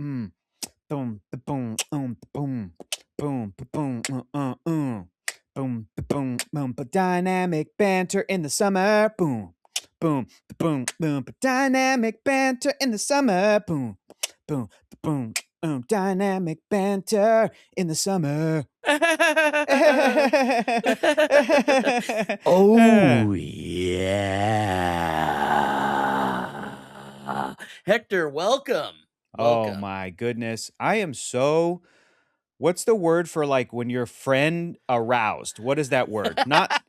boom, boom, boom, boom, boom, boom, boom, boom, dynamic banter in the summer, boom, boom, boom, boom, dynamic banter in the summer, boom, boom, boom, boom, dynamic banter in the summer. Oh, yeah. Hector, welcome. Oh my goodness. I am so what's the word for like when your friend aroused? What is that word? Not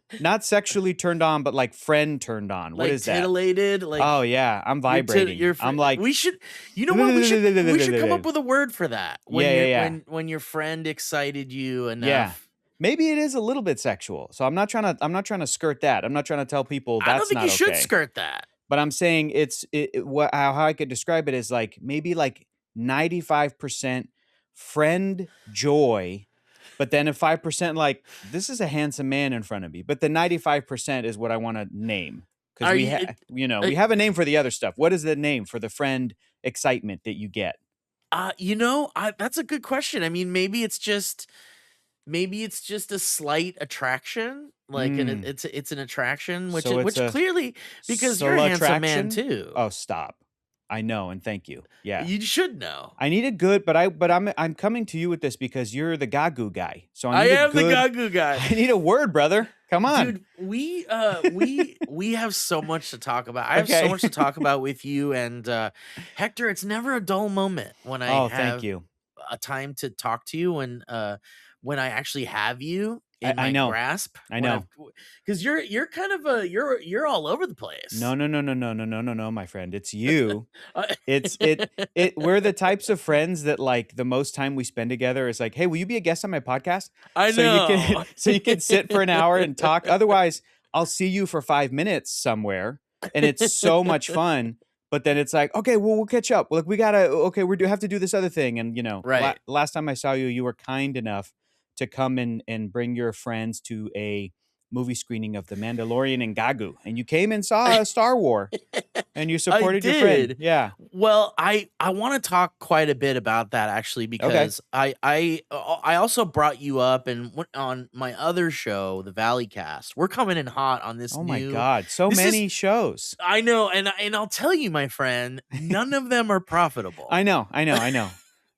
sexually turned on, but like friend turned on. What Like is that? titillated, like Oh yeah, I'm vibrating. I'm like we should, you know what, we should come up with a word for that when Yeah. when your friend excited you enough. Yeah. Maybe it is a little bit sexual. So I'm not trying to skirt that. I'm not trying to tell people I don't that's think not you should okay. skirt that. But I'm saying how I could describe it is like maybe like 95% friend joy, but then a 5% like this is a handsome man in front of me. But the 95% is what I want to name because we have a name for the other stuff. What is the name for the friend excitement that you get? That's a good question. I mean, maybe it's just a slight attraction, like, and it's an attraction, which So it's a clearly, because you're a handsome man attraction? too. Oh, stop. I know, and thank you. Yeah. You should know. I need a good, but I'm coming to you with this because you're the Gagu guy. So I need am the Gagu guy. I need a word, brother. Come on. Dude, we have so much to talk about. I have so much to talk about with you and Hector. It's never a dull moment when I thank you. a time to talk to you, and when I actually have you in my grasp. I know. Because you're kind of you're all over the place. No, my friend. It's you. We're the types of friends that like the most time we spend together is like, hey, will you be a guest on my podcast? I know. So you can sit for an hour and talk. Otherwise, I'll see you for 5 minutes somewhere, and it's so much fun. But then it's like, okay, well, we'll catch up. Look, we have to do this other thing. And right. Last time I saw you, you were kind enough to come and bring your friends to a movie screening of The Mandalorian and Gagu, and you came and saw Star Wars, and you supported your friend. Yeah. Well, I want to talk quite a bit about that actually, because I also brought you up and on my other show, the Valley Cast. We're coming in hot on this. Oh my God, so many shows. I know, and I'll tell you, my friend, none of them are profitable. I know.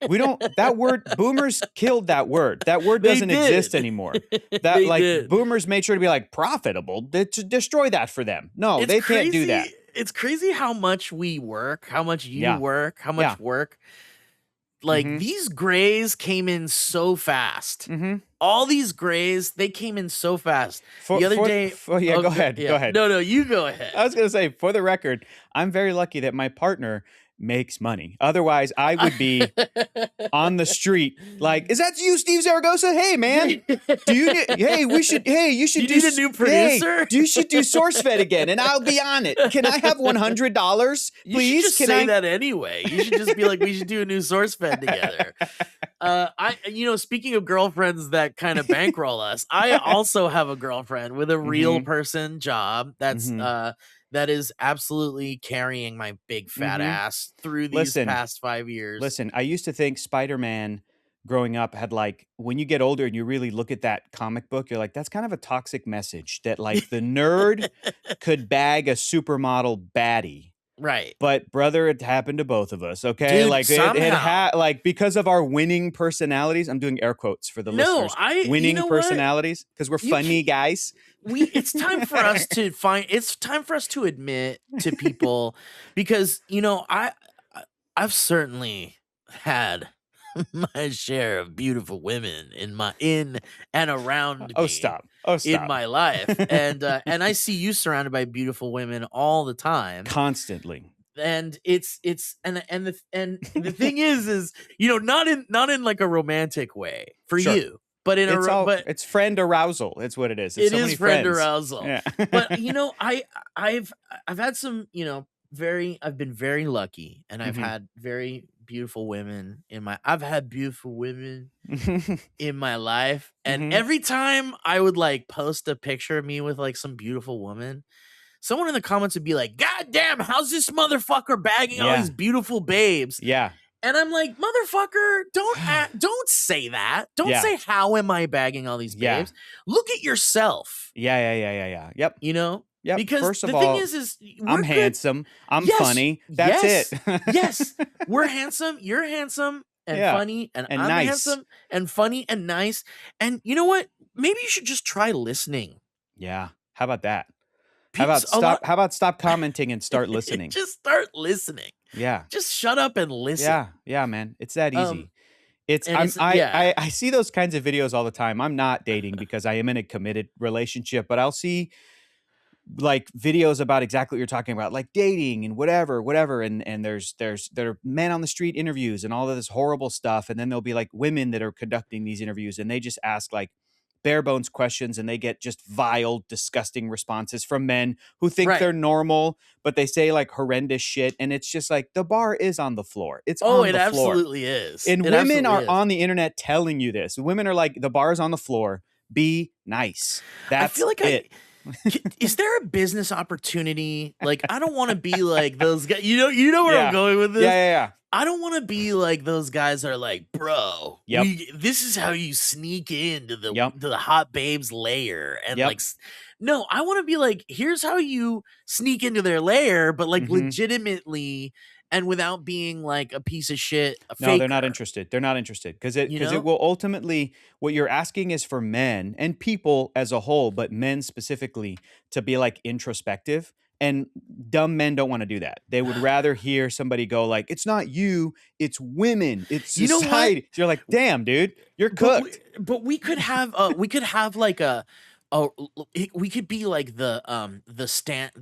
We don't, that word, boomers killed that word. That word doesn't exist anymore. Boomers made sure to be like profitable, to destroy that for them. No, they can't do that. It's crazy how much we work, how much you work, how much work. Like these grays came in so fast. All these grays, they came in so fast. The other day. Go ahead. Go ahead. No, you go ahead. I was going to say, for the record, I'm very lucky that my partner makes money. Otherwise, I would be on the street like, is that you, Steve Zaragoza? Hey, man, you should do a new producer? Hey, you should do SourceFed again, and I'll be on it. Can I have $100, please? You should just say that anyway. You should just be like, we should do a new SourceFed together. Speaking of girlfriends that kind of bankroll us, I also have a girlfriend with a real person job that's that is absolutely carrying my big fat ass through these past 5 years. Listen, I used to think Spider-Man growing up had like, when you get older and you really look at that comic book, you're like, that's kind of a toxic message that like the nerd could bag a supermodel baddie. Right. But brother, it happened to both of us. Okay. Dude, like it because of our winning personalities. I'm doing air quotes for the listeners. Winning personalities. Because we're funny guys. It's time for us to admit to people, because I've certainly had my share of beautiful women in and around me. Stop. In my life, and I see you surrounded by beautiful women all the time, constantly. And the thing is not in like a romantic way for you, but it's friend arousal. It's what it is. It is friend arousal. Yeah. But I've had some I've been very lucky, and I've had very beautiful women I've had beautiful women in my life, and every time I would like post a picture of me with like some beautiful woman, someone in the comments would be like, God damn, how's this motherfucker bagging all these beautiful babes? Yeah. And I'm like, motherfucker, don't say that. Don't say, how am I bagging all these babes? Look at yourself. Yeah. Yep. You know? Yep. Because First of the all, thing is I'm good. handsome. I'm funny. That's it. Yes. We're handsome. You're handsome and funny. And I'm nice. handsome and funny and nice. And you know what? Maybe you should just try listening. Yeah. How about that? How about stop commenting and start listening? Just start listening. Yeah. Just shut up and listen. Yeah, man. It's that easy. I see those kinds of videos all the time. I'm not dating because I am in a committed relationship, but I'll see like videos about exactly what you're talking about, like dating and whatever. And there are men on the street interviews and all of this horrible stuff. And then there'll be like women that are conducting these interviews and they just ask like bare bones questions and they get just vile, disgusting responses from men who think they're normal, but they say like horrendous shit. And it's just like the bar is on the floor. It's on the floor. Absolutely is. And women are on the internet telling you this. Women are like, the bar is on the floor. Be nice. That's I feel like it. Is there a business opportunity? Like, I don't want to be like those guys. You know where I'm going with this? Yeah. I don't want to be like those guys that are like, bro, this is how you sneak into the hot babes lair. And like, no, I want to be like, here's how you sneak into their lair, but like legitimately and without being like a piece of shit. No, they're not interested. They're not interested because it will ultimately, what you're asking is for men and people as a whole, but men specifically to be like introspective. And dumb men don't want to do that. They would rather hear somebody go like, it's not you, it's women, it's society. So you're like, damn, dude, you're cooked. But we could have like we could be like the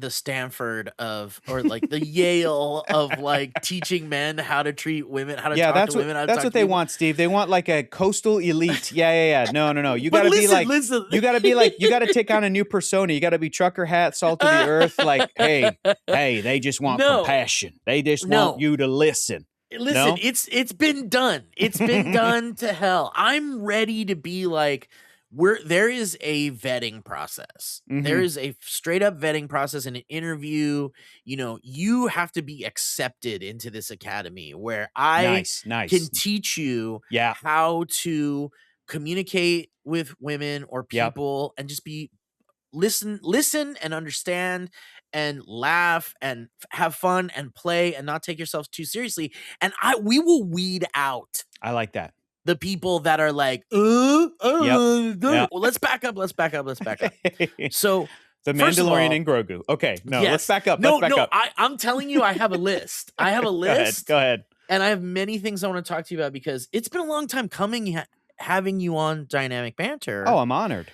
Stanford of, or like the Yale of like teaching men how to treat women, how to talk to women. That's what they want, Steve. They want like a coastal elite. Yeah. No. You gotta be like, you gotta take on a new persona. You gotta be trucker hat, salt of the earth. Like, hey, they just want compassion. They just want you to listen. Listen, it's been done. It's been done to hell. I'm ready to be like, there is a vetting process. There is a straight up vetting process in an interview. You know, you have to be accepted into this academy where I can teach you how to communicate with women or people and just be listen and understand and laugh and have fun and play and not take yourself too seriously. And we will weed out. I like that. The people that are like, well, let's back up. So the Mandalorian and Grogu. Okay, let's back up. I'm telling you, I have a list. Go ahead. And I have many things I want to talk to you about because it's been a long time coming having you on Dynamic Banter. Oh, I'm honored.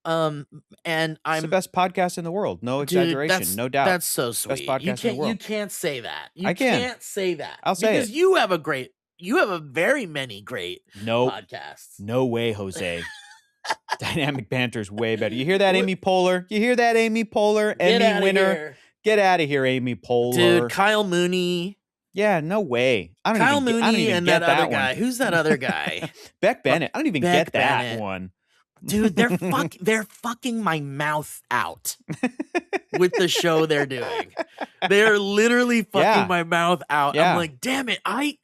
And it's the best podcast in the world. No exaggeration. No doubt. That's so sweet. Best podcast in the world. You can't say that. I can't say that. I'll say because it. You have a very many great podcasts. No way, Jose. Dynamic Banter's way better. You hear that, Amy Poehler? Emmy winner. Here. Get out of here, Amy Poehler. Dude, Kyle Mooney. Yeah, no way. Kyle Mooney and that other one. guy. Who's that other guy? Beck Bennett. I don't even get that one. Dude, they're fucking my mouth out with the show they're doing. They're literally fucking my mouth out. I'm like, damn it, I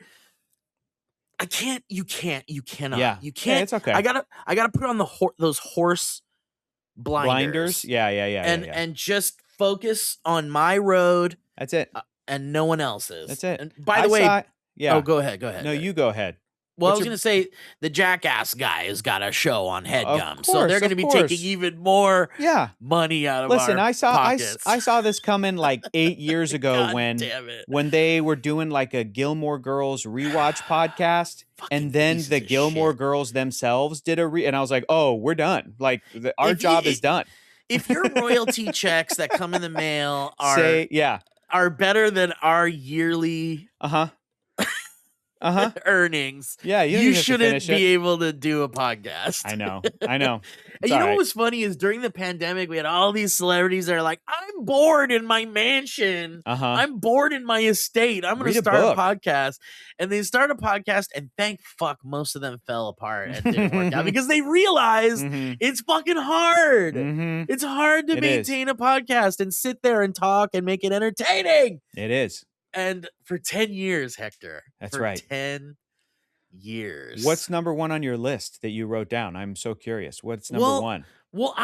can't. You cannot. You can't. Yeah, it's okay. I gotta put on those horse blinders. Yeah. And just focus on my road. That's it. And no one else's. That's it. And by the way, yeah. Oh, go ahead. No, you go ahead. Well, I was going to say the Jackass guy has got a show on HeadGum, so they're going to be taking even more money out of our pockets. I saw this coming like 8 years ago when they were doing like a Gilmore Girls rewatch podcast, and then the Gilmore Girls themselves did and I was like, oh, we're done. Like our job is done. If your royalty checks that come in the mail are better than our yearly earnings, you shouldn't be able to do a podcast. I know. And you know what was funny is during the pandemic, we had all these celebrities that are like, I'm bored in my mansion. I'm bored in my estate. I'm going to start a podcast. And they start a podcast, and thank fuck most of them fell apart and didn't work out because they realized it's fucking hard. It's hard to maintain a podcast and sit there and talk and make it entertaining. It is. and for 10 years, Hector. That's for right. 10 years. What's number one on your list that you wrote down? I'm so curious. What's number one? Well,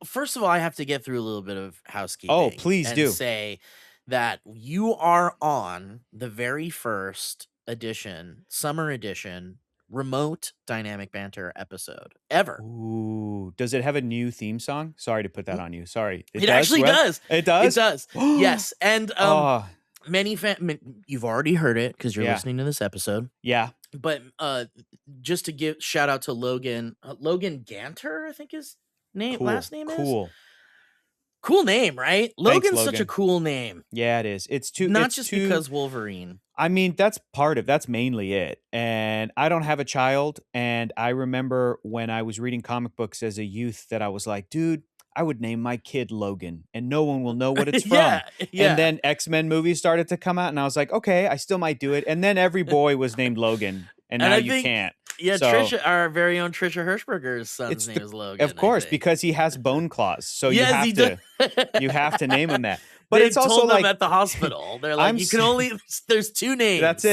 first of all, I have to get through a little bit of housekeeping. Oh, please and do. say that you are on the very first edition, summer edition, remote dynamic banter episode ever. Ooh, does it have a new theme song? Sorry to put that on you. Sorry. It actually does. It does? It does. Yes. And you've already heard it because you're listening to this episode. Yeah. But just to give shout out to Logan Ganter, I think his last name is. Cool name, right? Logan's such a cool name. Yeah, it is. It's too not just because Wolverine. I mean, that's mainly it. And I don't have a child. And I remember when I was reading comic books as a youth that I was like, dude, I would name my kid Logan and no one will know what it's from. Yeah. And then X-Men movies started to come out and I was like, okay, I still might do it. And then every boy was named Logan and now you can't. Yeah, so, Trisha, our very own Trisha Hirschberger's son's name is Logan. Of course, because he has bone claws. So you have to name him that. But it's also told like them at the hospital. They're like, there's two names. That's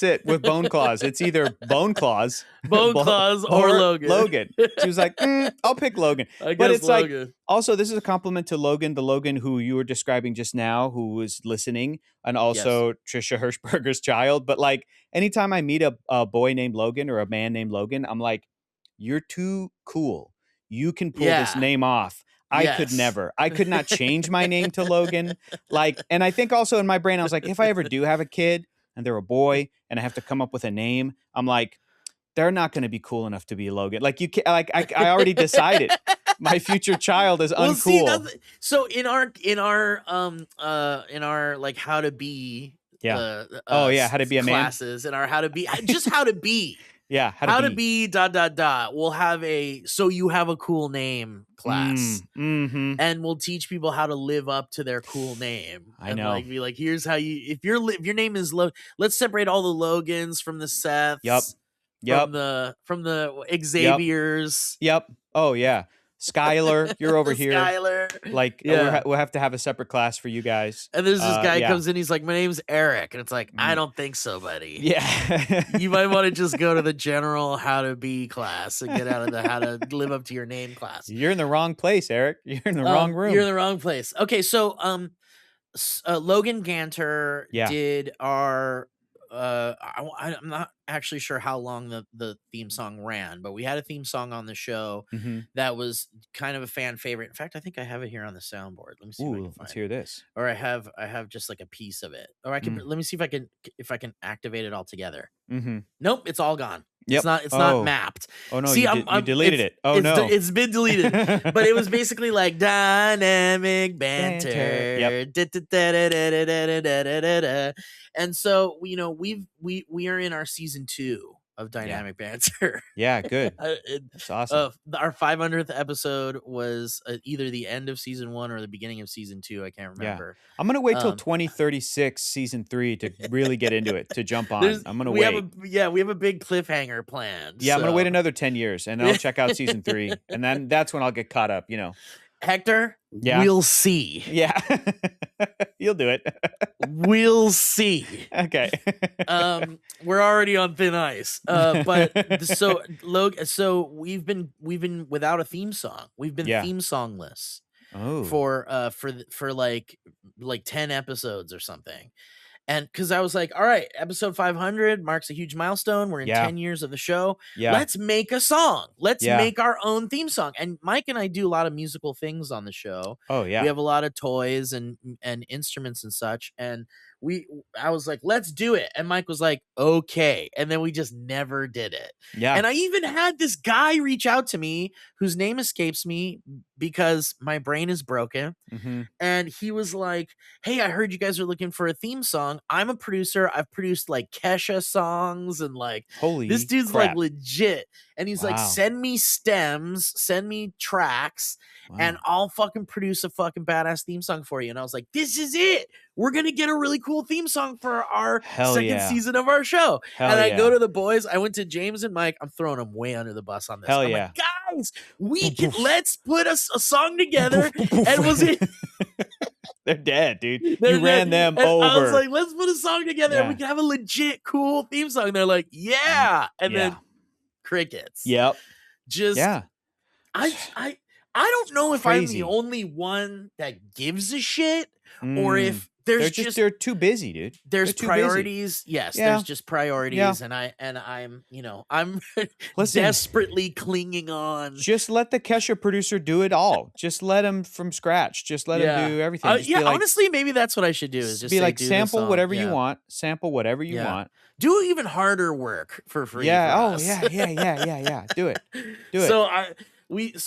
it. With bone claws. It's either bone claws or Logan. Logan. She was like, I'll pick Logan. But it's Logan. Like, also, this is a compliment to Logan, the Logan who you were describing just now, who was listening, and also Trisha Hirschberger's child. But like, anytime I meet a boy named Logan or a man named Logan, I'm like, you're too cool. You can pull this name off. I could never. I could not change my name to Logan. Like, and I think also in my brain, I was like, if I ever do have a kid and they're a boy and I have to come up with a name, I'm like, they're not going to be cool enough to be Logan. Like you can't, like I already decided my future child is uncool. So in our like how to be how to be a man classes and our how to be just how to be. Yeah, how to be ... We'll have so you have a cool name class, and we'll teach people how to live up to their cool name. I know. Like be like, here's how you if your name is let's separate all the Logans from the Seths. Yep. From the Xaviers. Yep. Oh yeah. Skylar, you're over here. Skylar. Like, we'll have to have a separate class for you guys. And there's this guy comes in, he's like, my name's Eric. And it's like, I don't think so, buddy. Yeah. You might want to just go to the general how to be class and get out of the how to live up to your name class. You're in the wrong place, Eric. You're in the wrong room. You're in the wrong place. Okay, so Logan Ganter did our... I'm not actually sure how long the theme song ran, but we had a theme song on the show that was kind of a fan favorite. In fact, I think I have it here on the soundboard. Let me see if I can find let's hear this. Or I have just like a piece of it. Or I can let me see if I can activate it all together. Nope, it's all gone. Yep. It's not mapped. Oh no, see, you deleted it. Oh no, it's been deleted. But it was basically like dynamic banter. And so we are in our season 2 of dynamic banter. Yeah, good. That's awesome. Our 500th episode was either the end of season 1 or the beginning of season 2. I can't remember. Yeah. I'm gonna wait till 2036 season 3 to really get into it, to jump on. I'm gonna wait. We have a big cliffhanger planned. Yeah, I'm gonna wait another 10 years and I'll check out season 3, and then that's when I'll get caught up. Hector, we'll see. Yeah. You'll do it. We'll see. Okay. We're already on thin ice. But so we've been without a theme song. We've been theme songless. Oh. For like 10 episodes or something. And because I was like, all right, episode 500 marks a huge milestone. We're in 10 years of the show. Yeah. Let's make a song. Let's make our own theme song. And Mike and I do a lot of musical things on the show. Oh, yeah. We have a lot of toys and instruments and such. And I was like, let's do it. And Mike was like, okay. And then we just never did it. Yeah. And I even had this guy reach out to me whose name escapes me because my brain is broken. And he was like, hey, I heard you guys are looking for a theme song. I'm a producer. I've produced like Kesha songs and like, holy this dude's crap. like legit. And he's like, send me stems, send me tracks, and I'll fucking produce a fucking badass theme song for you. And I was like, this is it. We're going to get a really cool theme song for our second season of our show. I go to the boys. I went to James and Mike. I'm throwing them way under the bus on this. I'm like, guys, let's put a song together. And was it? They're dead, dude. They're You ran dead. them And over. I was like, let's put a song together and Yeah. we can have a legit cool theme song. They're like, yeah. And Yeah. then crickets. Yep. Just Yeah. I don't know if I'm Crazy. the only one that gives a shit or if they're too busy, dude. there's They're too priorities. Yes, Yeah. there's just priorities, Yeah. and I'm I'm Listen. desperately clinging on. Just let the Kesha producer do it all. Just let him from scratch. Just let him do everything. Just Yeah, be like, honestly, maybe that's what I should do. Is just be say, like, do this sample song. whatever you Yeah. want. Sample whatever you Yeah. want. Do even harder work for free. Yeah. for Oh, us. yeah. Do it. Do it. So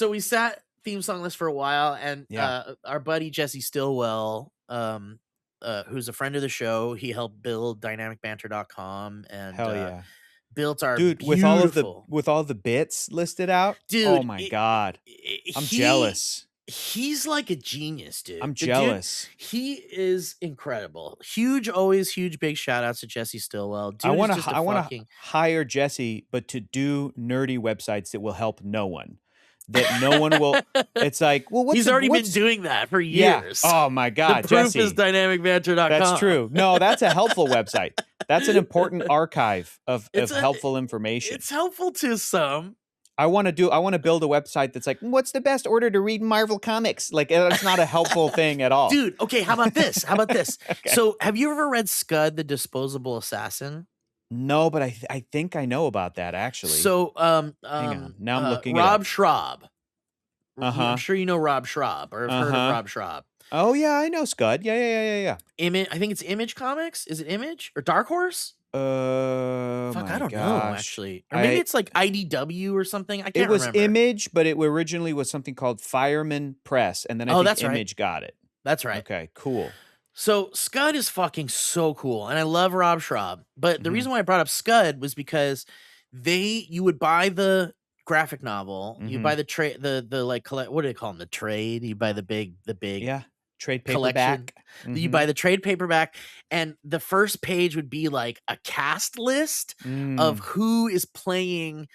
we sat theme song list for a while, and Yeah. our buddy Jesse Stillwell, who's a friend of the show, he helped build dynamicbanter.com and Hell yeah. built our Dude, beautiful, with all the bits listed out. dude. Oh my God. I'm jealous. He's like a genius, dude. I'm The dude, jealous. he is incredible. Always huge big shout outs to Jesse Stillwell. Dude, I want to to hire Jesse, but to do nerdy websites that will help no one. That no one will. It's like, well, he's already been doing that for years. Yeah. Oh my God, the proof Jesse. is dynamicbanter.com. That's true. No, that's a helpful website. That's an important archive of helpful information. It's helpful to some. I want to build a website that's like, what's the best order to read Marvel comics? Like, that's not a helpful thing at all. Dude, okay, how about this? Okay. So, have you ever read Scud, the Disposable Assassin? No, but I think I know about that actually. So, hang on. Now I'm looking Rob it up. Schraub. Uh-huh. I'm sure you know Rob Schraub or have heard of Rob Schraub. Oh yeah, I know Scud. Yeah. I think it's Image Comics. Is it Image or Dark Horse? Fuck, I don't know actually. Or maybe it's like IDW or something. I can't remember. It was Image, but it originally was something called Fireman Press, and then I think that's Image got it. That's right. Okay, cool. So Scud is fucking so cool, and I love Rob Schraub. But the reason why I brought up Scud was because you would buy the graphic novel, you buy the trade, the like collect. What do they call them? The trade. You buy the big trade collection. paperback. You buy the trade paperback, and the first page would be like a cast list of who is playing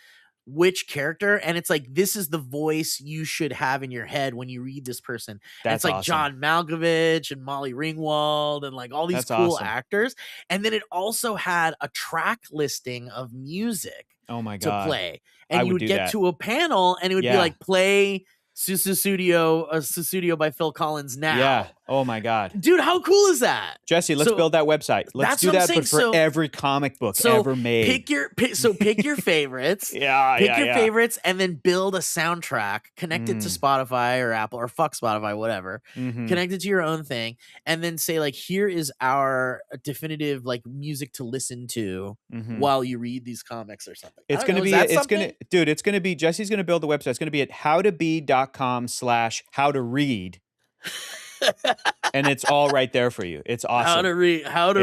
which character, and it's like, this is the voice you should have in your head when you read this person. And it's like awesome. John Malkovich and Molly Ringwald and like all these cool actors. And then it also had a track listing of music to play, and you would get to a panel and it would be like, play Susudio by Phil Collins now. Yeah. Oh my God. Dude, how cool is that? Jesse, let's build that website. Let's do that, but for every comic book ever made. Pick your favorites. Pick your favorites and then build a soundtrack, connect it to Spotify or Apple or fuck Spotify, whatever. Connect it to your own thing, and then say like, here is our definitive like music to listen to while you read these comics or something. Jesse's gonna build the website. It's gonna be at howtobe.com/howtoread. And it's all right there for you. It's awesome. How to read. How to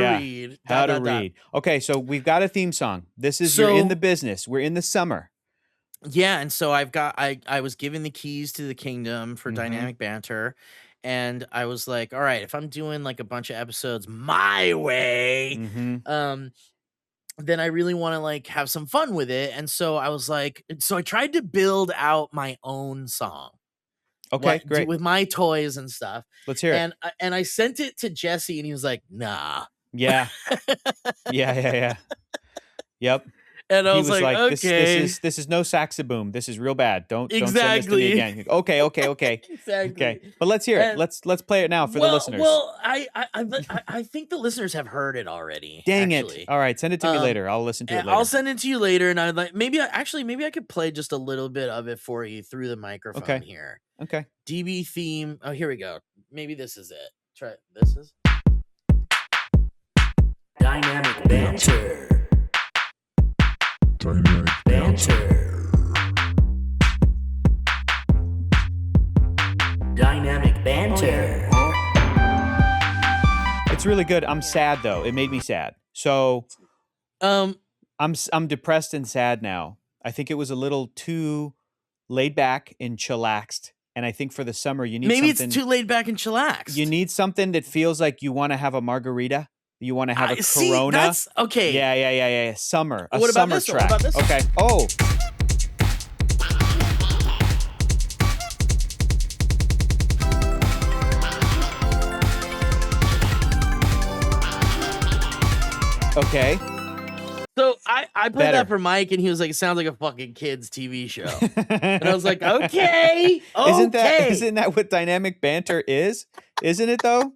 read. Okay, so we've got a theme song. You're in the business. We're in the summer. Yeah, and so I was given the keys to the kingdom for Dynamic Banter, and I was like, all right, if I'm doing like a bunch of episodes my way, then I really want to like have some fun with it. And so I was like, I tried to build out my own song. Okay, great. With my toys and stuff. Let's hear it. And I sent it to Jesse, and he was like, nah. Yeah. Yeah. Yep. And I was like, okay. This is no saxaboom. This is real bad. Don't send this to Exactly. me again. Okay. Exactly. Okay. But let's hear it. Let's play it now for the listeners. Well, I think the listeners have heard it already. Dang actually. it. All right, send it to me later. I'll listen to it later. I'll send it to you later, and I'd like maybe I could play just a little bit of it for you through the microphone here. Okay. DB theme. Oh, here we go. Maybe this is it. Try this is Dynamic Banter. Dynamic Banter. Dynamic Banter. It's really good. I'm sad though. It made me sad. So I'm depressed and sad now. I think it was a little too laid back and chillaxed. And I think for the summer you need something. It's too laid back and chillaxed. You need something that feels like you want to have a margarita. You want to have a Corona. That's okay. Yeah. Summer. A what about summer this track. What about this okay. Oh. Okay. So I played Better. that for Mike, and he was like, "It sounds like a fucking kids TV show." And I was like, "Okay, Isn't that what dynamic banter is? Isn't it though?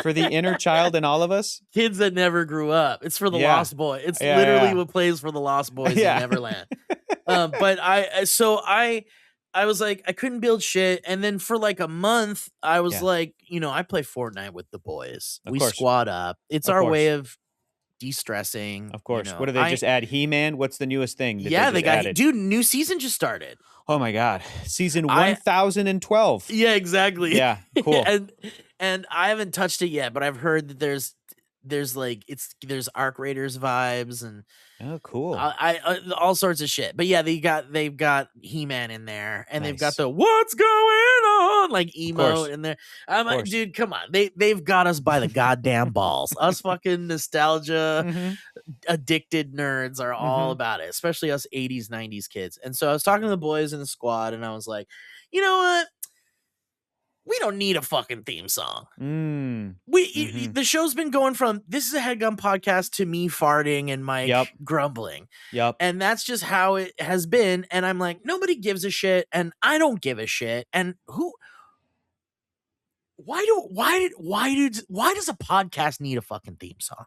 For the inner child in all of us? Kids that never grew up. It's for the Yeah. Lost Boy. It's Yeah, literally yeah. what plays for the Lost Boys Yeah. in Neverland." But I was like, I couldn't build shit. And then for like a month, I was Yeah. like, I play Fortnite with the boys. Of We course. squad up. It's Of our course. way of de-stressing. Of course. What do they just add? He-Man? What's the newest thing that they got added? dude, new season just started. Oh my God. Season 1012. Yeah, exactly. Yeah, cool. and I haven't touched it yet, but I've heard that there's Arc Raiders vibes and Oh, cool. I all sorts of shit. But yeah, they've got He-Man in there, and they've got Nice. the "what's going on" like course. emote in there. I'm like, course. dude, come on. They've got us by the goddamn balls. Us fucking nostalgia Mhm. addicted nerds are all Mhm. about it, especially us 80s, 90s kids. And so I was talking to the boys in the squad, and I was like, you know what? We don't need a fucking theme song. The show's been going from "this is a headgun podcast" to me farting and Mike grumbling. Yep. And that's just how it has been. And I'm like, nobody gives a shit, and I don't give a shit. And why does a podcast need a fucking theme song?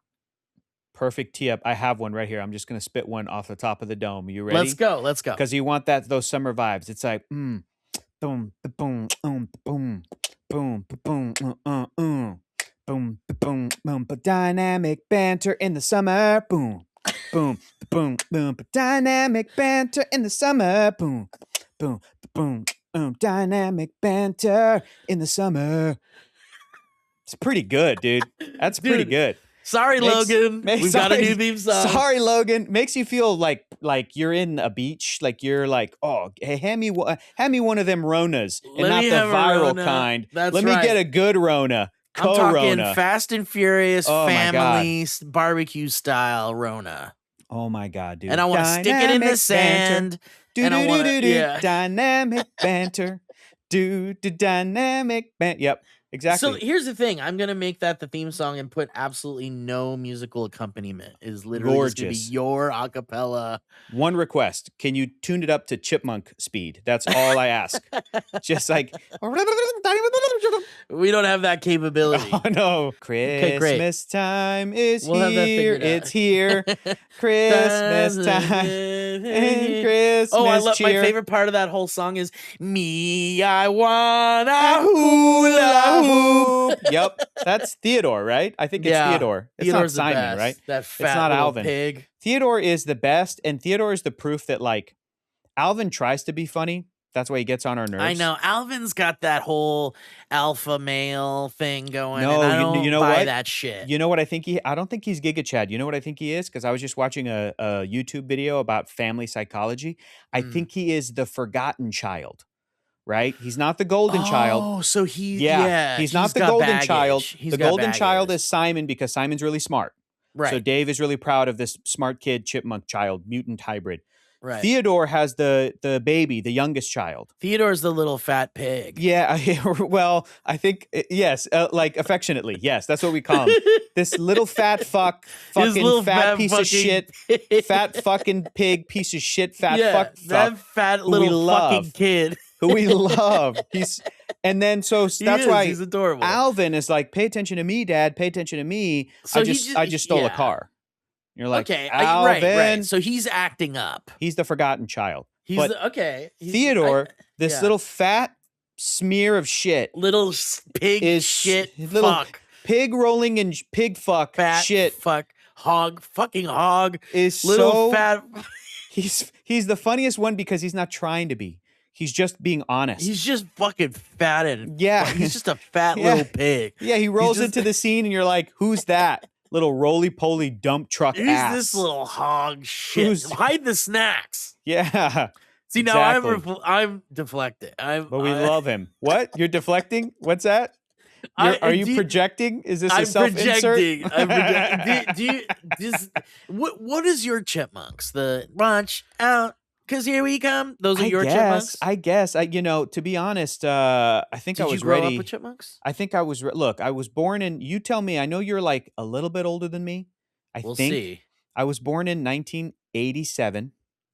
Perfect tee up. I have one right here. I'm just gonna spit one off the top of the dome. You ready? Let's go. Because you want those summer vibes. It's like boom, boom, boom, boom, boom, boom, boom, boom, boom, but dynamic banter in the summer. Boom, boom, boom, boom, but dynamic banter in the summer. Boom, boom, boom, boom, dynamic banter in the summer. It's pretty good, dude. That's pretty good. Sorry, Logan. We've got a new theme song. Sorry, Logan. Makes you feel like you're in a beach. Like you're like, oh, hey, hand me one of them Ronas, and not the viral kind. That's Let me get a good Rona. I'm talking Fast and Furious family barbecue style Rona. Oh my God, dude! And I want to stick it in the sand. And I want to dynamic banter. Dynamic banter. Yep. Exactly. So here's the thing. I'm going to make that the theme song and put absolutely no musical accompaniment. Is literally just going to be your acapella. One request. Can you tune it up to chipmunk speed? That's all I ask. Just like. We don't have that capability. Oh, no. Christmas time is here. It's here. Christmas time. And Christmas I love cheer. my favorite part of that whole song is "Me, I wanna hula hoop." Yep, that's Theodore, right? I think it's Theodore. It's Theodore's not Simon, best. right? That fat it's not little Alvin. pig. Theodore is the best, and Theodore is the proof that like Alvin tries to be funny. That's why he gets on our nerves. I know Alvin's got that whole alpha male thing going. No, and I don't you know buy what? that shit. You know what I think I don't think he's Giga Chad. You know what I think he is? Because I was just watching a YouTube video about family psychology. I think he is the forgotten child. Right? He's not the golden child. Oh, so he's not the golden baggage. child. He's the got golden baggage. child is Simon because Simon's really smart. Right. So Dave is really proud of this smart kid, chipmunk child, mutant hybrid. Right. Theodore has the baby, the youngest child. Theodore's the little fat pig. Yeah, well, I think yes, like affectionately, yes, that's what we call him. This little fat fuck, fucking fat piece of shit, fat fucking pig, piece of shit, fuck, that fat little fucking kid who we love. And then that's why he's adorable. Alvin is like, pay attention to me, Dad. Pay attention to me. So I just stole a car. You're like, okay, Alvin. right. So he's acting up. He's the forgotten child. Theodore, this little fat smear of shit, little pig shit, little fuck, pig rolling in pig fuck, fat shit, fuck, fucking hog is little so fat. He's the funniest one because he's not trying to be. He's just being honest. He's just fucking fat and he's just a fat little pig. Yeah, he rolls into the scene and you're like, who's that? Little roly-poly dump truck ass. Who's this little hog shit? Hide the snacks. Yeah. See, exactly. now I'm deflected. But we love him. What? You're deflecting? What's that? Are you projecting? Is this a self-insert? I'm projecting. What is your chipmunks? The watch out, because here we come. Those are your chipmunks? I guess. To be honest, I think I was ready. Did you grow up with chipmunks? I think I was. Look, I was born in. You tell me. I know you're like a little bit older than me. We'll think see. I was born in 1987.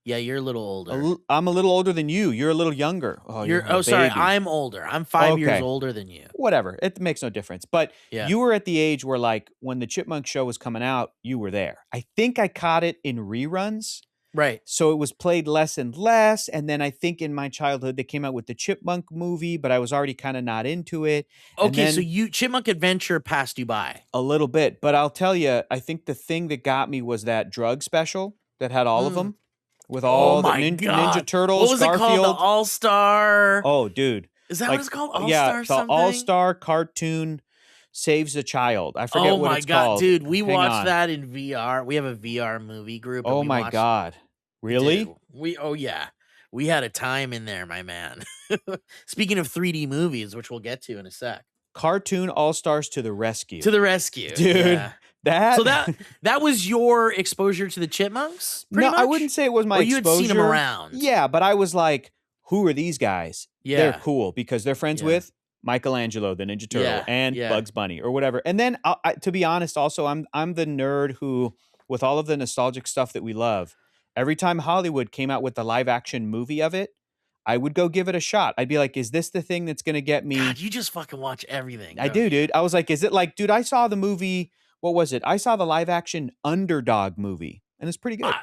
Yeah, you're a little older. I'm a little older than you. You're a little younger. Oh, you're a sorry, baby. I'm older. I'm 5 years older than you. Whatever. It makes no difference. But Yeah. you were at the age where, like, when the Chipmunk show was coming out, you were there. I think I caught it in reruns. Right. So it was played less and less. And then I think in my childhood, they came out with the Chipmunk movie, but I was already kind of not into it. Okay, so Chipmunk Adventure passed you by. A little bit. But I'll tell you, I think the thing that got me was that drug special that had all of them. With all the Ninja Turtles, what was Garfield. It called? The All-Star. Oh, dude. Is that what it's called? All-Star something? The All-Star cartoon saves a child. I forget what it's called. Dude, we watched that in VR. We have a VR movie group. Oh my God. Really? Dude, yeah. We had a time in there, my man. Speaking of 3D movies, which we'll get to in a sec. Cartoon All-Stars to the rescue. To the rescue. Dude. Yeah. So that was your exposure to the Chipmunks? No, much? I wouldn't say it was my exposure. You had seen them around. Yeah, but I was like, who are these guys? Yeah. They're cool because they're friends with Michelangelo, the Ninja Turtle, and Bugs Bunny or whatever. And then, to be honest, also, I'm the nerd who, with all of the nostalgic stuff that we love, every time Hollywood came out with the live action movie of it, I would go give it a shot. I'd be like, is this the thing that's going to get me? God, you just fucking watch everything. I do, dude. I was like, is it like, dude, I saw the movie. What was it? I saw the live action Underdog movie, and it's pretty good.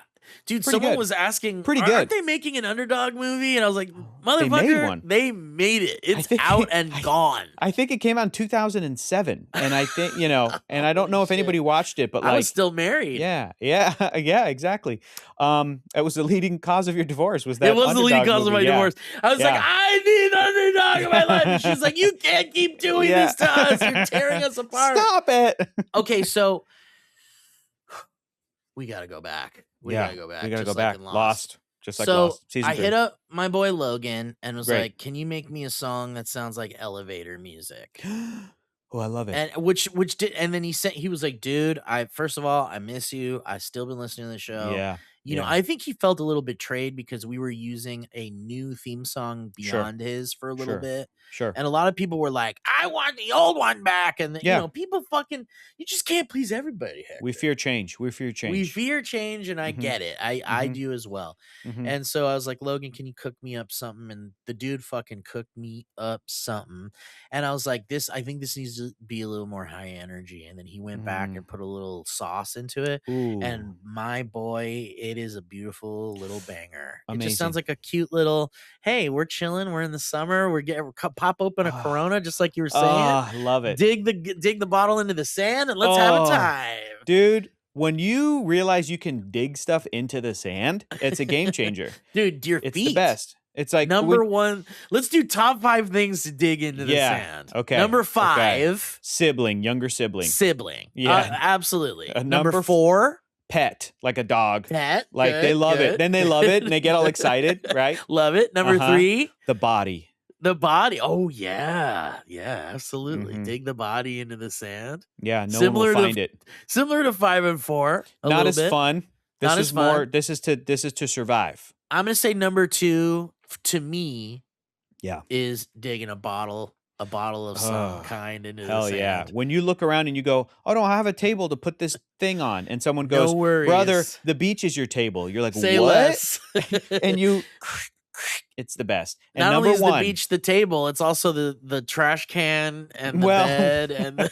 Dude, someone was asking, aren't they making an Underdog movie? And I was like, motherfucker, they made it. It's out and gone. I think it came out in 2007. And I think, and I don't know if anybody watched it, but I was still married. Yeah, exactly. It was the leading cause of your divorce. Was that It was Underdog the leading cause of my divorce. I was like, I need Underdog in my life. And she's like, you can't keep doing this to us. You're tearing us apart. Stop it. Okay, so we got to go back. We gotta go back. We gotta go back. Lost. Just like Lost. Season 3. I hit up my boy Logan and was like, can you make me a song that sounds like elevator music? Oh, I love it. And which did, and then he was like, dude, first of all, I miss you. I still been listening to the show. Yeah. You know, I think he felt a little betrayed because we were using a new theme song beyond his for a little bit. Sure. And a lot of people were like, I want the old one back. And, people you just can't please everybody here. We fear change. We fear change. And I get it. I do as well. And so I was like, Logan, can you cook me up something? And the dude fucking cooked me up something. And I was like, I think this needs to be a little more high energy. And then he went back and put a little sauce into it. Ooh. And my boy, it is a beautiful little banger. Amazing. It just sounds like a cute little, hey, we're chilling. We're in the summer. We're pop open a Corona, just like you were saying. I love it. Dig the bottle into the sand and let's have a time. Dude, when you realize you can dig stuff into the sand, it's a game changer. Dude, your it's feet. The best. It's like number one. Let's do top 5 things to dig into the sand. Okay. Number 5. Sibling, younger sibling. Yeah. Absolutely. Number 4. Pet, like a dog. Pet. Like good, they love good. it. Then they love it and they get all excited, right? Love it. Number 3. The body. The body. Oh, yeah. Yeah, absolutely. Dig the body into the sand. Yeah, no one will find it. Similar to 5 and 4. Not as fun. Not as fun. This is to survive. I'm going to say number 2 to me is digging a bottle of some kind into the sand. Hell yeah. When you look around and you go, I don't have a table to put this thing on. And someone goes, no worries. Brother, the beach is your table. You're like, say what? Less. And you... It's the best. And not number only is 1, the beach the table, it's also the trash can and the bed and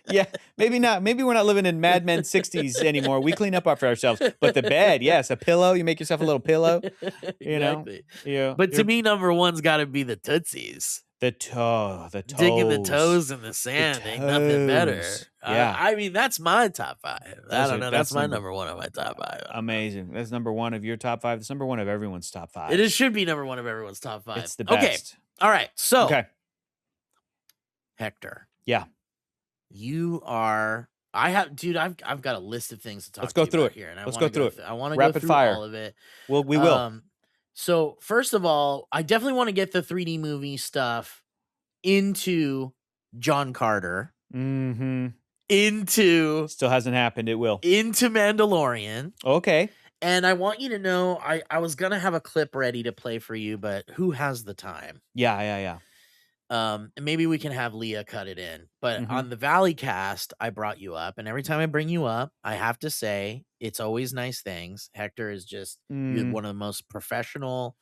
yeah, maybe not. Maybe we're not living in Mad Men 60s anymore. We clean up after ourselves. But the bed, yes, a pillow. You make yourself a little pillow. You know? Yeah. But to me, number 1's got to be the Tootsies. The toes. Digging the toes in the sand ain't nothing better. Yeah. I mean, that's my top 5. I don't know. That's my number 1 of my top 5. Amazing. That's number 1 of your top 5. That's number 1 of everyone's top 5. It should be number 1 of everyone's top 5. It's the best. Okay. All right. So, Hector. Yeah. You are... I've got a list of things to talk Let's go through it here. And Let's go through it. I want to go through all of it. Well, we will. So, first of all, I definitely want to get the 3D movie stuff into John Carter. Into... Still hasn't happened. It will. Into Mandalorian. Okay. And I want you to know, I was going to have a clip ready to play for you, but who has the time? Yeah. And maybe we can have Leah cut it in. But Mhm. on the Valley cast, I brought you up, and every time I bring you up, I have to say it's always nice things. Hector is just you're Mm, one of the most professional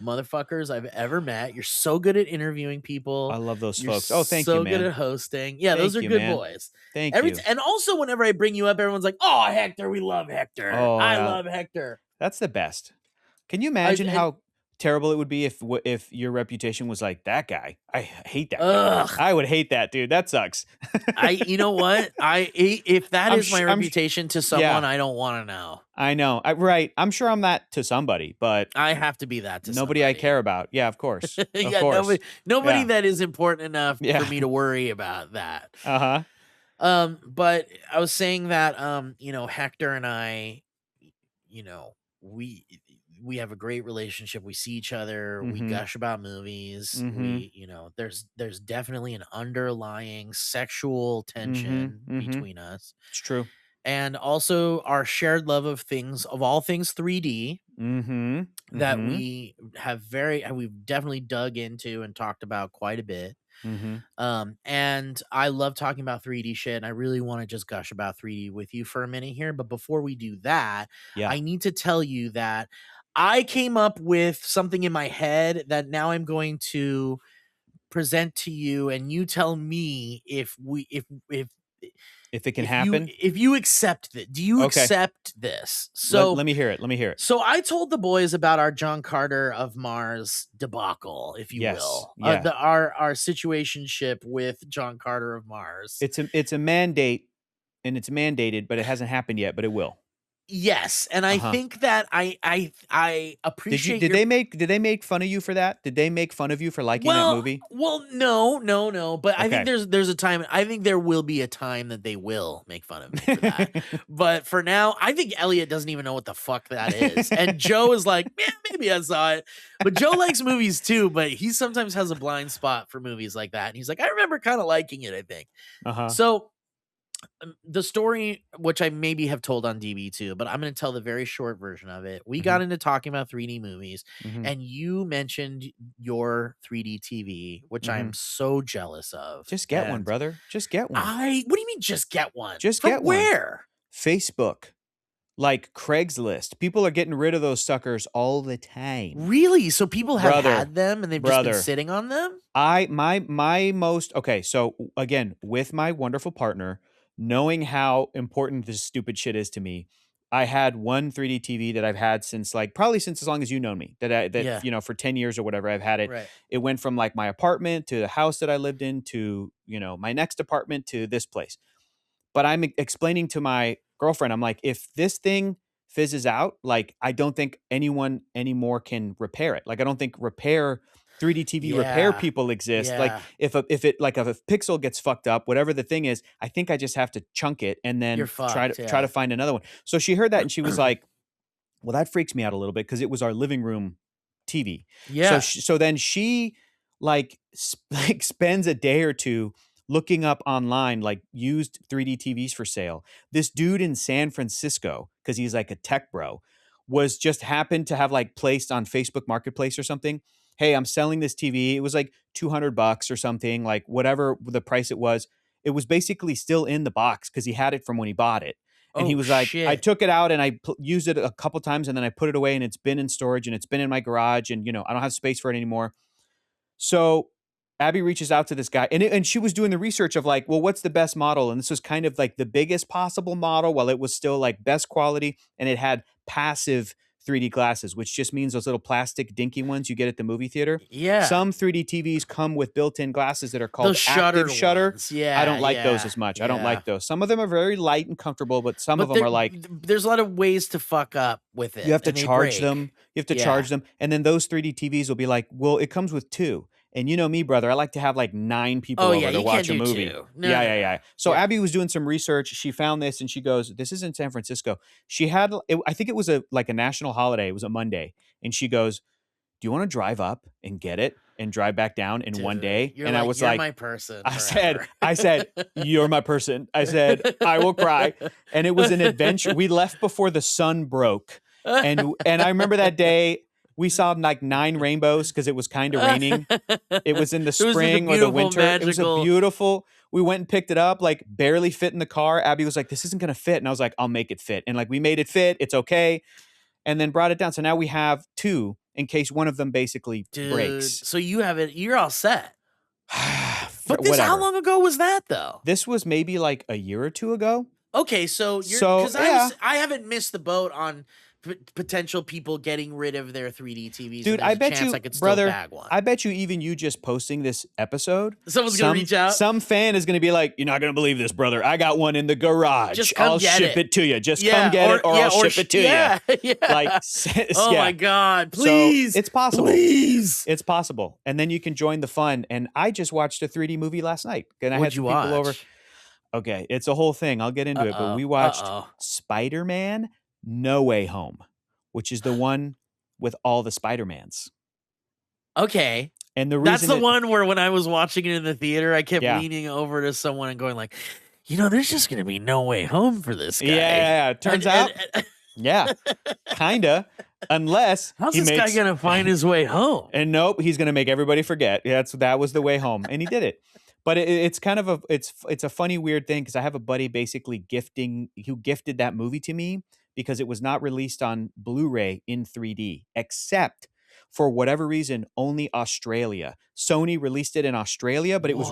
motherfuckers I've ever met. You're so good at interviewing I people. love those You're folks. Oh, thank you, so good man. at hosting. Yeah, those Thank are you, good man. boys. Thank you. And also whenever I bring you up, everyone's like, "Oh, Hector, we love Hector. Oh, I yeah. love Hector." That's the best. Can you I imagine and how terrible it would be if your reputation was like that guy? I hate that guy. ugh. I would hate that dude. That sucks. You know what? If that is my I'm reputation to someone, yeah, I don't want to know. I know. Right. I'm sure I'm that to somebody, but I have to be that to nobody I care somebody. about. Yeah, of course. Of Yeah, course. nobody Yeah. that is important enough for Yeah. me to worry about that. Uh-huh. But I was saying that Hector and I, you know, we have a great relationship. We see each other, we Mhm. gush about movies. Mhm. There's definitely an underlying sexual Mhm. tension Mhm. between us. It's true. And also our shared love of all things 3D Mhm. that Mhm. we've definitely dug into and talked about quite a bit. Mhm. And I love talking about 3D shit, and I really want to just gush about 3D with you for a minute here. But before we do that, Yeah. I need to tell you that I came up with something in my head that now I'm going to present to you, and you tell me If it can happen. if you accept that. Do you Okay. accept this? Let me hear it. Let me hear it. So I told the boys about our John Carter of Mars debacle, if you Yes. will, Yeah. our situationship with John Carter of Mars. It's a mandate and it's mandated, but it hasn't happened yet, but it will. Yes, and I Uh-huh. think that I appreciate Did your they make fun of you for that? Did they make fun of you for liking that movie? no, but I think Okay. there's a time. I think there will be a time that they will make fun of me for that. But for now, I think Elliot doesn't even know what the fuck that is, and Joe is like, yeah, maybe I saw it. But Joe likes movies too, but he sometimes has a blind spot for movies like that, and he's like, I remember kind of liking it. I think Uh-huh. so. The story, which I maybe have told on DB too, but I'm going to tell the very short version of it. We got Mhm. into talking about 3D movies, Mhm. and you mentioned your 3D TV, which I'm Mhm. so jealous of. Just get one, And brother. Just get one. what do you mean just get one? Just From get one. where? Facebook, like Craigslist. People are getting rid of those suckers all the time. Really? So people have Brother. had them and they've just been Brother. sitting on them? My most okay, so again, with my wonderful partner, knowing how important this stupid shit is to me, I had one 3D TV that I've had since like probably since as long as you know me, Yeah. for 10 years or whatever I've had it. Right. It went from like my apartment to the house that I lived in to, my next apartment to this place. But I'm explaining to my girlfriend, I'm like, if this thing fizzes out, like, I don't think anyone anymore can repair it. Like, I don't think 3D TV repair Yeah. people exist. Like, Yeah. if a pixel gets fucked up, whatever the thing is, I think I just have to chunk it and You're then fucked. try to Yeah. find another one. So she heard that and she was like, well, that freaks me out a little bit because it was our living room TV. Yeah. So then she like like spends a day or two looking up online like used 3D TVs for sale. This dude in San Francisco, because he's like a tech bro, was just happened to have like placed on Facebook Marketplace or something. Hey, I'm selling this TV. It was like $200 or something, like whatever the price it was. It was basically still in the box because he had it from when he bought it. And he Oh was like, I shit. took it out and I used it a couple times and then I put it away and it's been in storage and it's been in my garage and, I don't have space for it anymore. So Abby reaches out to this guy and she was doing the research of like, well, what's the best model? And this was kind of like the biggest possible model while it was still like best quality and it had passive 3D glasses, which just means those little plastic dinky ones you get at the movie theater. Yeah. Some 3D TVs come with built-in glasses that are called Those active shuttered shutter. ones. I Yeah. don't like those Yeah. as much. I don't Yeah. like those. Some of them are very light and comfortable, but some of But them are like there's a lot of ways to fuck up with you it, have to and they charge break. them. You have to Yeah. charge them. And then those 3D TVs will be like, well, it comes with two. And you know me, brother, I like to have like 9 people Oh yeah, over to you can't watch a do movie. 2. No, Yeah, no, yeah, no. yeah. So Yeah. Abby was doing some research. She found this and she goes, this is in San Francisco. She had, I think it was like a national holiday. It was a Monday. And she goes, do you want to drive up and get it and drive back down in one Dude, day? And I was you're like, my person forever. I said, you're my person. I said, I will cry. And it was an adventure. We left before the sun broke. And I remember that day We saw like 9 rainbows because it was kind of raining. It was in the It was in the spring or the beautiful, winter. It was a magical- beautiful. We went and picked it up, like barely fit in the car. Abby was like, "This isn't gonna fit," and I was like, "I'll make it fit." And like we made it fit. It's okay. And then brought it down. So now we have 2 in case one of them basically Dude, breaks. so you have it. You're all set. But this, Whatever. how long ago was that though? This was maybe like a year or 2 ago. Okay, so you're So, because I haven't missed the boat on potential people getting rid of their 3D TVs. Dude, and I there's a bet chance you, I could still brother, bag one. I bet you even you just posting this episode, Someone's gonna reach out. Some fan is gonna be like, "You're not gonna believe this, brother. I got one in the garage. Just come I'll get ship it. it to you. Just come get it, or I'll ship it to you." Yeah. Like, oh yeah. my God, please. So it's possible. Please. It's possible. And then you can join the fun. And I just watched a 3D movie last night. And I What'd had some you people over. watch? Okay, it's a whole thing. I'll get into it. But we watched Spider-Man No Way Home, which is the one with all the Spider-Mans. Okay. And the reason that's the one where when I was watching it in the theater, I kept Yeah. leaning over to someone and going like, there's just going to be no way home for this guy. Yeah. Turns out, yeah, kinda. Unless how's he this makes, guy going to find his way home? And nope, he's going to make everybody forget. That was the way home, and he did it. But it's kind of it's a funny, weird thing because I have a buddy basically who gifted that movie to me because it was not released on Blu-ray in 3D, except for whatever reason, only Australia. Sony released it in Australia, but it was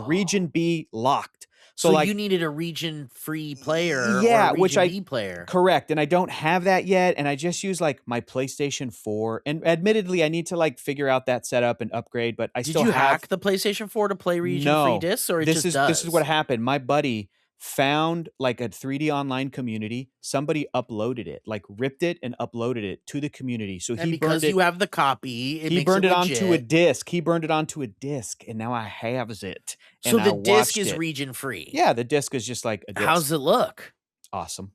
region B locked. So like, you needed a region-free player, yeah, or a region B player. Correct, and I don't have that yet, and I just use like my PlayStation 4. And admittedly, I need to like figure out that setup and upgrade. But I Did still you have hack the PlayStation 4 to play region-free discs, or this is what happened. My buddy found like a 3D online community. Somebody uploaded it, like ripped it and uploaded it to the community. So and he because burned it. you have the copy, He burned it onto a disc. He burned it onto a disc, and now I have it. So and the I disc watched is it. region-free. Yeah, the disc is just like a disc. How's it look? Awesome.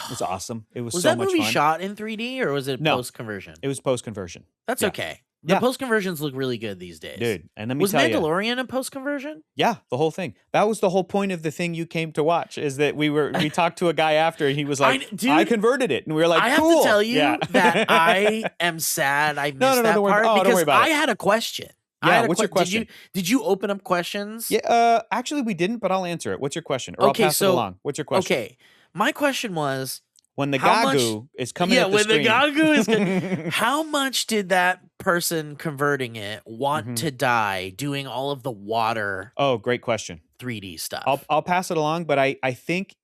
It's awesome. It was Was so that much movie fun. shot in 3D or was it No. post-conversion? It was post-conversion. That's Yeah. okay. The Yeah. post-conversions look really good these days. Dude, and let me Was tell you. Mandalorian a post-conversion? Yeah, the whole thing. That was the whole point of the thing you came to watch, is that we talked to a guy after, and he was like, I converted it. And we were like, I cool. have to tell you Yeah. that I am sad I missed that don't worry part about- don't because worry about I it. had a question. Yeah, what's your question? Did you open up questions? Yeah, actually we didn't, but I'll answer it. What's your question? Or Okay, I'll pass so- it along. What's your question? Okay. My question was, When the How much- Gagu is coming yeah, at the when screen. the Gagu is good, how much did that person converting it want Mhm. to die doing all of the water Oh, great question. 3D stuff? I'll pass it along, but I think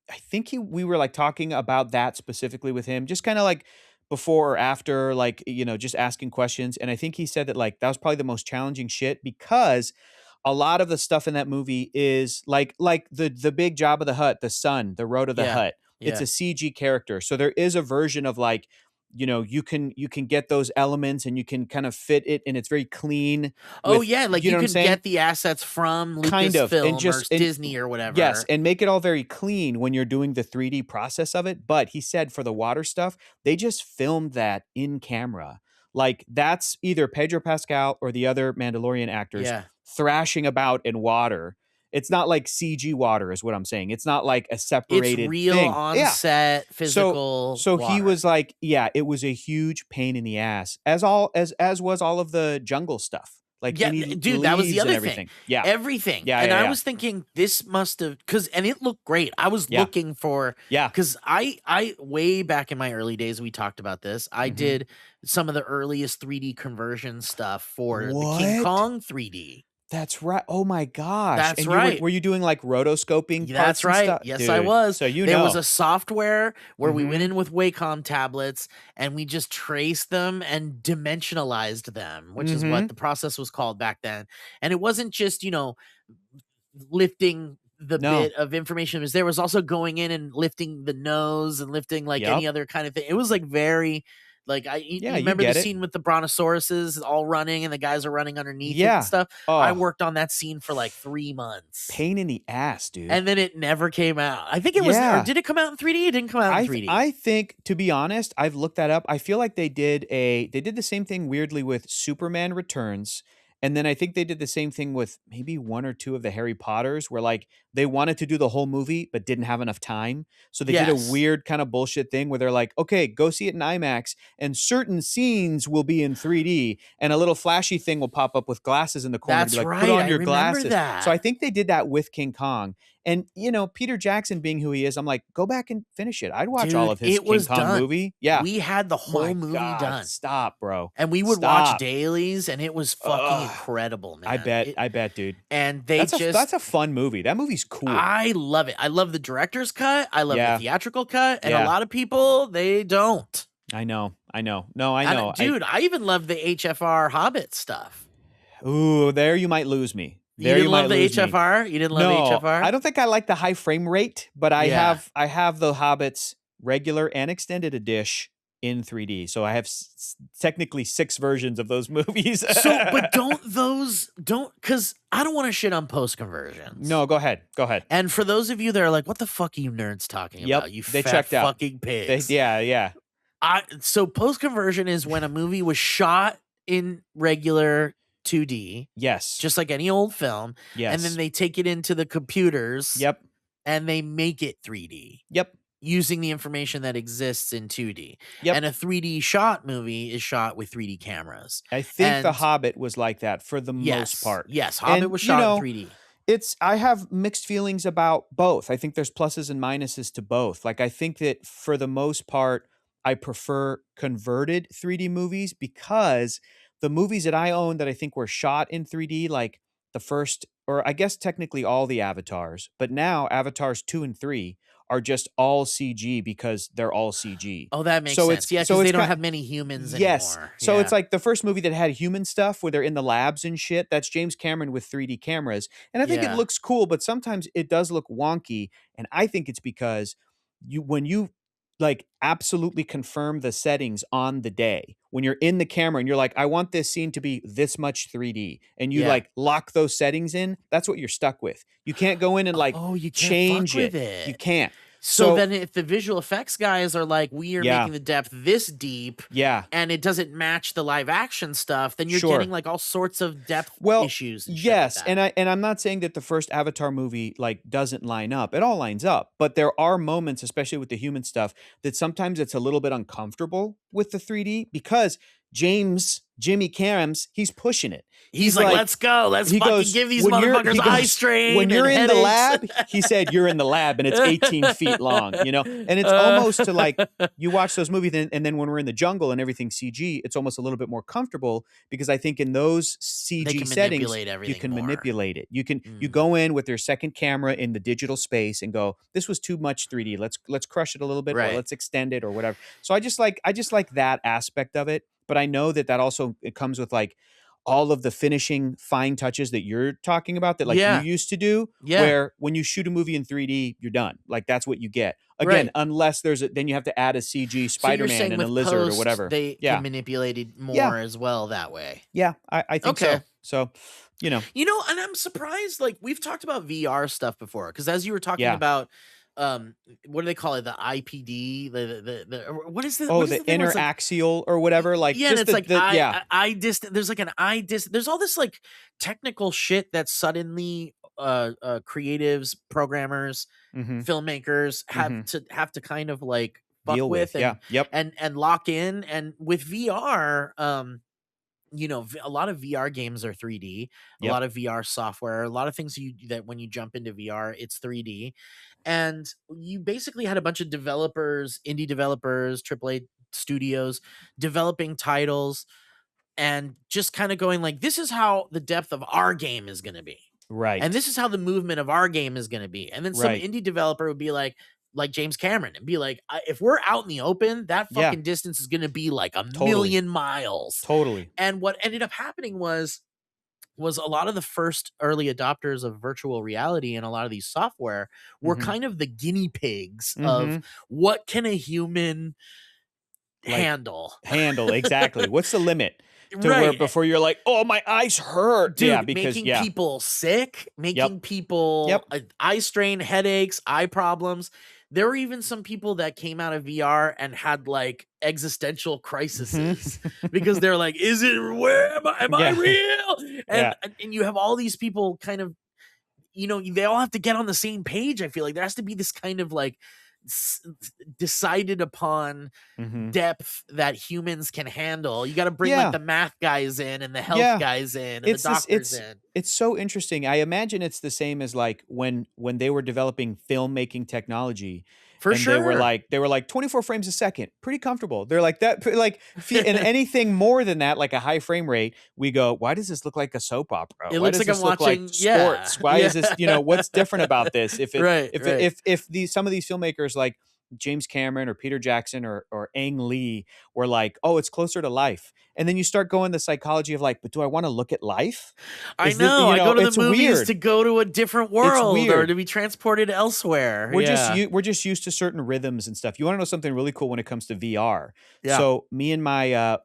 we were like talking about that specifically with him, just kind of like before or after, like, just asking questions. And I think he said that like that was probably the most challenging shit because a lot of the stuff in that movie is like the big Jabba the Hutt, the son, the Road of the Yeah. Hutt. It's a CG character. So there is a version of like, you can get those elements and you can kind of fit it and it's very clean. Oh with- yeah, like you you know what I'm can saying? get the assets from Kind of, and Lucasfilm or Disney or whatever. Yes, and make it all very clean when you're doing the 3D process of it. But he said for the water stuff, they just filmed that in camera. Like that's either Pedro Pascal or the other Mandalorian actors Yeah. thrashing about in water. It's not like CG water is what I'm saying. It's not like a separated It's real thing. on Yeah. set physical. So he water. was like, yeah, it was a huge pain in the ass, as was all of the jungle stuff. Like, Yeah, you need dude, that was the leaves and other everything. thing. Yeah, Everything. Yeah, and yeah, I yeah. was thinking this must have and it looked great. I was Yeah. looking for yeah. because I way back in my early days we talked about this. I Mhm. did some of the earliest 3D conversion stuff for the King What? Kong 3D. That's right. Oh my gosh. That's and right. Were you doing like rotoscoping? That's parts and right. stuff? Yes, I Dude, was. So There was a software where we Mhm. went in with Wacom tablets and we just traced them and dimensionalized them, which is Mhm. what the process was called back then. And it wasn't just, lifting the No. bit of information. There was also going in and lifting the nose and lifting like any Yep. other kind of thing. It was like very like you Yeah, you remember get the it. scene with the brontosauruses all running and the guys are running underneath it Yeah. and stuff. Oh, I worked on that scene for like 3 months. pain in the ass, dude. And then it never came out. I think it was, Yeah. or did it come out in 3D? It didn't come out in 3D. I think, to be honest, I've looked that up. I feel like they did the same thing weirdly with Superman Returns, And then I think they did the same thing with maybe 1 or 2 of the Harry Potters, where like they wanted to do the whole movie but didn't have enough time. So they did a Yes. weird kind of bullshit thing where they're like, okay, go see it in IMAX and certain scenes will be in 3D and a little flashy thing will pop up with glasses in the corner to That's be like, right. put on I your remember glasses. that. So I think they did that with King Kong. And, you know, Peter Jackson being who he is, I'm like, go back and finish it. I'd watch all Dude, of his it King was Kong done. movie. Yeah. We had the whole My movie God, done. stop, bro. And we would watch Stop. dailies, and it was fucking incredible, man. I bet, dude. And they that's a fun movie. That movie's cool. I love it. I love the director's cut. I love the theatrical cut. And a lot of people, they don't. I know. No, I know. Dude, I even love the HFR Hobbit stuff. Ooh, there you might lose me. You didn't love the HFR? You didn't love the HFR? I don't think I like the high frame rate, but I have the Hobbits regular and extended edition in 3D. So I have technically 6 versions of those movies. But because I don't want to shit on post conversions. No, go ahead. And for those of you that are like, what the fuck are you nerds talking about? You they fat checked out. fucking pigs. Yeah. So post conversion is when a movie was shot in regular 2D. Yes. Just like any old film. Yes. And then they take it into the computers. Yep. And they make it 3D. Yep. Using the information that exists in 2D. Yep. And a 3D shot movie is shot with 3D cameras. I think The Hobbit was like that for the most part. Yes, Hobbit was shot in 3D. I have mixed feelings about both. I think there's pluses and minuses to both. Like, I think that for the most part, I prefer converted 3D movies because the movies that I own that I think were shot in 3D, like the first, or I guess technically all the Avatars, but now Avatars 2 and 3 are just all CG because they're all CG. Oh, that makes sense. Yeah, because they don't have many humans anymore. So it's like the first movie that had human stuff where they're in the labs and shit. That's James Cameron with 3D cameras. And I think it looks cool, but sometimes it does look wonky. And I think it's because when you like absolutely confirm the settings on the day, when you're in the camera and you're like, I want this scene to be this much 3D, and you like lock those settings in, that's what you're stuck with. You can't go in and like change it. You can't. So then if the visual effects guys are like, we are making the depth this deep, and it doesn't match the live action stuff, then you're getting like all sorts of depth issues. And yes, like and I'm not saying that the first Avatar movie like doesn't line up. It all lines up, but there are moments, especially with the human stuff, that sometimes it's a little bit uncomfortable with the 3D because Jimmy Carams, he's pushing it. He's like, let's go. Let's fucking give these motherfuckers eye strain. When you're in headaches. the lab, he said, you're in the lab and it's 18 feet long, you know? And it's almost to like, you watch those movies and then when we're in the jungle and everything's CG, it's almost a little bit more comfortable because I think in those CG settings, you can manipulate it. You can, you go in with your second camera in the digital space and go, this was too much 3D. Let's crush it a little bit or let's extend it or whatever. So I just like that aspect of it. But I know that also it comes with like all of the finishing fine touches that you're talking about that like you used to do, where when you shoot a movie in 3D, you're done. Like that's what you get. Again, unless then you have to add a CG Spider-Man and a lizard or whatever. They can manipulate it more as well that way. Yeah, I think so. So, you know, and I'm surprised. Like we've talked about VR stuff before, because as you were talking about. What do they call it? The IPD, the what is the the interaxial or whatever? Like and it's like eye distance. There's like an eye distance. There's all this like technical shit that suddenly creatives, programmers, filmmakers have to kind of like fuck deal with and lock in. And with VR, a lot of VR games are 3D. A lot of VR software, a lot of things that when you jump into VR, it's 3D. And you basically had a bunch of developers, indie developers, AAA studios developing titles and just kind of going like, this is how the depth of our game is going to be. Right. And this is how the movement of our game is going to be. And then some indie developer would be like James Cameron and be like, if we're out in the open, that fucking distance is going to be like a million miles. Totally. And what ended up happening was a lot of the first early adopters of virtual reality and a lot of these software were kind of the guinea pigs of what can a human handle. Exactly. What's the limit? To where before you're like, oh, my eyes hurt. Dude, making people sick, making people eye strain, headaches, eye problems. there were even some people that came out of VR and had like existential crises because they're like, is it, where am I real? And you have all these people kind of, you know, they all have to get on the same page. I feel like there has to be this kind of like decided upon depth that humans can handle. You got to bring like the math guys in and the health guys in and the doctors in. It's so interesting. I imagine it's the same as like when they were developing filmmaking technology. For and sure. They were like 24 frames a second, pretty comfortable. They're like that, like, and anything more than that, like a high frame rate, we go, why does this look like a soap opera? It why looks does like this I'm look watching like sports? Why is this, you know, what's different about this? If some of these filmmakers like James Cameron or Peter Jackson or Ang Lee were like, oh, it's closer to life. And then you start going the psychology of like, but do I want to look at life? I know. I go to the movies to go to a different world or to be transported elsewhere. We're just used to certain rhythms and stuff. You want to know something really cool when it comes to VR? Yeah. So me and my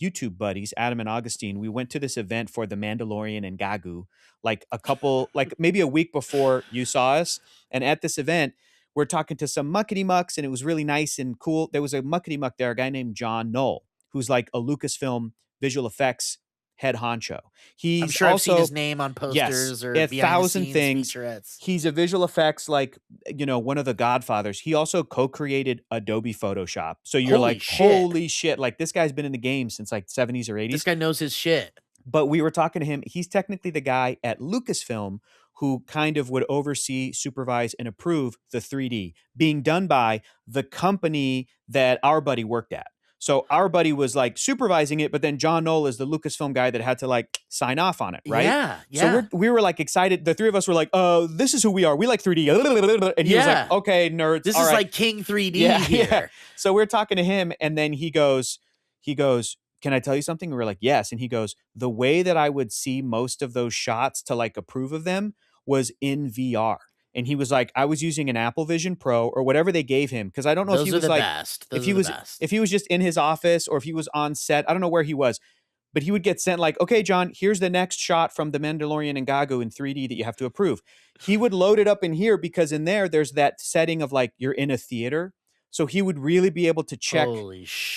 YouTube buddies, Adam and Augustine, we went to this event for The Mandalorian and Gagu, like maybe a week before you saw us. And at this event, we're talking to some muckety mucks, and it was really nice and cool. There was a muckety muck there, a guy named John Knoll, who's like a Lucasfilm visual effects head honcho. He's I'm sure also, I've seen his name on posters or 1,000 things. Featurettes. He's a visual effects, like, you know, one of the godfathers. He also co-created Adobe Photoshop. So you're holy shit. Like, this guy's been in the game since like 70s or 80s. This guy knows his shit. But we were talking to him. He's technically the guy at Lucasfilm who kind of would oversee, supervise, and approve the 3D being done by the company that our buddy worked at. So our buddy was like supervising it, but then John Knoll is the Lucasfilm guy that had to like sign off on it, right? Yeah. So we were like excited. The three of us were like, "Oh, this is who we are. We like 3D." And he was like, "Okay, nerds. This all is right." like King 3D here. Yeah. So we're talking to him, and then he goes, "Can I tell you something?" And we're like, "Yes." And he goes, "The way that I would see most of those shots to like approve of them was in VR." And he was like, I was using an Apple Vision Pro or whatever they gave him. Cause I don't know if he was like, if he was just in his office or if he was on set, I don't know where he was, but he would get sent like, okay, John, here's the next shot from The Mandalorian and Gagu in 3D that you have to approve. He would load it up in here because in there's that setting of like, you're in a theater. So he would really be able to check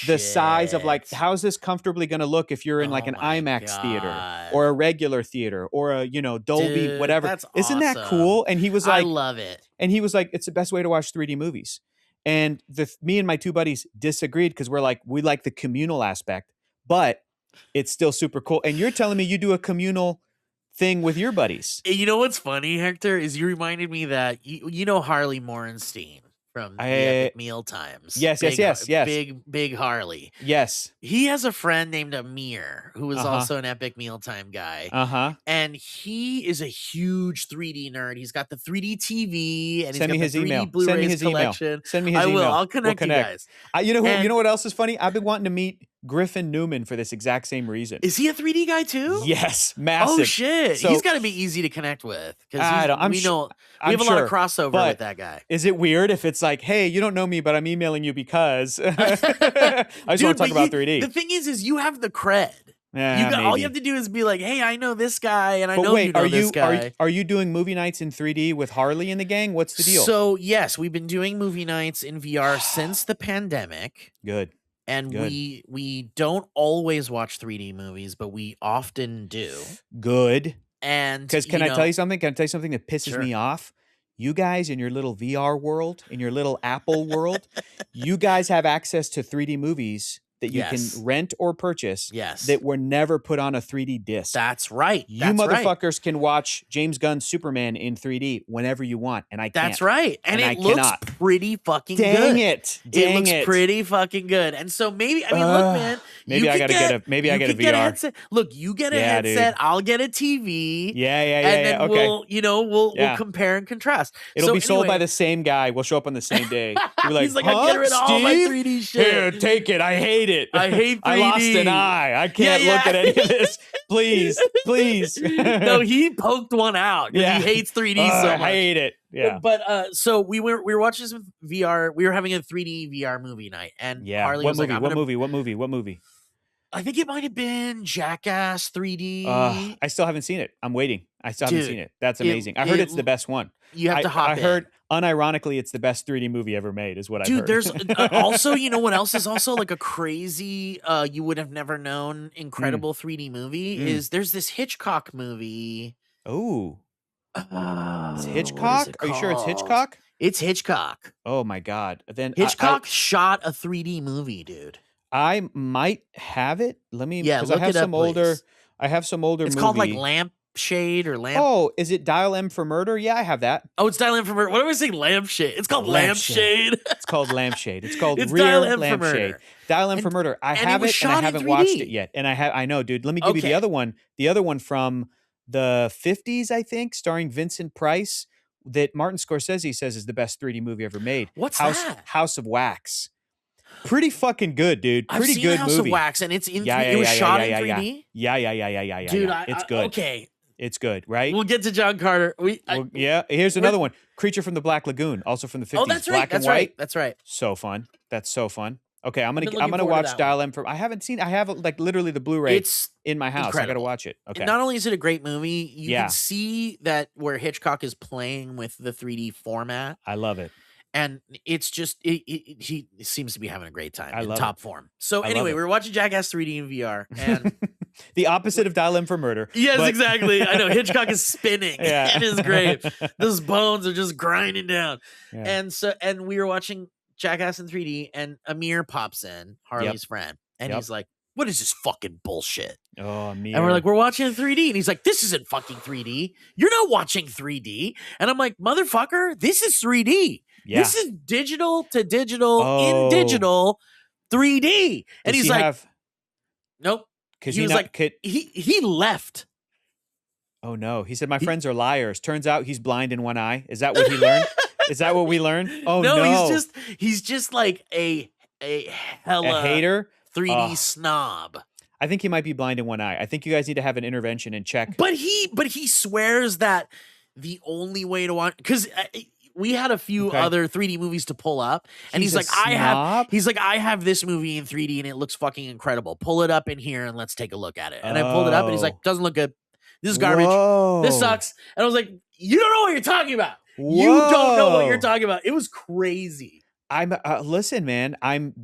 the size of like, how's this comfortably going to look if you're in like an IMAX theater or a regular theater or a, you know, Dolby, whatever. That's Isn't that cool? And he was like, I love it. And he was like, it's the best way to watch 3D movies. And me and my two buddies disagreed because we're like, we like the communal aspect, but it's still super cool. And you're telling me you do a communal thing with your buddies. You know what's funny, Hector, is you reminded me that you know Harley Morenstein from the Epic Meal Times. Yes. Big Harley. Yes. He has a friend named Amir who is also an Epic Mealtime guy. And he is a huge 3D nerd. He's got the 3D TV and he's got the 3D Blu-rays collection. Send me his email. I'll connect you guys. You know what else is funny? I've been wanting to meet Griffin Newman for this exact same reason. Is he a 3D guy too? Yes, massive. Oh shit, he's got to be easy to connect with because we have a lot of crossover with that guy. Is it weird if it's like, hey, you don't know me, but I'm emailing you because I just want to talk about 3D. The thing is you have the cred. All you have to do is be like, hey, I know this guy, and I know you know this guy. Are you doing movie nights in 3D with Harley and the gang? What's the deal? So yes, we've been doing movie nights in VR since the pandemic. Good. And we don't always watch 3D movies, but we often do. Good. And because can I tell you something? Can I tell you something that pisses me off? You guys in your little VR world, in your little Apple world, you guys have access to 3D movies that you can rent or purchase that were never put on a 3D disc. That's right. You motherfuckers can watch James Gunn's Superman in 3D whenever you want, and I can't. That's right. And it looks pretty fucking good. Dang it. It looks pretty fucking good. And so maybe, I mean, look, man. Maybe I gotta get a VR. Get a headset. Look, you get a headset, I'll get a TV. And then we'll compare and contrast. It'll be sold by the same guy. We'll show up on the same day. We'll be like, he's like, I'm getting rid of all my 3D shit. Here, take it. I hate it. I hate 3D. I lost an eye. I can't look at any of this. Please. No, he poked one out because he hates 3D so much. I hate it. Yeah. But so we were watching this with VR. We were having a 3D VR movie night, and Harley was like, What movie? I think it might have been Jackass 3D. I still haven't seen it. I'm waiting. I still haven't seen it. That's amazing. I heard it's the best one. You have to hop in. I heard unironically, it's the best 3D movie ever made, is what I've heard. There's also, you know what else is also like a crazy, you would have never known, incredible 3D movie is there's this Hitchcock movie. Oh, it's What is Hitchcock? it Are you sure it's called? Hitchcock? It's Hitchcock. Oh my God! Then Hitchcock shot a 3D movie, dude. I might have it. Let me. Yeah, because look I have it up, some older. please. I have some older. It's movie. called like Lampshade or Lamp. Oh, is it Dial M for Murder? Yeah, I have that. Oh, it's Dial M for Murder. What am I saying? Lampshade. It's called Lampshade. It's called Lampshade. It's called It's Rear Dial M for Lampshade. Murder. Dial M for Murder. I have it, and I haven't watched it yet. And I know, dude. Let me give you the other one. The other one from the 50s, I think, starring Vincent Price, that Martin Scorsese says is the best 3D movie ever made. What's that? House of Wax. Pretty fucking good, dude. I've Pretty seen good House movie. of Wax, and it's in. It was shot in 3D. Yeah. Dude, it's good. Okay, it's good, right? We'll get to John Carter. Yeah. Here's another one. Creature from the Black Lagoon, also from the 50s. Oh, that's right. Black and white. That's right. So fun. That's so fun. Okay, I'm gonna forward to watch that Dial M for. I haven't seen. I have like literally the Blu-ray. It's in my house. incredible. I gotta watch it. Okay. Not only is it a great movie, you can see that where Hitchcock is playing with the 3D format. I love it. And it's just he seems to be having a great time. In top form. So anyway, we were watching Jackass 3D in VR, and the opposite of Dial M for Murder. Yes, exactly. I know Hitchcock is spinning in his grave. Those bones are just grinding down. Yeah. And we were watching Jackass in 3D, and Amir pops in, Harley's friend, and he's like, "What is this fucking bullshit?" Oh, Amir. And we're like, "We're watching in 3D," and he's like, "This isn't fucking 3D. You're not watching 3D." And I'm like, "Motherfucker, this is 3D. Yeah. This is digital to digital in digital 3D." And he's like, "Nope." Because he was like, he left. Oh no! He said, "My friends are liars." Turns out he's blind in one eye. Is that what he learned? Is that what we learned? Oh no! He's just like a hater, 3D snob. I think he might be blind in one eye. I think you guys need to have an intervention and check. But he swears that the only way to watch, because we had a few other 3D movies to pull up, and he's like, I have this movie in 3D and it looks fucking incredible. Pull it up in here and let's take a look at it. And I pulled it up, and he's like, "Doesn't look good. This is garbage. Whoa. This sucks." And I was like, "You don't know what you're talking about. Whoa. You don't know what you're talking about." It was crazy. I'm listen, man. I'm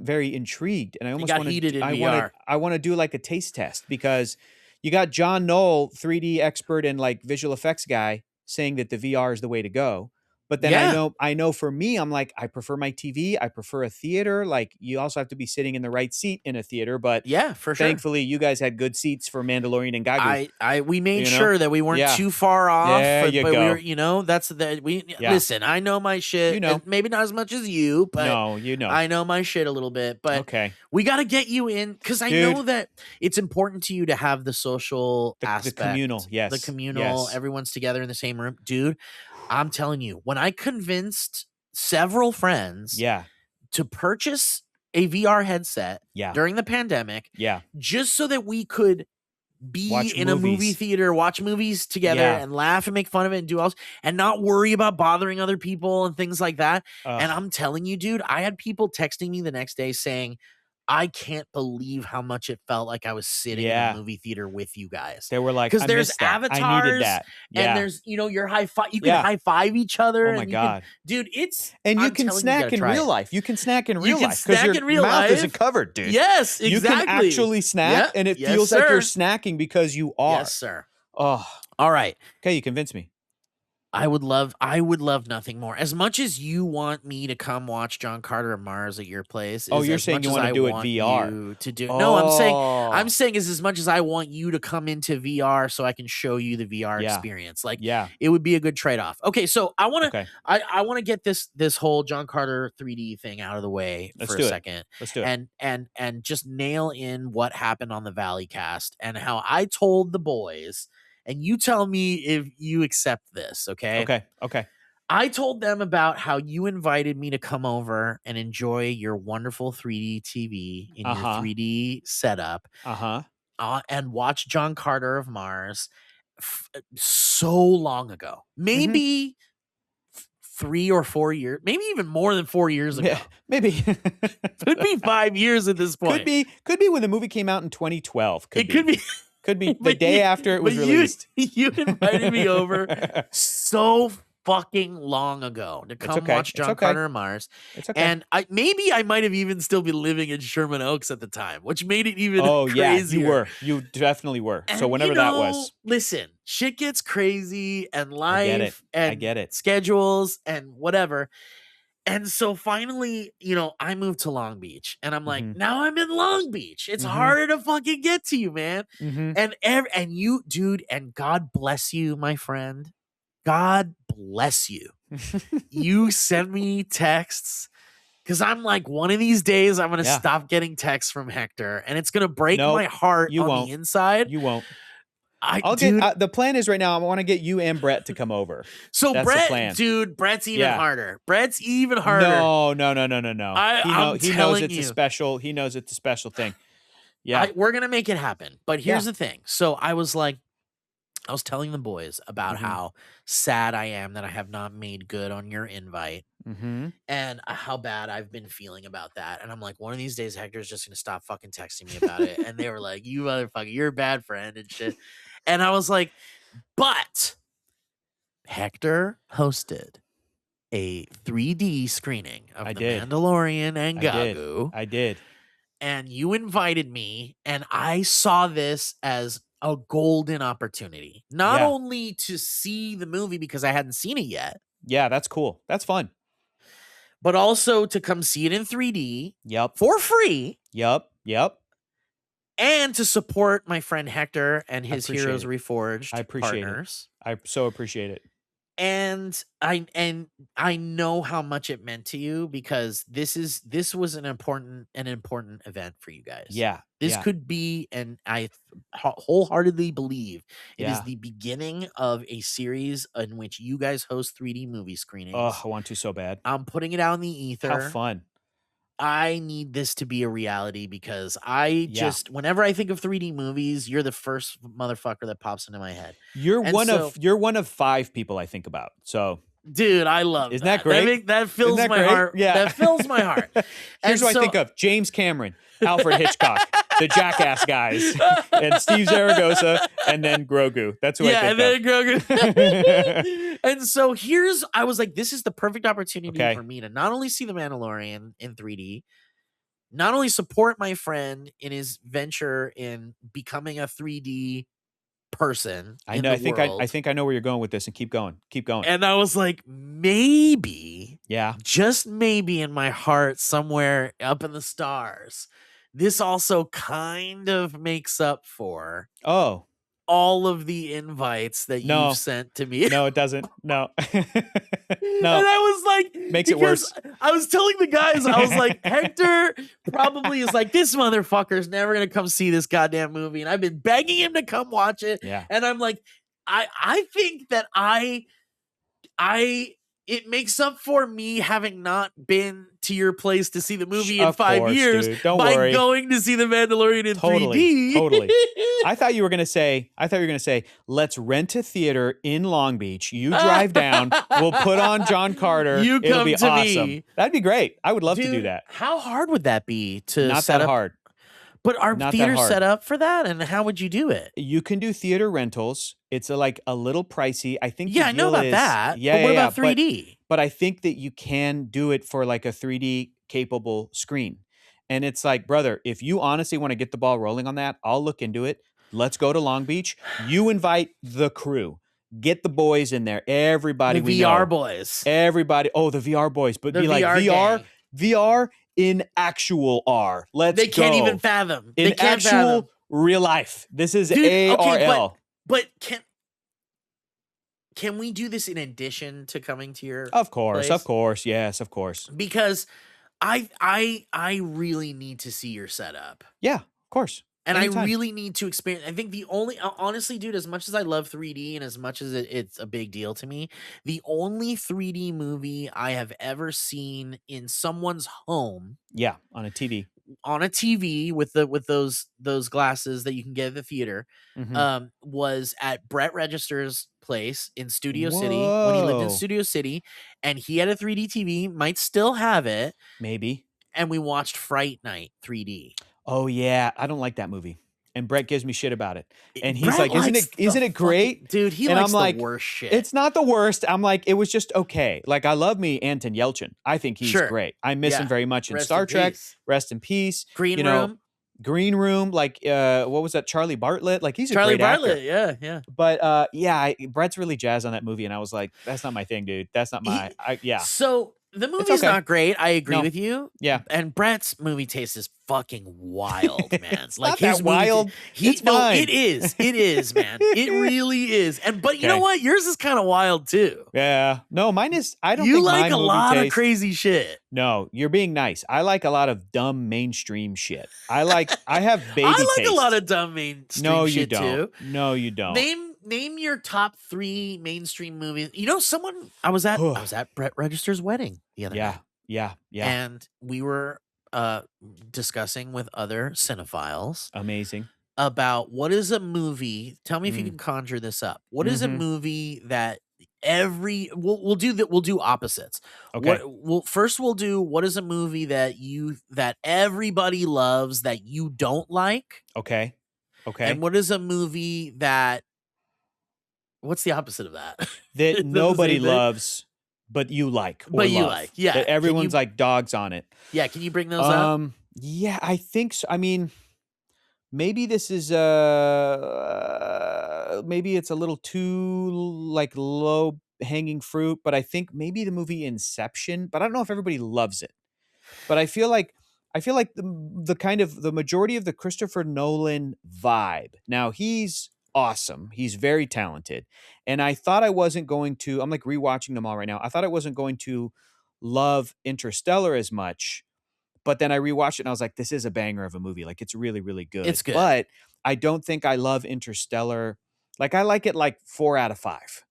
very intrigued, and I almost want to. I want to do like a taste test, because you got John Knoll, 3D expert and like visual effects guy, saying that the VR is the way to go. But then I know for me, I'm like, I prefer my TV. I prefer a theater. Like, you also have to be sitting in the right seat in a theater. But yeah, for sure. Thankfully, you guys had good seats for Mandalorian and Gagu. We made sure that we weren't too far off. There you go. We were, listen, I know my shit. Maybe not as much as you, but I know my shit a little bit. But we got to get you in, because I know that it's important to you to have the social aspect, the communal. Yes, the communal. Yes. Everyone's together in the same room, dude. I'm telling you, when I convinced several friends to purchase a VR headset during the pandemic, just so that we could be in a movie theater, watch movies together and laugh and make fun of it and do else, and not worry about bothering other people and things like that. And I'm telling you, dude, I had people texting me the next day saying, "I can't believe how much it felt like I was sitting in a movie theater with you guys." They were like, because there's avatars, I needed that. And there's your high five. You can high five each other. Oh my god, dude! You can snack in real life. You can snack in real life because your mouth isn't covered, dude. Yes, exactly. You can actually snack, and it feels like you're snacking because you are. Yes, sir. Oh, all right. Okay, you convinced me. I would love nothing more. As much as you want me to come watch John Carter of Mars at your place. Oh, you're saying you want to do it VR? No, I'm saying is as much as I want you to come into VR so I can show you the VR experience. Like, it would be a good trade-off. Okay, so I want to get this whole John Carter 3D thing out of the way for a second. Let's do it. And just nail in what happened on the Valley Cast and how I told the boys. And you tell me if you accept this, okay? Okay. I told them about how you invited me to come over and enjoy your wonderful 3D TV in your 3D setup. And watch John Carter of Mars so long ago. Maybe 3 or 4 years, maybe even more than 4 years ago. Yeah, maybe. Could be 5 years at this point. Could be when the movie came out in 2012. Could be. Could be the day after it was released. You invited me over so fucking long ago to come okay. watch It's John okay. Carter of Mars. It's okay. And I might have even still been living in Sherman Oaks at the time, which made it even crazier. Yeah, you were. You definitely were. And, so whenever that was. Listen, shit gets crazy and I get it. life and I get it. schedules and whatever. And so finally, I moved to Long Beach and I'm like, now I'm in Long Beach. It's harder to fucking get to you, man. And you, dude, and God bless you, my friend. God bless you. You send me texts because I'm like, one of these days I'm going to stop getting texts from Hector and it's going to break my heart on the inside. You won't. Dude, the plan is right now, I want to get you and Brett to come over. So That's Brett, the plan. dude, Brett's even harder. Brett's even harder. No. He knows it's a special. He knows it's a special thing. Yeah, we're gonna make it happen. But here's the thing. So I was telling the boys about how sad I am that I have not made good on your invite, and how bad I've been feeling about that. And I'm like, one of these days, Hector's just gonna stop fucking texting me about it. And they were like, "You motherfucker, you're a bad friend and shit." And I was like, but Hector hosted a 3D screening of The Mandalorian and Gagu. I did. And you invited me, and I saw this as a golden opportunity. Not only to see the movie because I hadn't seen it yet. Yeah, that's cool. That's fun. But also to come see it in 3D. Yep. For free. Yep. And to support my friend Hector and his Heroes Reforged partners. I so appreciate it. And I know how much it meant to you because this was an important event for you guys. Yeah. This could be, and I wholeheartedly believe it is the beginning of a series in which you guys host 3D movie screenings. Oh, I want to so bad. I'm putting it out in the ether. How fun. I need this to be a reality because whenever I think of 3D movies, you're the first motherfucker that pops into my head. You're one of 5 people I think about. So, dude, I love Isn't that great? That fills my heart. Yeah. That fills my heart. Here's what I think of: James Cameron, Alfred Hitchcock, the Jackass guys, and Steve Zaragoza, and then Grogu. That's who I think of. Yeah, and then Grogu. And so I was like, this is the perfect opportunity for me to not only see The Mandalorian in 3D, not only support my friend in his venture in becoming a 3D person. I know. I think I know where you're going with this, and keep going. And I was like, maybe, just maybe, in my heart, somewhere up in the stars, this also kind of makes up for all of the invites that you've sent to me. No, it doesn't. No. No. And I was like, makes it worse. I was telling the guys, I was like, Hector probably is like, this motherfucker's never going to come see this goddamn movie. And I've been begging him to come watch it. Yeah. And I'm like, I think that it makes up for me having not been to your place to see the movie in 5 years by going to see The Mandalorian in 3D. Totally. I thought you were gonna say, let's rent a theater in Long Beach. You drive down. We'll put on John Carter. You It'll come be to awesome. me. That'd be great. I would love to do that. How hard would that be to Not set that up? hard. But are theaters set up for that? And how would you do it? You can do theater rentals. It's a little pricey. I think. Yeah, I know about that. Yeah, but what about 3D? But I think that you can do it for like a 3D capable screen. And it's like, brother, if you honestly want to get the ball rolling on that, I'll look into it. Let's go to Long Beach. You invite the crew. Get the boys in there. Everybody. The VR boys. Everybody. Oh, the VR boys. But the be like VR in actual R. They can't even fathom. In actual real life. This is ARL. But can we do this in addition to coming to your Of course, place? Yes, of course. Because I really need to see your setup. Yeah, of course. And Anytime. I really need to experience. I think honestly, dude, as much as I love 3D and as much as it's a big deal to me, the only 3D movie I have ever seen in someone's home, on a TV, with those glasses that you can get at the theater, was at Brett Register's place in Studio City when he lived in Studio City, and he had a 3D TV, might still have it, maybe. And we watched Fright Night 3D. Oh yeah, I don't like that movie. And Brett gives me shit about it. And he's Brett like, isn't it great? Dude, he and likes I'm like, the worst shit. It's not the worst. I'm like, it was just okay. Like, I love me Anton Yelchin. I think he's great. I miss him very much in Star Trek. Rest in peace. Green Room. Green Room, like what was that? Charlie Bartlett. Like he's a Charlie great actor. Bartlett, yeah. But Brett's really jazzed on that movie, and I was like, that's not my thing, dude. That's not my So the movie's not great. I agree with you. Yeah. And Brett's movie taste is fucking wild, man. It's like not that wild. It's fine. It is. It is, man. It really is. But you know what? Yours is kind of wild too. Yeah. No, mine is. I don't. You think like my a lot taste, of crazy shit. No, you're being nice. I like a lot of dumb mainstream shit. I have baby. I like taste. a lot of dumb mainstream shit too. No, you don't. Name your top 3 mainstream movies. You know, I was at Brett Register's wedding the other night. Yeah. And we were discussing with other cinephiles. Amazing. About what is a movie. Tell me if you can conjure this up. What is a movie that we'll do opposites. Okay. First we'll do what is a movie that everybody loves that you don't like. Okay. And what is a movie that what's the opposite of that? That nobody loves, but you like. Yeah. That everyone's like dogs on it. Yeah. Can you bring those up? Yeah, I think so. I mean, maybe this is maybe it's a little too like low hanging fruit, but I think maybe the movie Inception, but I don't know if everybody loves it. But I feel like the majority of the Christopher Nolan vibe. Now he's awesome. He's very talented. And I thought I wasn't going to, I'm like rewatching them all right now. I thought I wasn't going to love Interstellar as much, but then I rewatched it and I was like, this is a banger of a movie. Like it's really, really good. It's good. But I don't think I love Interstellar. Like I like it like 4 out of 5.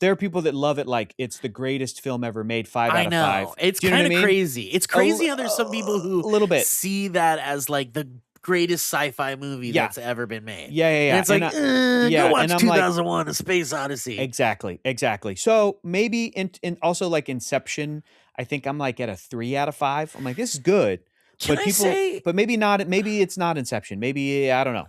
There are people that love it like it's the greatest film ever made, 5 out of 5. It's kind of crazy. It's crazy how there's some people who a little bit see that as like the greatest sci-fi movie that's ever been made. Yeah. And it's like, go watch 2001: A Space Odyssey. Exactly. So maybe in also like Inception, I think I'm like at a 3 out of 5. I'm like, this is good. But maybe not. Maybe it's not Inception. Maybe I don't know.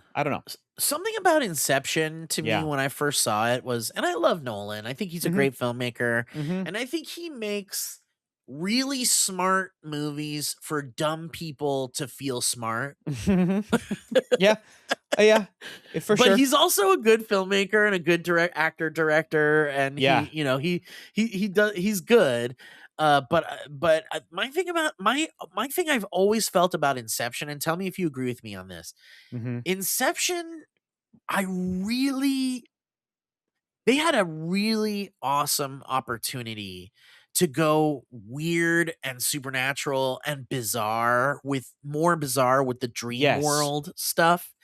Something about Inception to me when I first saw it was, and I love Nolan. I think he's a great filmmaker, and I think he makes really smart movies for dumb people to feel smart. Yeah, for sure. But he's also a good filmmaker and a good director, and he's good. But my thing I've always felt about Inception, and tell me if you agree with me on this. Inception, they had a really awesome opportunity to go weird and supernatural and bizarre with the dream world stuff.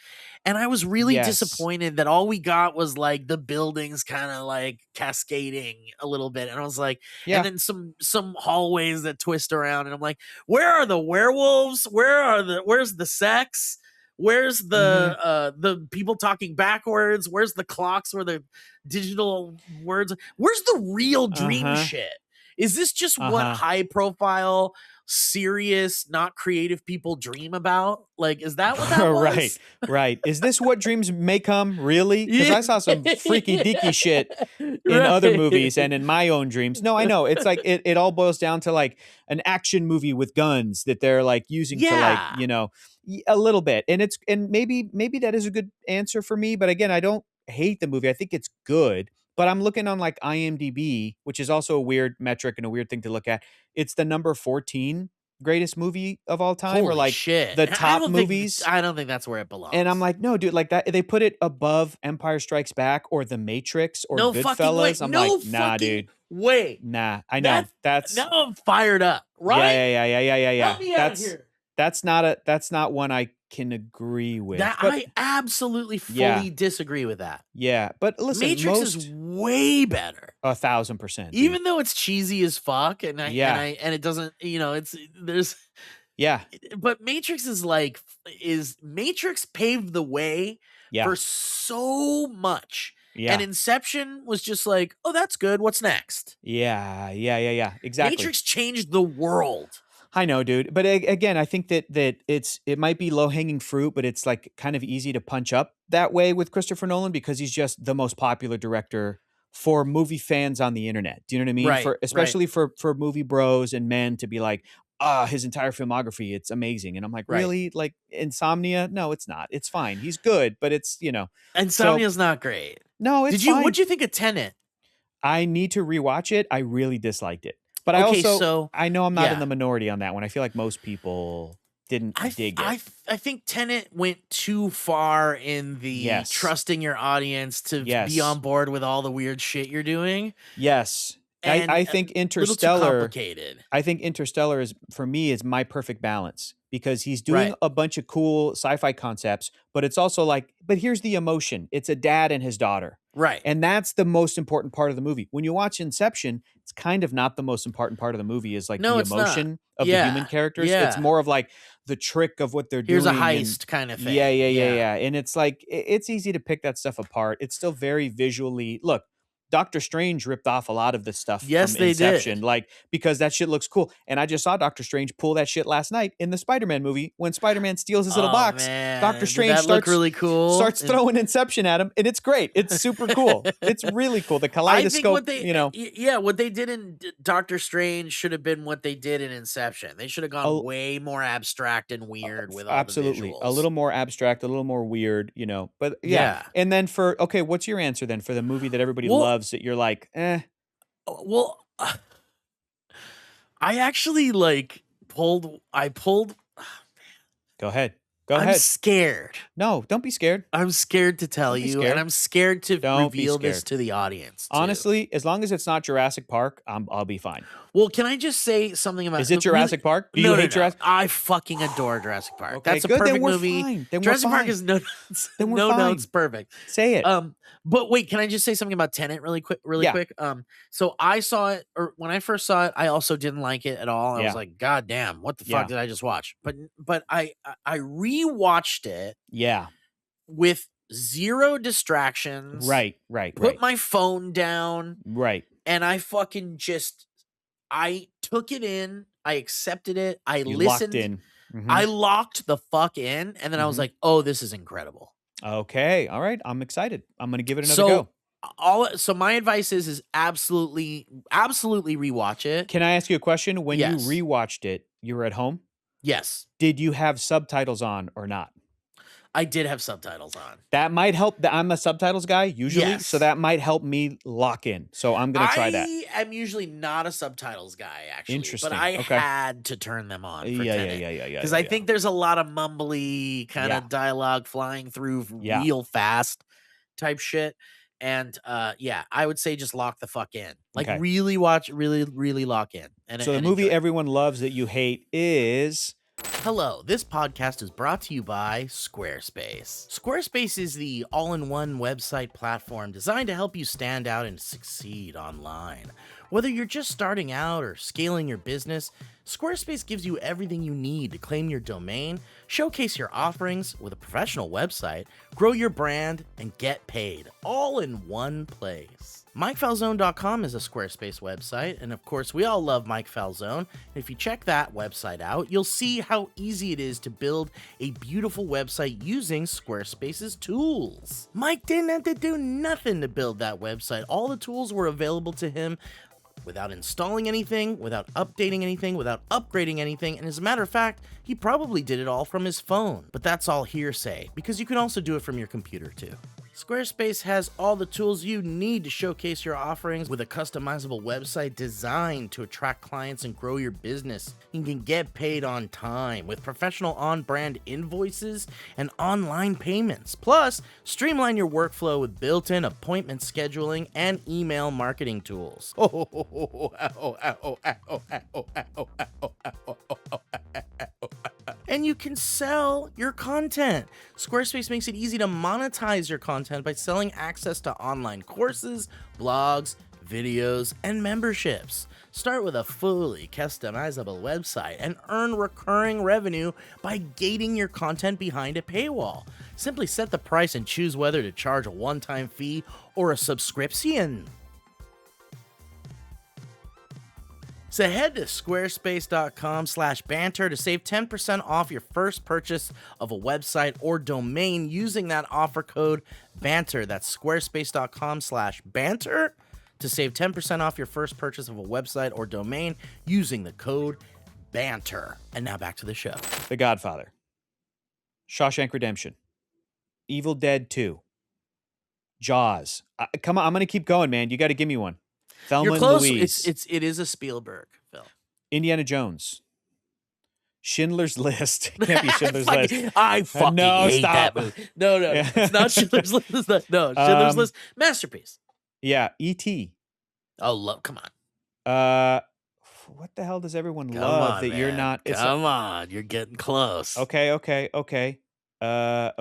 And I was really disappointed that all we got was like the buildings kind of like cascading a little bit. And I was like, and then some hallways that twist around. And I'm like, where are the werewolves? Where's the sex? Where's the people talking backwards? Where's the clocks? Where the digital words? Where's the real dream shit? Is this just what high profile, serious, not creative people dream about? Like, is that what that was? Right. Is this what dreams may come? Really? Because I saw some freaky deaky shit in other movies and in my own dreams. No, I know. It's like it all boils down to like an action movie with guns that they're like using to like, a little bit. And maybe that is a good answer for me. But again, I don't hate the movie. I think it's good. But I'm looking on like IMDb, which is also a weird metric and a weird thing to look at. It's the number 14 greatest movie of all time, or like the top movies. I don't think that's where it belongs. And I'm like, no, dude, like that. They put it above Empire Strikes Back or The Matrix or Goodfellas. I'm like, nah, dude. Wait. Nah, I know. That's now I'm fired up. Right? Yeah. Let me out here. That's not one I can agree with. I absolutely fully disagree with that. Yeah, but listen, Matrix is way better. 1,000%. Even though it's cheesy as fuck, and it doesn't, But Matrix Matrix paved the way for so much. Yeah. And Inception was just like, oh, that's good. What's next? Yeah. Exactly. Matrix changed the world. I know, dude. But again, I think that it might be low hanging fruit, but it's like kind of easy to punch up that way with Christopher Nolan because he's just the most popular director for movie fans on the internet. Do you know what I mean? Right, For especially for movie bros and men to be like, his entire filmography, it's amazing. And I'm like, right. really? Like Insomnia? No, it's not. It's fine. He's good, but it's, so Insomnia's not great. no, it's fine. What'd you think of Tenet? I need to rewatch it. I really disliked it. But Okay, so I know I'm not in yeah. the minority on that one. I feel like most people didn't dig it. I think Tenet went too far in the Yes. trusting your audience to be on board with all the weird shit you're doing. Yes. And I think a little too Interstellar complicated. I think Interstellar is, for me, is my perfect balance because he's doing Right. a bunch of cool sci-fi concepts, but it's also like, but here's the emotion. It's a dad and his daughter. Right. And that's the most important part of the movie. When you watch Inception, it's kind of not the most important part of the movie is like No, the it's not. emotion of the Yeah, human characters. yeah. It's more of like the trick of what they're Here's a doing. and- heist kind of thing. Yeah. And it's like, it's easy to pick that stuff apart. It's still very visually, look, Doctor Strange ripped off a lot of this stuff Yes, from they Inception, did. like because that shit looks cool. And I just saw Doctor Strange pull that shit last night in the Spider-Man movie when Spider-Man steals his little box. Man. Doctor Did Strange that look starts really cool. starts throwing Inception at him, and it's great. It's super cool. It's really cool. The I think kaleidoscope, what they, what they did in Doctor Strange should have been what they did in Inception. They should have gone way more abstract and weird with all absolutely the visuals. a little more abstract, a little more weird, But Yeah. And then what's your answer then for the movie that everybody loves that you're like, eh? Well, I actually pulled. Go ahead. I'm scared. No, don't be scared. I'm scared to tell you, and I'm scared to reveal this to the audience. Too. Honestly, as long as it's not Jurassic Park, I'll be fine. Well, can I just say something about? Is it Jurassic Park? Do you hate Jurassic? I fucking adore Jurassic Park. Okay, That's a good. perfect Then we're movie. fine. Then Jurassic we're Park fine. is no notes. Then we're no fine. notes. Perfect. Say it. But wait, can I just say something about Tenet really quick? So I saw it, or when I first saw it, I also didn't like it at all. I was like, God damn, what the fuck did I just watch? But I rewatched it. Yeah. With zero distractions. Right. Put my phone down. Right. And I fucking I took it in. I accepted it. I You listened. locked in. Mm-hmm. I locked the fuck in. And then I was like, oh, this is incredible. Okay. All right. I'm excited. I'm going to give it another go. So my advice is absolutely rewatch it. Can I ask you a question? When Yes. you rewatched it, you were at home? Yes. Did you have subtitles on or not? I did have subtitles on. That might help. I'm a subtitles guy usually, Yes. so that might help me lock in. So I'm going to try that. I am usually not a subtitles guy, actually. Interesting. But I Okay. had to turn them on for Tenet. Yeah. Because I think there's a lot of mumbly kind of dialogue flying through real fast type shit. And I would say just lock the fuck in. Like really watch, really lock in. So the movie everyone loves that you hate is... Hello, this podcast is brought to you by Squarespace. Squarespace is the all-in-one website platform designed to help you stand out and succeed online. Whether you're just starting out or scaling your business, Squarespace gives you everything you need to claim your domain, showcase your offerings with a professional website, grow your brand, and get paid, all in one place. MikeFalzone.com is a Squarespace website, and of course, we all love Mike Falzone. If you check that website out, you'll see how easy it is to build a beautiful website using Squarespace's tools. Mike didn't have to do nothing to build that website. All the tools were available to him without installing anything, without updating anything, without upgrading anything, and as a matter of fact, he probably did it all from his phone. But that's all hearsay, because you can also do it from your computer too. Squarespace has all the tools you need to showcase your offerings with a customizable website designed to attract clients and grow your business. You can get paid on time with professional on-brand invoices and online payments. Plus, streamline your workflow with built-in appointment scheduling and email marketing tools. And you can sell your content. Squarespace makes it easy to monetize your content by selling access to online courses, blogs, videos, and memberships. Start with a fully customizable website and earn recurring revenue by gating your content behind a paywall. Simply set the price and choose whether to charge a one-time fee or a subscription. So head to squarespace.com/banter to save 10% off your first purchase of a website or domain using that offer code BANTER. That's squarespace.com/banter to save 10% off your first purchase of a website or domain using the code BANTER. And now back to the show. The Godfather, Shawshank Redemption, Evil Dead 2, Jaws. Come on, I'm going to keep going, man. You got to give me one. Thelma You're and close. Louise. It is a Spielberg film. Indiana Jones. Schindler's List. It can't be Schindler's List. I fucking hate stop. that movie. No, Yeah. it's not Schindler's List. No, Schindler's List. Masterpiece. Yeah, E.T. Oh, come on. What the hell does everyone Come love on, that man. you're not? Come on, you're getting close. Okay. Do you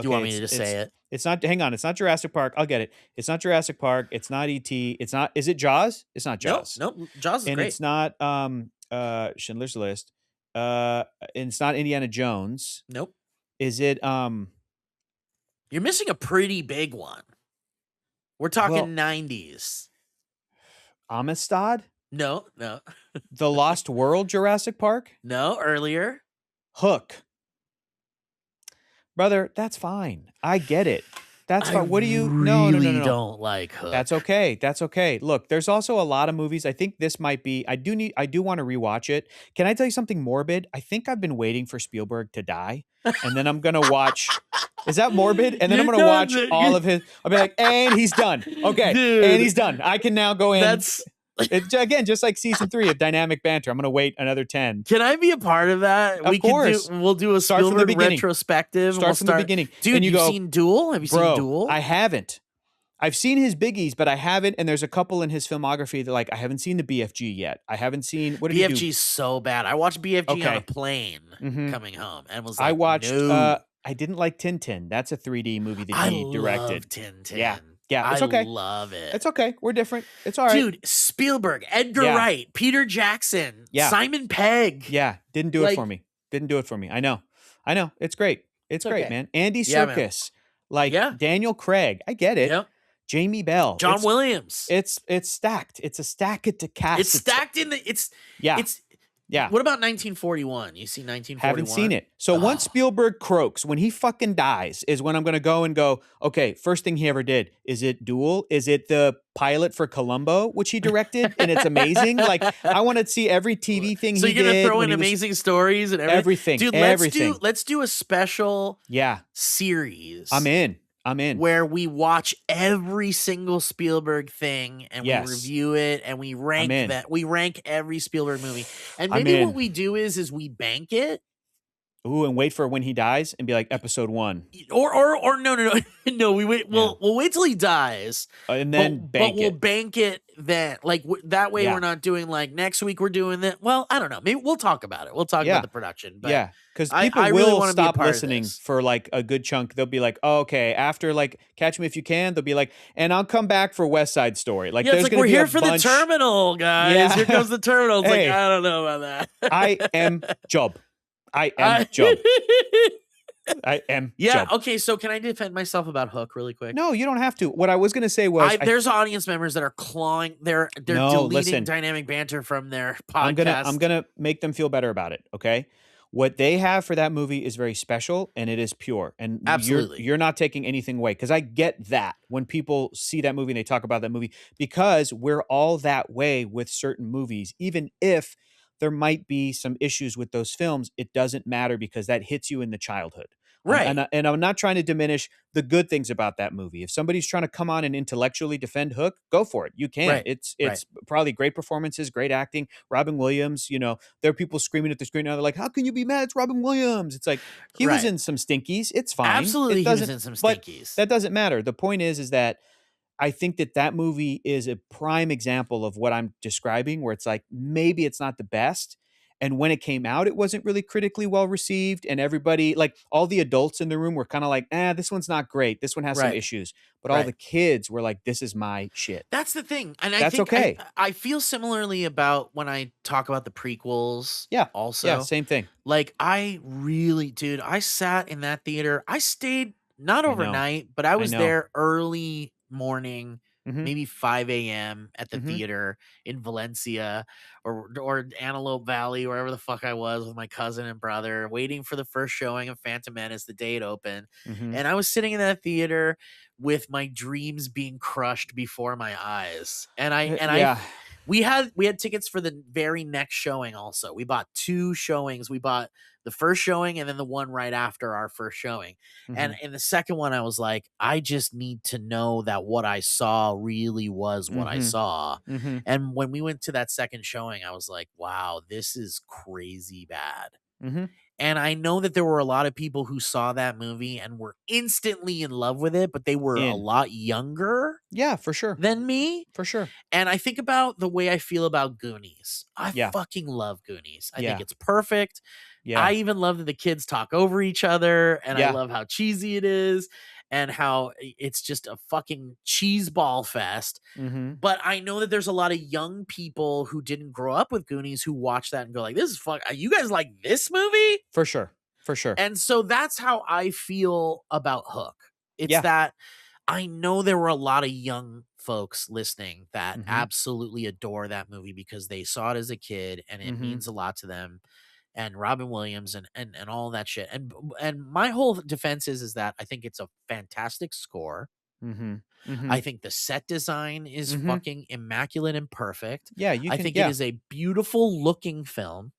want me to say it? It's not. Hang on. It's not Jurassic Park. I'll get it. It's not Jurassic Park. It's not E.T. It's not. Is it Jaws? It's not Jaws. Nope. Jaws is And great. it's not Schindler's List. And it's not Indiana Jones. Nope. Is it You're missing a pretty big one. We're talking 90s. Amistad? No. The Lost World Jurassic Park? No, earlier. Hook. Brother, that's fine. I get it. That's fine. What do you No. Don't like Hook. That's okay. Look, there's also a lot of movies. I think this might be I do want to rewatch it. Can I tell you something morbid? I think I've been waiting for Spielberg to die. And then I'm gonna watch. Is that morbid? And then I'm gonna watch all of his. I'll be like, and he's done. Okay. Dude, and he's done. I can now go in. That's Again, just like season 3 of Dynamic Banter. I'm gonna wait another 10. Can I be a part of that? Of course. We'll do a Start from the Spielberg beginning. retrospective. Start from the beginning. Dude, and you've seen Duel? Have you seen Duel? I haven't. I've seen his biggies, but I haven't. And there's a couple in his filmography that, like, I haven't seen the BFG yet. I haven't seen. What did he do? BFG's so bad. I watched BFG on a plane coming home and was like, I watched. no. I didn't like Tintin. That's a 3D movie that he directed. I love Tintin. Yeah, it's okay. I love it. It's okay. We're different. It's all right. Dude, Spielberg, Edgar Wright, Peter Jackson, Simon Pegg. Yeah, didn't do it for me. I know. It's great. It's great, okay. man. Andy Serkis, Daniel Craig. I get it. Yep. Jamie Bell. John Williams. It's stacked. It's a stack to cast. It's stacked in the. Yeah. What about 1941? You see 1941? Haven't seen it. So once Spielberg croaks, when he fucking dies, is when I'm going to go, okay, first thing he ever did. Is it Duel? Is it the pilot for Columbo, which he directed? And it's amazing. Like, I want to see every TV thing so he did. So you're going to throw in amazing stories and everything? Dude, let's do a special series. I'm in. Where we watch every single Spielberg thing and we review it and we rank that. We rank every Spielberg movie. And maybe what we do is we bank it. Ooh, and wait for when he dies and be like episode 1. Or no, we wait. We'll wait till he dies, and then we'll bank it then. Like that way, we're not doing like next week. We're doing that. Well, I don't know. Maybe we'll talk about it. We'll talk about the production. But because people really will stop listening for like a good chunk. They'll be like, oh, okay, after like Catch Me If You Can, they'll be like, and I'll come back for West Side Story. Like, it's like we're here for the terminal, guys. Yeah. Here comes the terminal. It's like I don't know about that. I am Job. Job. I am Job. Okay, so can I defend myself about Hook really quick? No, you don't have to. What I was going to say was there's audience members that are clawing. They're deleting Dynamic Banter from their podcast. I'm gonna make them feel better about it. Okay, what they have for that movie is very special and it is pure. And absolutely, you're not taking anything away, because I get that when people see that movie and they talk about that movie, because we're all that way with certain movies, even if there might be some issues with those films. It doesn't matter, because that hits you in the childhood. Right. And I'm not trying to diminish the good things about that movie. If somebody's trying to come on and intellectually defend Hook, go for it. You can. Right. It's probably great performances, great acting. Robin Williams, there are people screaming at the screen now. They're like, how can you be mad? It's Robin Williams. It's like, he was in some stinkies. It's fine. Absolutely, he was in some stinkies. That doesn't matter. The point is that I think that movie is a prime example of what I'm describing, where it's like, maybe it's not the best. And when it came out, it wasn't really critically well received. And everybody, like all the adults in the room, were kind of like, this one's not great. This one has some issues. But all the kids were like, this is my shit. That's the thing. And that's okay. I feel similarly about when I talk about the prequels. Yeah. Also. Yeah, same thing. Like, I sat in that theater. I stayed not overnight, but I was there early morning maybe 5 a.m. at the Mhm. theater in Valencia or Antelope Valley, wherever the fuck I was with my cousin and brother, waiting for the first showing of Phantom Menace the day it opened. Mhm. And I was sitting in that theater with my dreams being crushed before my eyes. Yeah. We had tickets for the very next showing also. We bought 2 showings. We bought the first showing and then the one right after our first showing. And Mhm. in the second one, I was like, I just need to know that what I saw really was what I Mhm. saw. Mhm. And when we went to that second showing, I was like, wow, this is crazy bad. Mhm. And I know that there were a lot of people who saw that movie and were instantly in love with it, but they were a In. lot younger Yeah, for sure. than me. For sure. And I think about the way I feel about Goonies. I Yeah. fucking love Goonies. I think Yeah. it's perfect. Yeah. I even love that the kids talk over each other, and I Yeah. love how cheesy it is and how it's just a fucking cheese ball fest. Mhm. But I know that there's a lot of young people who didn't grow up with Goonies who watch that and go like, "This is fuck. You guys like this movie?" For sure. For sure. And so that's how I feel about Hook. It's Yeah. that I know there were a lot of young folks listening that Mhm. absolutely adore that movie because they saw it as a kid and it Mhm. means a lot to them. And Robin Williams and all that shit. And my whole defense is that I think it's a fantastic score. Mhm. I Mhm. think the set design is Mhm. fucking immaculate and perfect. Yeah, you I can think it yeah. is a beautiful looking film.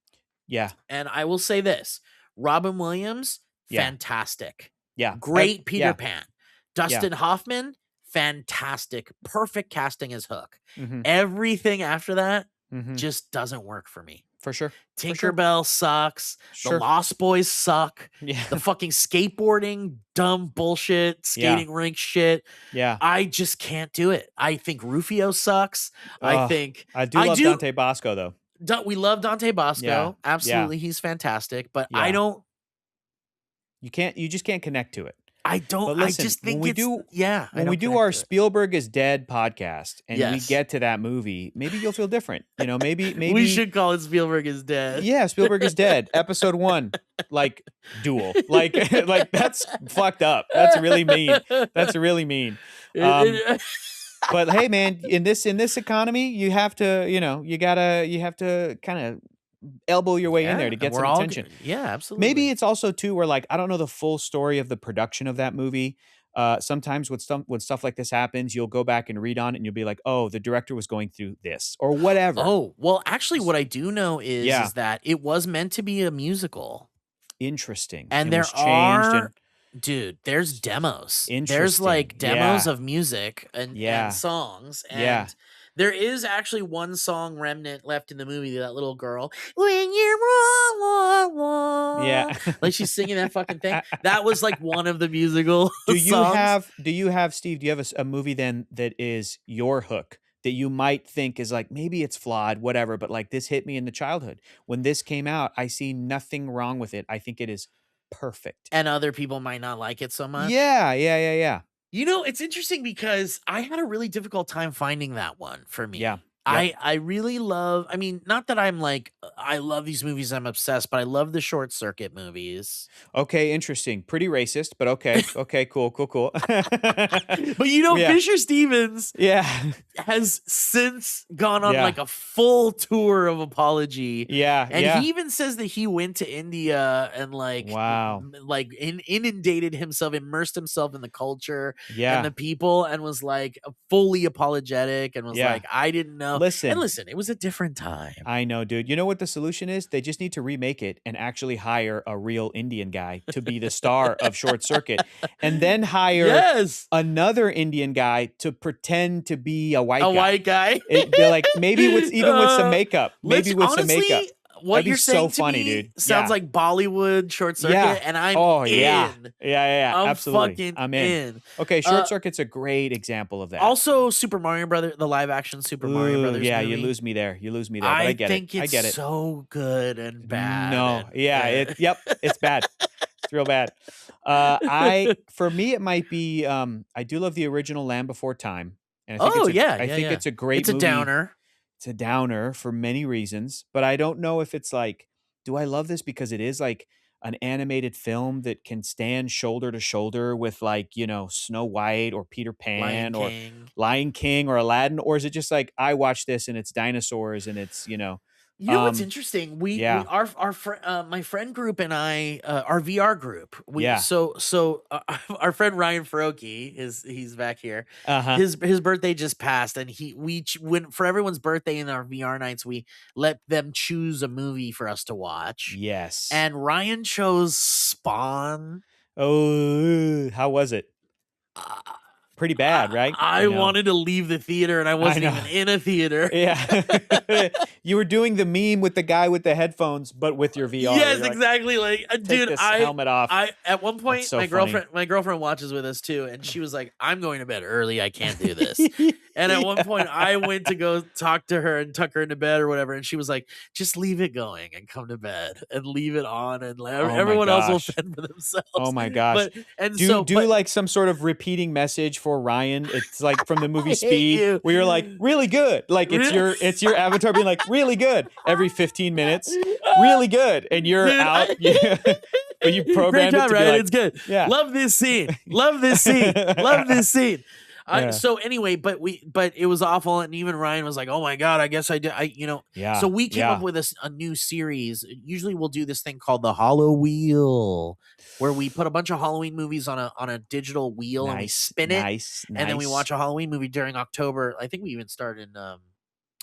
Yeah. And I will say this, Robin Williams, Yeah. fantastic. Yeah. Great Peter Yeah. Pan. Yeah. Dustin Hoffman, fantastic. Perfect casting as Hook. Mhm. Everything after that Mhm. just doesn't work for me. For sure. For sure. Tinkerbell sucks. The Sure. Lost Boys suck. Yeah. The fucking skateboarding, dumb bullshit, Yeah. skating rink shit. Yeah. I just can't do it. I think Rufio sucks. I Ugh. think I do I love do. Dante Bosco though. We love Dante Yeah. Bosco. Yeah. Absolutely, he's fantastic. But Yeah. You just can't connect to it. But I listen, just think it's I when we don't do connect our to it. Spielberg is dead podcast and we Yes. get to that movie, maybe you'll feel different. You know, maybe We maybe should call it Spielberg is dead. yeah, Spielberg is dead. Episode 1, like duel. Like like that's fucked up. That's really mean. That's really mean. Um It- but hey man, in this economy, you have to, you know, you have to kind of elbow your way in there yeah, to and get we're some all attention. yeah, Maybe absolutely. it's also too where like I don't know the full story of the production of that movie. Sometimes when stuff like this happens, you'll go back and read on it and you'll be like, "Oh, the director was going through this or whatever." Oh, well, actually, what I do know Yeah, is that it was meant to be a musical, interesting. and And was changed and there's demos. There's interesting. like demos Yeah. of music and Yeah. songs, Yeah. and there is actually one song remnant left in the movie. That little girl, when you're wah, wah, Yeah. wah, like she's singing that fucking thing. That was like one of the musical songs. Do you have Steve, do you have a movie then that is your hook that you might think is like maybe it's flawed, whatever, but like this hit me in the childhood. When this came out, I see nothing wrong with it. I think it is perfect. And other people might not like it so much. Yeah, yeah, yeah, yeah. You know, it's interesting because I had a really difficult time finding that one for Yeah. me. Yep. I really love, I mean, not that I'm like I love these movies, I'm obsessed, but I love the Short Circuit movies. Okay, interesting. Pretty racist, but okay. Okay, cool, cool, cool. But you know, Yeah. Fisher Stevens Yeah. has since gone on Yeah. like a full tour of apology. Yeah. And Yeah. he even says that he went to India and Wow. inundated himself, immersed himself in the culture and Yeah. the people, and was like fully apologetic and was Yeah. like, I didn't know. And Listen, listen, it was a different time. I know, dude. You know what the solution is? They just need to remake it and actually hire a real Indian guy to be the star of Short Circuit, and then hire Yes. another Indian guy to pretend to be a white A guy. white guy. It'd be like maybe with even with some makeup, maybe with some makeup. Honestly, what That'd be you're so saying to funny, me dude. sounds Yeah. like Bollywood Short Circuit, Yeah. and I'm Oh, in. yeah. Yeah, yeah, yeah. I'm Absolutely. fucking I'm in. in. Okay, Short Circuit's a great example of that. Also, Super Mario Brothers, the live action Super Mario Ooh, Brothers yeah, movie. you lose me there. You lose me there, but I get it. think I it's get it. so good and bad. No. and- Yeah, yep, it's bad. It's real bad. For me it might be I do love the original Land Before Time. And I think Oh yeah, I think it's a great It's a movie. downer. It's a downer for many reasons, but I don't know if it's like, do I love this because it is like an animated film that can stand shoulder to shoulder with like, you know, Snow White or Peter Lion Pan or King. Lion King or Aladdin? Or is it just like, I watch this and it's dinosaurs and it's, you know, You know what's interesting? We yeah, my friend group and I, our VR group. yeah, Our friend Ryan Faroki he's back here. uh-huh, His birthday just passed, and when for everyone's birthday in our VR nights, we let them choose a movie for us to watch. yes. And Ryan chose Spawn. Oh, how was it? Uh, Pretty bad, right? I I know. wanted to leave the theater, and I I wasn't know. even in a theater. Yeah. You were doing the meme with the guy with the headphones, but with your VR. Yes, You're like, exactly. Like, take dude, this helmet off. I at one point, so funny. my girlfriend watches with us too, and she was like, "I'm going to bed early. I can't do this." And at one point, I went to go talk to her and tuck her into bed or whatever, and she was like, "Just leave it going and come to bed and leave it on, and let my everyone else will gosh. fend for themselves." Oh my gosh. But like some sort of repeating message for Ryan. It's like from the movie hate Speed you. where you're like, really good. Like it's your avatar being like, really good every 15 minutes. Really good. And you're Dude, out. But you programmed great job, it to be right? like, It's good. yeah. Love this scene. Love this scene. Love this scene. Yeah. So anyway, but it was awful, and even Ryan was like, "Oh my god, I guess I did." Yeah. So we came up with a new series. Usually, we'll do this thing called the Hollow Wheel, where we put a bunch of Halloween movies on a digital wheel and we spin it, and then we watch a Halloween movie during October. I think we even start in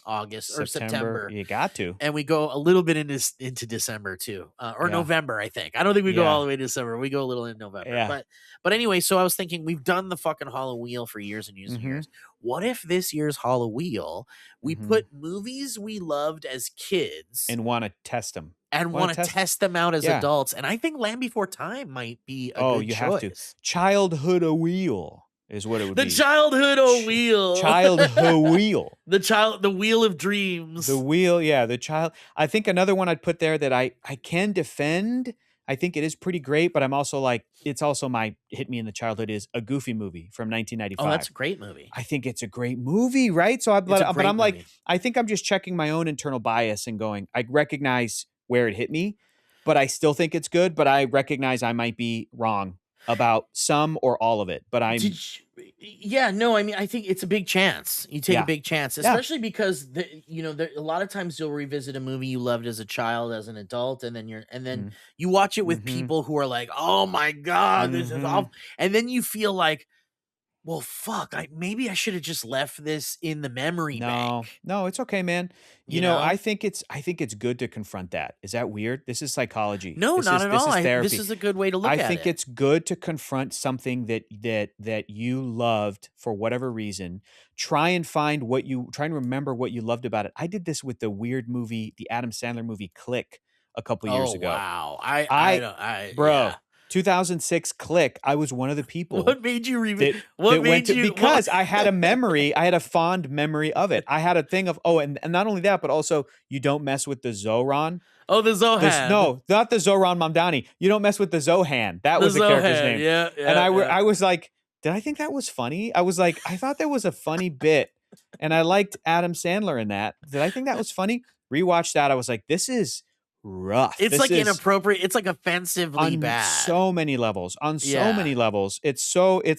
August or September. You got to. And we go a little bit into December too, or Yeah. November. I think. I don't think we go Yeah. all the way to December. We go a little in November. Yeah. But anyway, so I was thinking, we've done the fucking Hollow Wheel for years and years and years. What if this year's Hollow Wheel we put movies we loved as kids and want to test them and want to test them out as Yeah. adults? And I think Land Before Time might be a good choice. Have to. Childhood a wheel is what it would The be. childhood o wheel. Childhood wheel. The wheel of dreams. The wheel, yeah, the child. I think another one I'd put there that I can defend. I think it is pretty great, but I'm also like, it's also my hit me in the childhood is a Goofy movie from 1995. Oh, that's a great movie. I think it's a great movie, right? So, but I'm movie. like, I think I'm just checking my own internal bias and going, I recognize where it hit me, but I still think it's good. But I recognize I might be wrong about some or all of it. But I'm. Yeah, no, I mean, I think it's a big chance. You take a big chance, especially because a lot of times you'll revisit a movie you loved as a child, as an adult, and then you watch it with people who are like, "Oh my god, this is awful," and then you feel like, well, fuck, maybe I should have just left this in the memory bank. No, it's okay, man. You know, I think it's good to confront that. Is that weird? This is psychology. No, not at all. This is therapy. This is a good way to look at it. I think it's good to confront something that you loved for whatever reason. Try and remember what you loved about it. I did this with the weird movie, the Adam Sandler movie Click a couple years ago. Wow. 2006 Click. I was one of the people. What made you revisit? Because I had a memory. I had a fond memory of it. I had a thing of and not only that, but also you don't mess with the Zoran. Oh, the Zohan. No, not the Zoran Mamdani. You don't mess with the Zohan. That was the character's name. Yeah. And I was like, did I think that was funny? I was like, I thought that was a funny bit, and I liked Adam Sandler in that. Did I think that was funny? Rewatched that. I was like, this is rough. It's like inappropriate. It's like offensively bad. So many levels. On so many levels. It's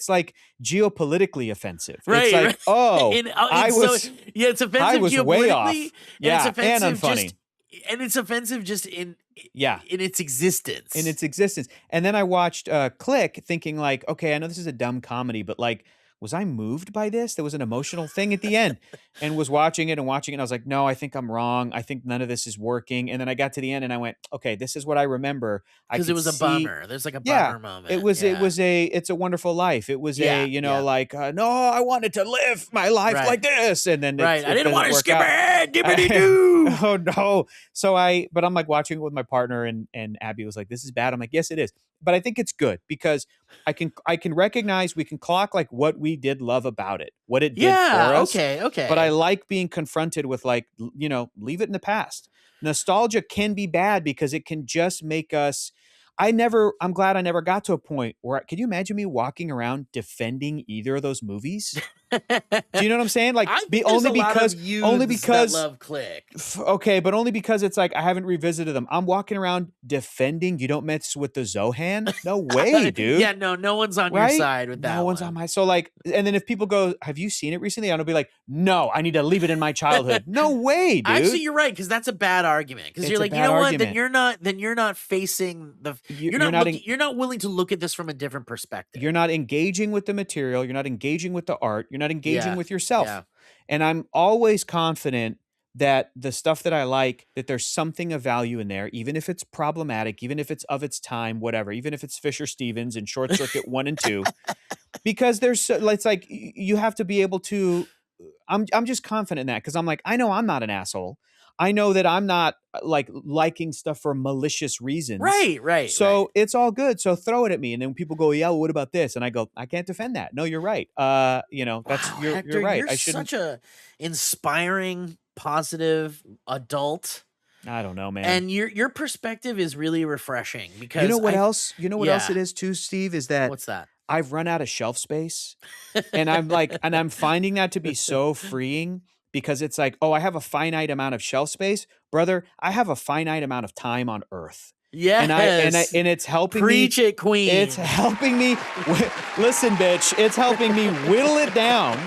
like geopolitically offensive. Right. It's like, right. It's offensive I was geopolitically. way off. Yeah, it's offensive and unfunny. It's offensive just in its existence. In its existence. And then I watched Click thinking like, okay, I know this is a dumb comedy, but like, was I moved by this? There was an emotional thing at the end, and was watching it. And I was like, no, I think I'm wrong. I think none of this is working. And then I got to the end and I went, okay, this is what I remember. Because it was a bummer. There's like a bummer moment. It's a Wonderful Life. It was no, I wanted to live my life like this. And then I didn't want to skip it. Dippity-doo. Oh no. But I'm like watching it with my partner, and Abby was like, this is bad. I'm like, yes, it is. But I think it's good because I can recognize, we can clock like what we did love about it, what it did for us. Okay. But I like being confronted with like, leave it in the past. Nostalgia can be bad because it can just make us. I'm glad I never got to a point where, can you imagine me walking around defending either of those movies? Do you know what I'm saying? Like, I think there's only a lot because of youths that love Click. Okay, but only because it's like I haven't revisited them. I'm walking around defending you don't mess with the Zohan. No way, dude. Yeah, no one's on your side with that. No one's on my. So like, and then if people go, "Have you seen it recently?" I'm gonna be like, "No, I need to leave it in my childhood." No way, dude. Actually, you're right, because that's a bad argument. Because you're like, you know what? Then you're not facing the. You're not willing to look at this from a different perspective. You're not engaging with the material. You're not engaging with the art. You're not engaging with yourself. Yeah. And I'm always confident that the stuff that I like, that there's something of value in there, even if it's problematic, even if it's of its time, whatever, even if it's Fisher Stevens and Short Circuit 1 and 2, because it's like you have to be able to. I'm just confident in that because I'm like, I know I'm not an asshole. I know that I'm not like liking stuff for malicious reasons. Right. So it's all good. So throw it at me. And then people go, yeah, well, what about this? And I go, I can't defend that. No, you're right. That's Hector, you're right. You're such a inspiring, positive adult. I don't know, man. And your perspective is really refreshing because you know what else? You know what else it is too, Steve? Is that what's that? I've run out of shelf space. And I'm finding that to be so freeing. Because it's like, oh, I have a finite amount of shelf space, brother. I have a finite amount of time on Earth. Yeah, and it's helping Preach me. It, Queen. It's helping me. Listen, bitch. It's helping me whittle it down.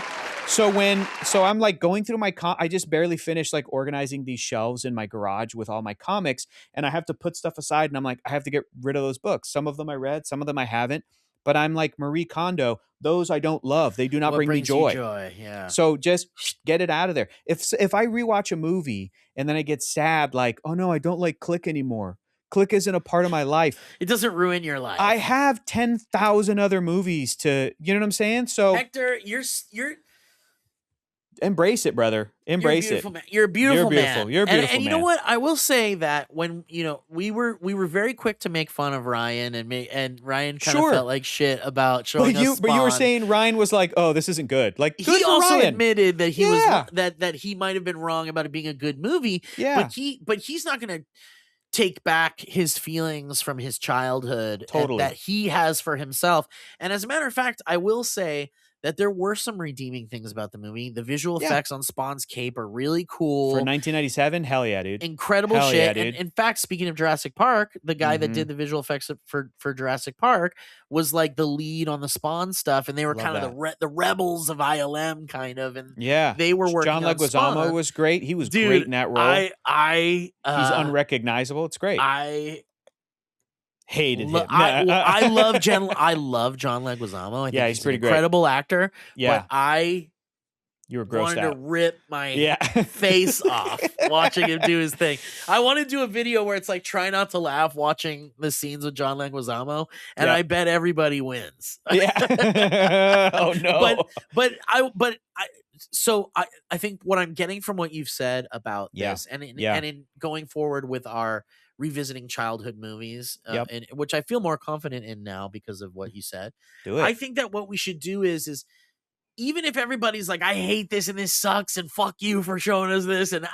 So I'm like going through I just barely finished like organizing these shelves in my garage with all my comics, and I have to put stuff aside, and I'm like, I have to get rid of those books. Some of them I read, some of them I haven't. But I'm like Marie Kondo. Those I don't love. They do not bring me joy. Yeah. So just get it out of there. If I rewatch a movie and then I get sad, like, oh no, I don't like Click anymore. Click isn't a part of my life. It doesn't ruin your life. I have 10,000 other movies to, you know what I'm saying? So Hector, you're embrace it, brother. Embrace it. You're a beautiful man. You're a beautiful man. And you know what? I will say that when we were very quick to make fun of Ryan and Ryan kind of felt like shit about showing us Spawn. But you were saying Ryan was like, oh, this isn't good. Like, good he for also Ryan. admitted that he was that he might have been wrong about it being a good movie. Yeah. But he's not going to take back his feelings from his childhood that he has for himself. And as a matter of fact, I will say that there were some redeeming things about the movie. The visual effects on Spawn's cape are really cool. For 1997, hell yeah, dude. Incredible shit. Yeah, dude. And in fact, speaking of Jurassic Park, the guy that did the visual effects for Jurassic Park was like the lead on the Spawn stuff, and they were kind of the rebels of ILM, kind of. And they were working John on Spawn. Leguizamo was great. He was great in that role. He's unrecognizable. It's great. Hated him. I love John Leguizamo. I think he's pretty great. Incredible actor. Yeah. But you were grossed wanted out. to rip my face off watching him do his thing. I want to do a video where it's like try not to laugh watching the scenes with John Leguizamo, and I bet everybody wins. Yeah. Oh no. So I think what I'm getting from what you've said about this, and in going forward with our revisiting childhood movies, and which I feel more confident in now because of what you said. Do it. I think that what we should do is even if everybody's like, I hate this and this sucks and fuck you for showing us this, and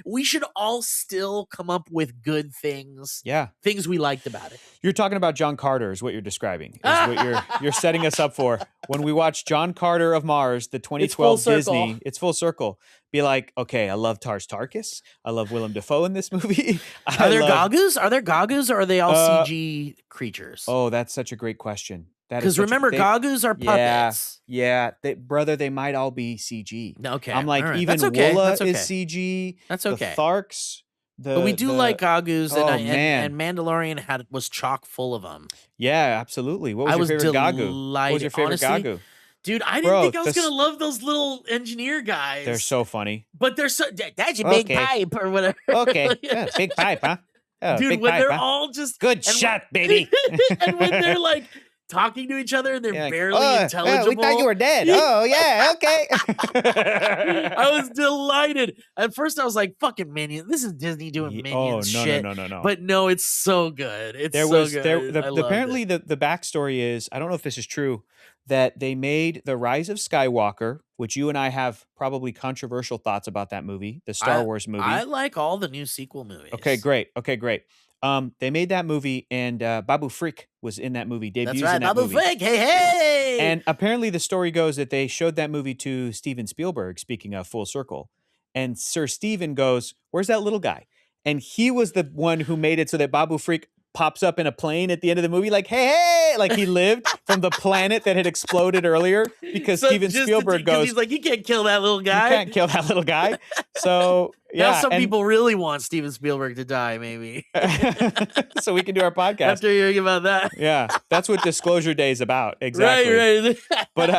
we should all still come up with good things. Yeah. Things we liked about it. You're talking about John Carter is what you're describing. Is what you're setting us up for. When we watch John Carter of Mars, the 2012 Disney, it's full circle. Be like, okay, I love Tars Tarkas. I love Willem Dafoe in this movie. Are there Gagus? Are there Gagus, or are they all CG creatures? Oh, that's such a great question. Because remember, Gagus are puppets. Yeah. They might all be CG. Okay. I'm like, right. even Woola is CG. That's okay. The Tharks. But we do like Gagus, and Mandalorian was chock full of them. Yeah, absolutely. What was your favorite Gagu? What was your favorite Gagu? Dude, I didn't think I was going to love those little engineer guys. They're so funny. But they're so... That's your big pipe or whatever. Okay. Yeah, big pipe, huh? Oh, dude, when they're all just... Good shot, baby. And when they're like... talking to each other and they're barely intelligible. We thought you were dead. Oh, yeah, okay. I was delighted. At first I was like, fucking Minions. This is Disney doing Minions shit. No. But no, it's so good. It's so good. Apparently the backstory is, I don't know if this is true, that they made The Rise of Skywalker, which you and I have probably controversial thoughts about that movie, the Star Wars movie. I like all the new sequel movies. Okay, great. They made that movie, and Babu Frick was in that movie. Debuts That's right, in that Babu movie. Frick. Hey. And apparently, the story goes that they showed that movie to Steven Spielberg. Speaking of full circle, and Sir Steven goes, "Where's that little guy?" And he was the one who made it so that Babu Frick pops up in a plane at the end of the movie, like, hey, like he lived from the planet that had exploded earlier, because Steven Spielberg goes, he's like, you can't kill that little guy. You can't kill that little guy. So yeah, now some people really want Steven Spielberg to die, maybe. So we can do our podcast after hearing about that. Yeah, that's what Disclosure Day is about. Exactly. Right. But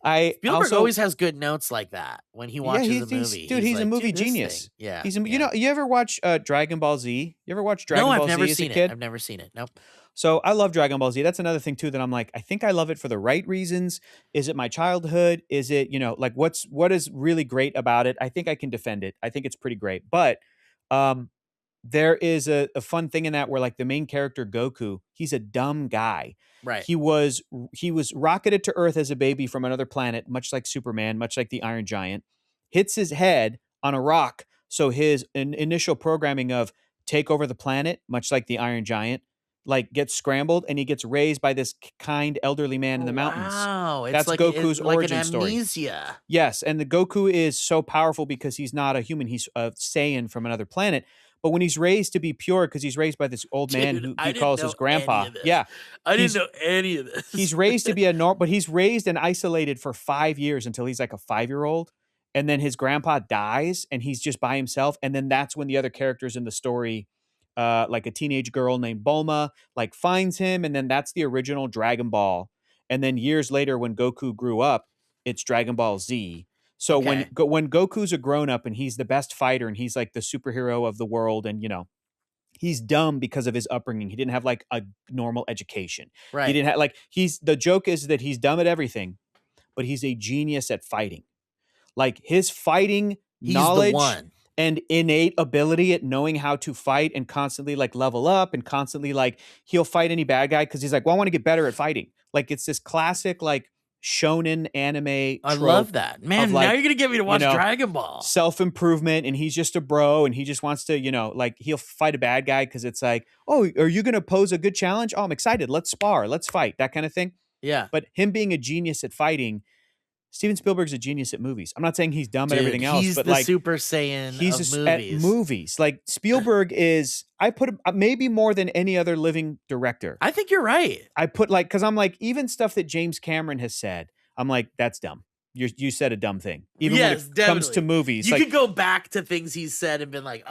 I Spielberg also, always has good notes like that when he watches a movie. He's like, a movie this genius. thing. Yeah. You know, you ever watch Dragon Ball Z? You ever watch Dragon Ball Z? No, I've never as seen a kid? I've never seen it. Nope. So I love Dragon Ball Z. That's another thing too that I'm like, I think I love it for the right reasons. Is it my childhood? Is it, you know, like what is really great about it? I think I can defend it. I think it's pretty great. But there is a fun thing in that where, like, the main character Goku, he's a dumb guy. Right. He was rocketed to Earth as a baby from another planet, much like Superman, much like the Iron Giant, hits his head on a rock. So his initial programming of take over the planet, much like the Iron Giant, like gets scrambled, and he gets raised by this kind elderly man in the mountains. Wow. It's That's like, Goku's like origin an story. amnesia. Yes, and the Goku is so powerful because he's not a human. He's a Saiyan from another planet. But when he's raised to be pure, because he's raised by this old man who he calls his grandpa. Yeah. I didn't know any of this. He's raised to be a normal, but he's raised and isolated for 5 years until he's like a 5-year-old. And then his grandpa dies and he's just by himself. And then that's when the other characters in the story, like a teenage girl named Bulma, like finds him. And then that's the original Dragon Ball. And then years later, when Goku grew up, it's Dragon Ball Z. So when Goku's a grown up and he's the best fighter and he's like the superhero of the world, and, you know, he's dumb because of his upbringing. He didn't have like a normal education. Right. He didn't have like, the joke is that he's dumb at everything, but he's a genius at fighting. Like his fighting knowledge and innate ability at knowing how to fight and constantly like level up and constantly like he'll fight any bad guy because he's like, well, I want to get better at fighting. Like it's this classic like shonen anime. I love that, man. Like, now you're gonna get me to watch Dragon Ball. Self-improvement, and he's just a bro, and he just wants to, you know, like he'll fight a bad guy because it's like, oh, are you gonna pose a good challenge? Oh, I'm excited. Let's spar. Let's fight. That kind of thing. Yeah. But him being a genius at fighting, Steven Spielberg's a genius at movies. I'm not saying he's dumb at everything else, but the like Super Saiyan he's of at movies. movies. Like Spielberg is, I put him maybe more than any other living director. I think you're right. I put like, because I'm like, even stuff that James Cameron has said, I'm like, that's dumb. You said a dumb thing. Even when it comes to movies. You like, could go back to things he's said and been like,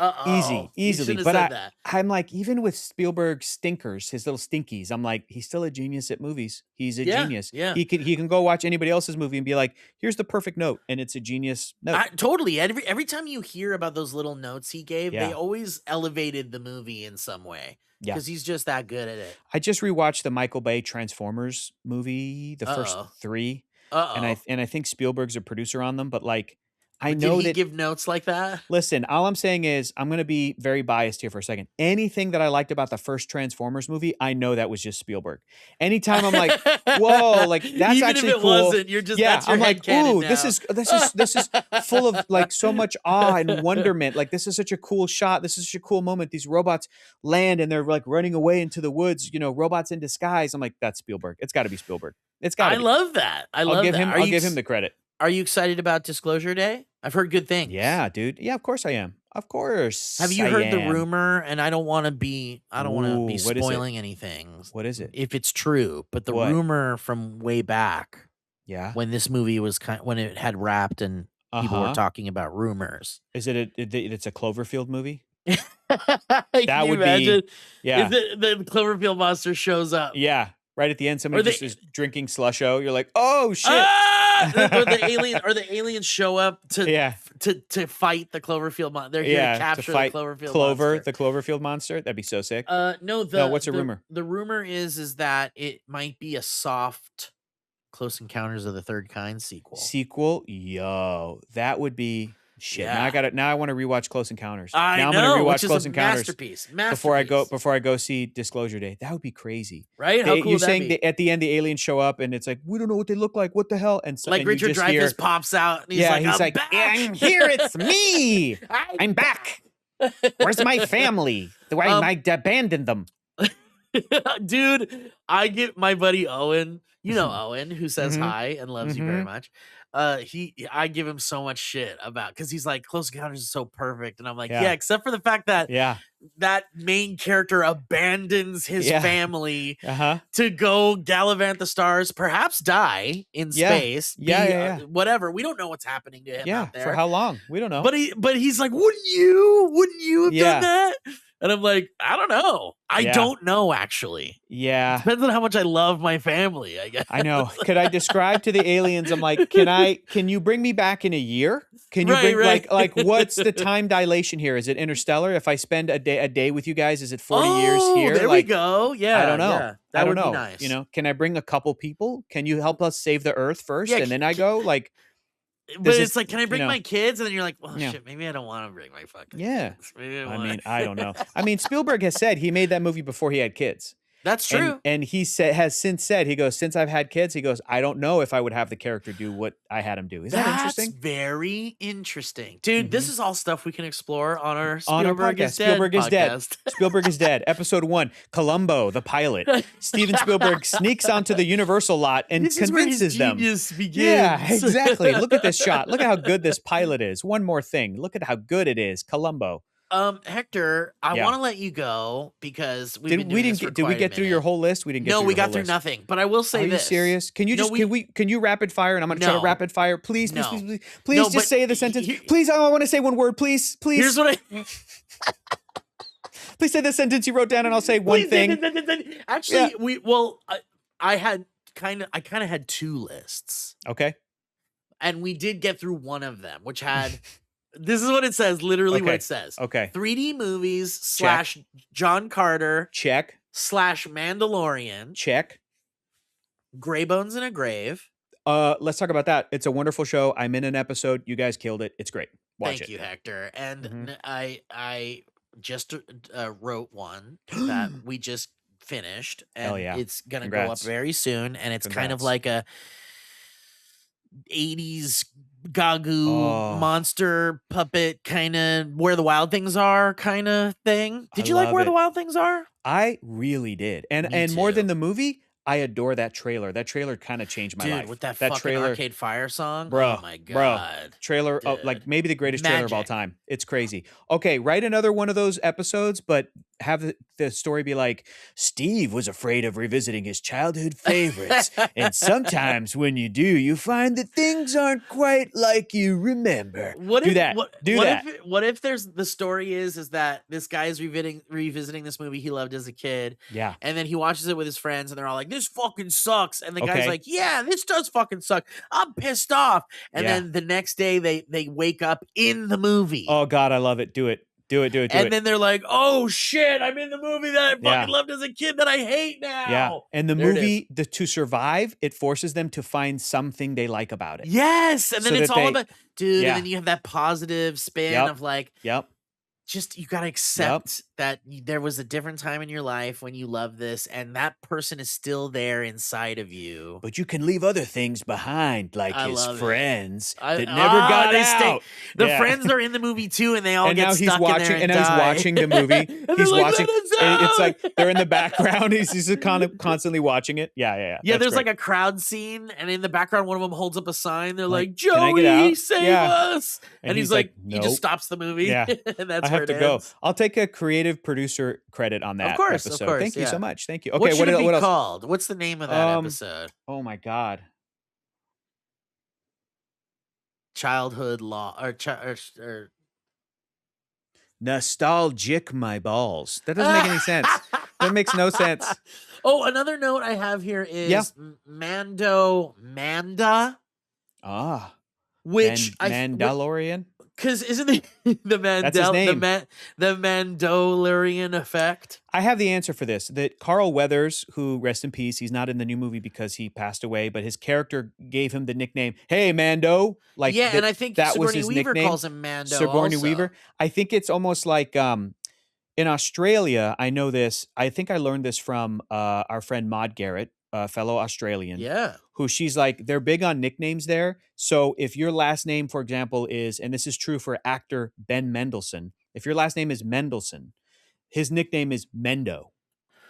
easily. But I'm like, even with Spielberg's stinkers, his little stinkies, I'm like, he's still a genius at movies. He's a genius. Yeah. He can go watch anybody else's movie and be like, here's the perfect note, and it's a genius note. Totally. Every time you hear about those little notes he gave, they always elevated the movie in some way. Yeah. Because he's just that good at it. I just rewatched the Michael Bay Transformers movie, the first 3. And I think Spielberg's a producer on them, but like Did he give notes like that? Listen, all I'm saying is I'm going to be very biased here for a second. Anything that I liked about the first Transformers movie, I know that was just Spielberg. Anytime I'm like, whoa, like that's even actually if it cool. wasn't, you're just that's your I'm like, ooh, now. this is full of like so much awe and wonderment. Like this is such a cool shot. This is such a cool moment. These robots land and they're like running away into the woods. You know, robots in disguise. I'm like, that's Spielberg. It's got to be Spielberg. It's got. I love that. I'll give him the credit. Are you excited about Disclosure Day? I've heard good things. Yeah, dude. Yeah, of course I am. Of course. Have you heard the rumor? And I don't want to be spoiling anything. What is it? If it's true, but the rumor from way back. Yeah. When this movie was when it had wrapped and people were talking about rumors. Is it it's a Cloverfield movie? That would be. Yeah. The Cloverfield monster shows up. Yeah. Right at the end, somebody just is drinking slusho. You're like, oh shit! Or the aliens show up to fight the Cloverfield monster. They're here to capture the Cloverfield monster. The Cloverfield monster. That'd be so sick. No. What's a rumor? The rumor is that it might be a soft Close Encounters of the Third Kind sequel. Yo, that would be. Shit. Yeah. Now I want to rewatch Close Encounters. I'm going to rewatch Close Encounters. Masterpiece. Before I go see Disclosure Day. That would be crazy. Right? How cool you're saying at the end the aliens show up and it's like, we don't know what they look like. What the hell? And so, like and Richard Dreyfuss pops out and he's like, I'm here. It's me. I'm back. Where's my family? I abandoned them. Dude, I get my buddy Owen, Owen, who says hi and loves you very much. I give him so much shit about, because he's like, Close Encounters is so perfect, and I'm like, yeah, except for the fact that that main character abandons his family to go gallivant the stars, perhaps die in space, whatever. We don't know what's happening to him out there. For how long? We don't know. But he's like, wouldn't you have done that? And I'm like, I don't know. I don't know, actually. Yeah. Depends on how much I love my family, I guess. I know. Could I describe to the aliens, I'm like, can you bring me back in a year? Can you bring like what's the time dilation here? Is it interstellar? If I spend a day with you guys, is it 40 years here? There we go. Yeah. I don't know. Yeah, that would be nice. Can I bring a couple people? Can you help us save the earth first? And then I go like, but it's like, can I bring my kids? And then you're like, well, shit, maybe I don't want to bring my fucking kids. I don't know. I mean, Spielberg has said he made that movie before he had kids. That's true. And he has since said, he goes, since I've had kids, he goes, I don't know if I would have the character do what I had him do. Is that interesting? That's very interesting. Dude, this is all stuff we can explore on our Spielberg is Dead Spielberg is dead. podcast. Spielberg is dead. Episode 1, Columbo, the pilot. Steven Spielberg sneaks onto the Universal lot and convinces them. Genius begins. Yeah, exactly. Look at this shot. Look at how good this pilot is. One more thing. Look at how good it is. Columbo. Hector, I want to let you go because did we get through your whole list? We didn't get through. No, we got through nothing. But I will say this. Are you serious? Can you can you rapid fire? And I'm going to try to rapid fire. Please just say the sentence. Please, I want to say one word. Please. Here's what I Please say the sentence you wrote down and I'll say one thing. Actually, I kind of had two lists. Okay. And we did get through one of them, which had this is what it says, literally what it says. Okay. 3D movies / John Carter. Check. / Mandalorian. Check. Gray Bones in a Grave. Let's talk about that. It's a wonderful show. I'm in an episode. You guys killed it. It's great. Watch it. Thank you, Hector. And I just wrote one that we just finished. And it's going to go up very soon. And it's kind of like a 80s Gagu monster puppet kind of Where the Wild Things Are kind of thing. Did you like Where the Wild Things Are? I really did. And more than the movie, I adore that trailer. That trailer kind of changed my life. With that fucking trailer, Arcade Fire song. Bro, oh my God. Trailer, like maybe the greatest trailer of all time. It's crazy. Okay, write another one of those episodes, but have the story be like, Steve was afraid of revisiting his childhood favorites. And sometimes when you do, you find that things aren't quite like you remember. What if there's the story is that this guy is revisiting this movie he loved as a kid. Yeah. And then he watches it with his friends and they're all like, this fucking sucks. And the guy's like, yeah, this does fucking suck. I'm pissed off. And then the next day they wake up in the movie. Oh God, I love it. Do it. And then they're like, oh shit, I'm in the movie that I fucking loved as a kid that I hate now. Yeah. And the movie, to survive, it forces them to find something they like about it. Yes. And then it's all about, dude, and then you have that positive spin of like, just you got to accept that there was a different time in your life when you loved this and that person is still there inside of you. But you can leave other things behind, like his friends that never got out. The friends are in the movie too, and they all get stuck in there and now he's watching the movie. He's watching. It's like they're in the background. He's just constantly watching it. Yeah. Yeah, there's like a crowd scene, and in the background, one of them holds up a sign. They're like, Joey, save us. And he's like, he just stops the movie. Yeah. And that's I have to go. I'll take a creative producer credit on that episode. Of course. Thank you so much. Thank you. Okay, what should it be else? called? What's the name of that episode? Oh my God. Childhood law or nostalgic my balls. That doesn't make any sense. That makes no sense. Oh, another note I have here is Manda. Which Mandalorian? Because isn't the Mandalorian effect? I have the answer for this. That Carl Weathers, who rest in peace, he's not in the new movie because he passed away, but his character gave him the nickname, "Hey Mando." Like and I think that was his Weaver nickname. Calls him Mando. Sigourney Weaver. I think it's almost like in Australia. I know this. I think I learned this from our friend Maud Garrett, a fellow Australian. Yeah. Who she's like, they're big on nicknames there. So if your last name, for example, is, and this is true for actor Ben Mendelsohn, If your last name is Mendelsohn, his nickname is Mendo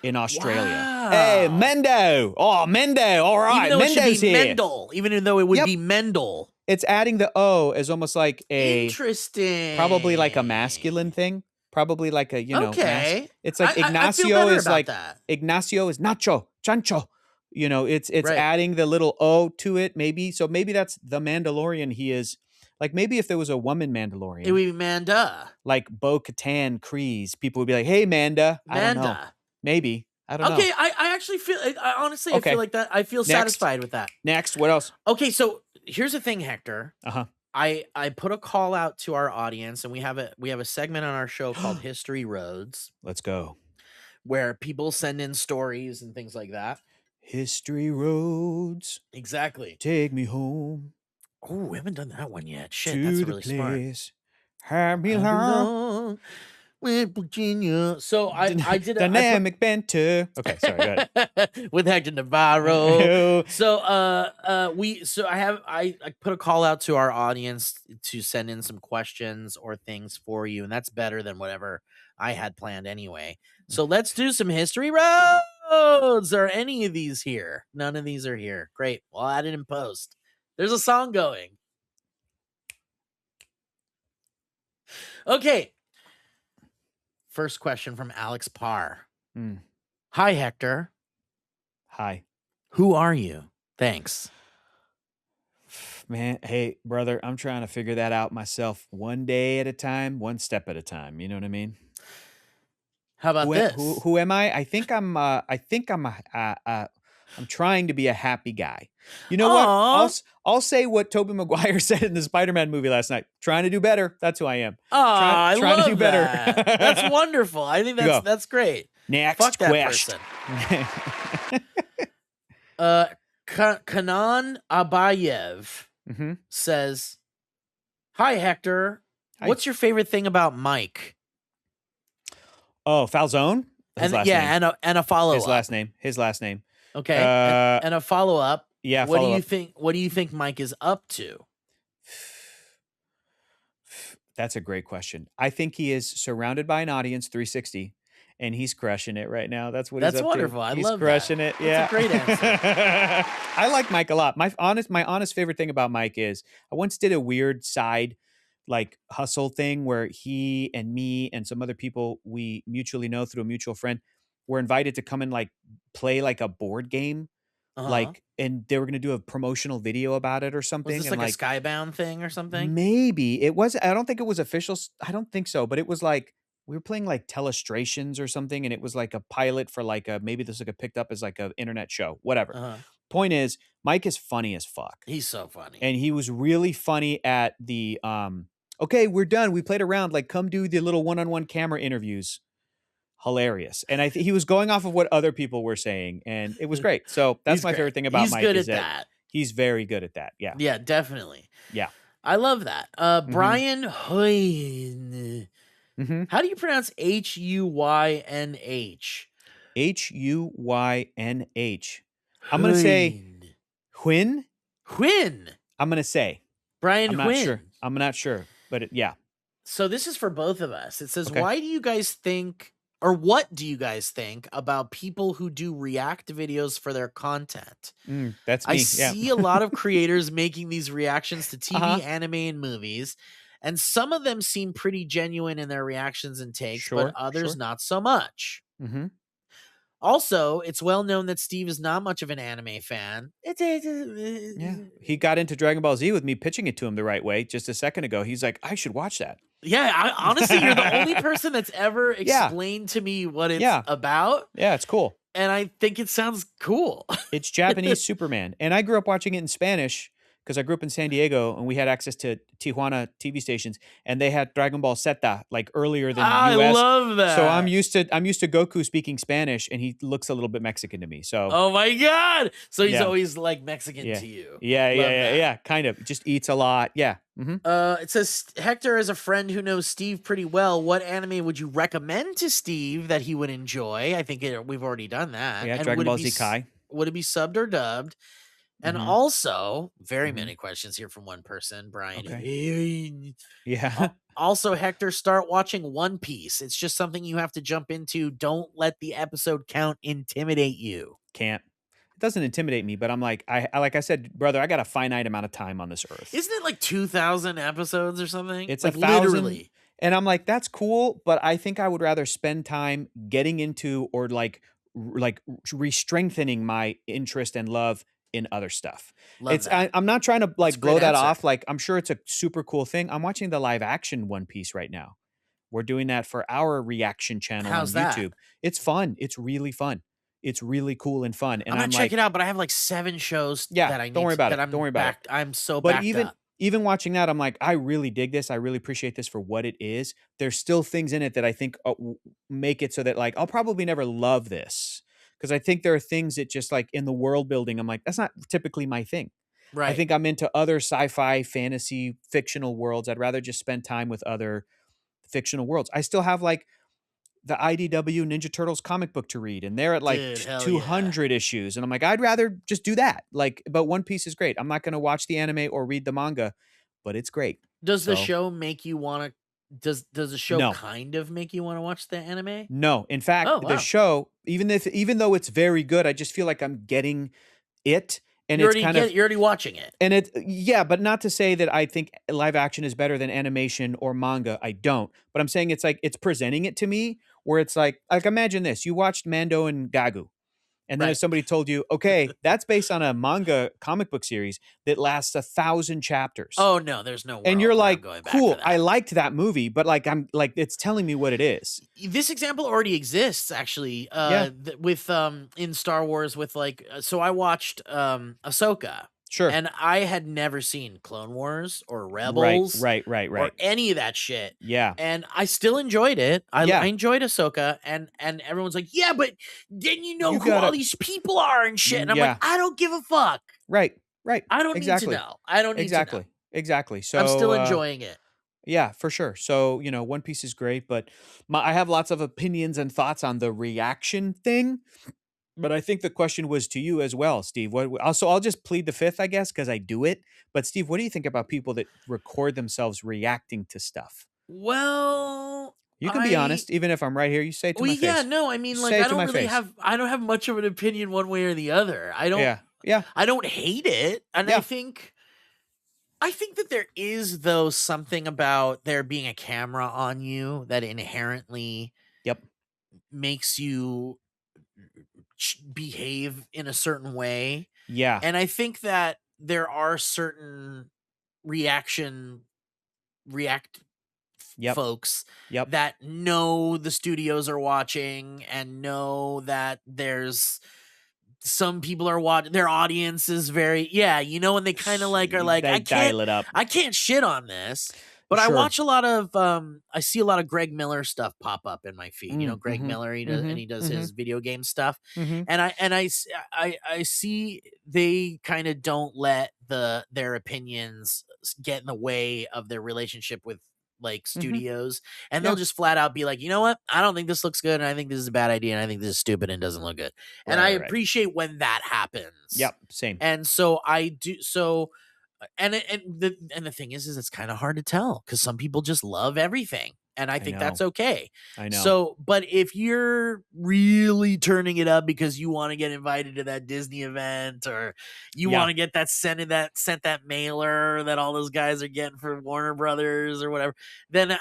in Australia. Hey, Wow. Mendo. Oh, Mendo. All right. Even though it should be Mendo's here. Mendel, even though it would Yep. be Mendel. It's adding the O as almost like Interesting. probably like a masculine thing. Probably like a, okay. It's like I Ignacio feel better is about like that. Ignacio is Nacho, Chancho. It's Right. adding the little O to it, maybe. So maybe that's the Mandalorian he is. Like maybe if there was a woman Mandalorian, It would be Manda. like Bo-Katan Kryze, people would be like, "Hey, Manda." I don't know. Manda. Maybe. I don't know. Okay, I actually feel honestly I Okay. feel like that. I feel Next. satisfied with that. Next, what else? Okay, so here's the thing, Hector. Uh-huh. I put a call out to our audience, and we have a segment on our show called History Roads, Let's go. where people send in stories and things like that. History roads, Exactly. take me home Oh, we haven't done that one yet. Shit, to that's the really smart. place I I belong. belong with Virginia. So I did Dynamic Banter. Okay, sorry, go ahead. with Hector Navarro. So I put a call out to our audience to send in some questions or things for you, and that's better than whatever I had planned anyway. So let's do some history roads. Are any of these here? None of these are here. Great. Well, I'll add it in post. There's a song going. Okay. First question from Alex Parr. Mm. Hi, Hector. Hi. Who are you? Thanks. Man, hey, brother, I'm trying to figure that out myself one day at a time, one step at a time. You know what I mean? How about this? Who am I? I think I'm I'm trying to be a happy guy. You know what? I'll say what Tobey Maguire said in the Spider-Man movie last night. Trying to do better. That's who I am. I trying love to do better. that. That's wonderful. I think that's great. Next Fuck that question. person. Kanan Abayev says, "Hi, Hector. Hi. What's your favorite thing about Mike?" Oh, Falzone? And a follow up. His last name. Okay. And a follow up. Yeah. What do you think Mike is up to? That's a great question. I think he is surrounded by an audience 360 and he's crushing it right now. That's what he's up wonderful. to. I He's love crushing that. it. Yeah. That's a great answer. I like Mike a lot. My honest favorite thing about Mike is I once did a weird side like hustle thing where he and me and some other people we mutually know through a mutual friend were invited to come and like play like a board game. Like, and they were going to do a promotional video about it or something. Was this and like a Skybound thing or something? Maybe it was. I don't think it was official. I don't think so, but it was like we were playing like Telestrations or something, and it was like a pilot for like maybe this like a picked up as like a internet show, whatever. Point is, Mike is funny as fuck. He's so funny, and he was really funny at the okay, we're done. We played around. Like, come do the little one-on-one camera interviews. Hilarious. And I think he was going off of what other people were saying, and it was great. So that's my favorite thing about Mike. He's good at that. He's very good at that. Yeah. Yeah, definitely. Yeah. I love that. Brian Huynh. How do you pronounce Huynh? Huynh. I'm going to say Huynh. Huynh. I'm going to say. Brian Huynh. I'm not sure, but yeah. So this is for both of us. It says, why do you guys think, or what do you guys think about people who do react videos for their content? That's me. I see a lot of creators making these reactions to TV, anime, and movies, and some of them seem pretty genuine in their reactions and takes, but others not so much. Also, it's well known that Steve is not much of an anime fan. Yeah, he got into Dragon Ball Z with me pitching it to him the right way just a second ago. He's like, I should watch that. Yeah, honestly, you're the only person that's ever explained to me what it's about. Yeah, it's cool. And I think it sounds cool. It's Japanese Superman. And I grew up watching it in Spanish because I grew up in San Diego and we had access to Tijuana TV stations and they had Dragon Ball Zeta like earlier than US. I love that. So I'm used to Goku speaking Spanish and he looks a little bit Mexican to me. So oh my God. So he's always like Mexican to you. Yeah. Kind of. Just eats a lot. Yeah. It says Hector is a friend who knows Steve pretty well. What anime would you recommend to Steve that he would enjoy? I think we've already done that. Yeah, Dragon Ball Z Kai. Would it be subbed or dubbed? And Mhm. also, very Mhm. many questions here from one person, Brian. Okay. Hey. Yeah. Also, Hector, start watching One Piece. It's just something you have to jump into. Don't let the episode count intimidate you. Can't. It doesn't intimidate me, but I'm like, like I said, brother, I got a finite amount of time on this earth. Isn't it like 2,000 episodes or something? It's Like 1,000, literally. and I'm like, that's cool, but I think I would rather spend time getting into or re-strengthening my interest and love in other stuff. Love that. I'm not trying to That's a like great blow that answer. off. Like, I'm sure it's a super cool thing. I'm watching the live action One Piece right now. We're doing that for our reaction channel on How's that? YouTube. It's fun. It's really fun. It's really cool and fun. And I'm gonna I'm check it like, out, but I have like 7 shows yeah, that I don't need worry to, about that it. Don't worry about it. I'm so But backed up. even watching that, I'm like, I really dig this. I really appreciate this for what it is. There's still things in it that I think make it so that like I'll probably never love this, because I think there are things that just like in the world building, I'm like, that's not typically my thing. I Right. think I'm into other sci-fi, fantasy, fictional worlds. I'd rather just spend time with other fictional worlds. I still have like the IDW Ninja Turtles comic book to read, and they're at like Dude, hell yeah. 200 issues, and I'm like, I'd rather just do that. Like, but One Piece is great. I'm not going to watch the anime or read the manga, but it's great. Does the So show make you want to does the show no, kind of make you want to watch the anime? no. In fact, Oh, the wow. show, even though it's very good, I just feel like I'm getting it, and it's kind of You're already watching it. and it yeah, but not to say that I think live action is better than animation or manga. I don't. But I'm saying it's like it's presenting it to me where it's like imagine this. You watched Mando and Gagu. And then if Right. somebody told you, okay, that's based on a manga comic book series that lasts 1,000 chapters. Oh no, there's no And you're world where I'm like, going back for cool, I that. liked that movie, but like I'm like it's telling me what it is. This example already exists actually Yeah, with in Star Wars with like so I watched Ahsoka, sure. and I had never seen Clone Wars or Right, Rebels right, right, or right. any of that shit. Yeah. And I still enjoyed it. I Yeah. enjoyed Ahsoka, and everyone's like, yeah, but then you know You who all gotta these people are and shit. And I'm like, yeah. I don't give a fuck. Right, right. I don't need to Exactly. know. I don't need to know. Exactly. Exactly. I'm still So enjoying it. yeah, for sure. So, One Piece is great, but I have lots of opinions and thoughts on the reaction thing. But I think the question was to you as well, Steve. Also, I'll just plead the fifth, I guess, because I do it. But Steve, what do you think about people that record themselves reacting to stuff? Well, You can be honest, even if I'm right here. You say it to well, my yeah, face. no, I mean, like, Say it to my face. I don't have much of an opinion one way or the other. Yeah, yeah, I don't hate it, and yeah. I think that there is though something about there being a camera on you that inherently Yep. makes you behave in a certain way, Yeah. and I think that there are certain reaction react Yep. folks Yep. that know the studios are watching and know that there's some people are watching, their audience is very, yeah, and they kind of like are like, They dial it up. I can't shit on this. But I Sure. watch a lot of I see a lot of Greg Miller stuff pop up in my feed. Greg Mm-hmm. Miller, Mm-hmm. he does Mm-hmm. his video game stuff. Mm-hmm. And I see they kind of don't let their opinions get in the way of their relationship with like Mm-hmm. studios, and Yeah. they'll just flat out be like, you know what, I don't think this looks good, and I think this is a bad idea, and I think this is stupid and doesn't look good. And I Right. appreciate when that happens. Yep. Same. And so I do so. And the thing is it's kind of hard to tell because some people just love everything, and I think that's know. okay. I know. So, but if you're really turning it up because you want to get invited to that Disney event, or you want to get sent that mailer that all those guys are getting for Warner Brothers or whatever, then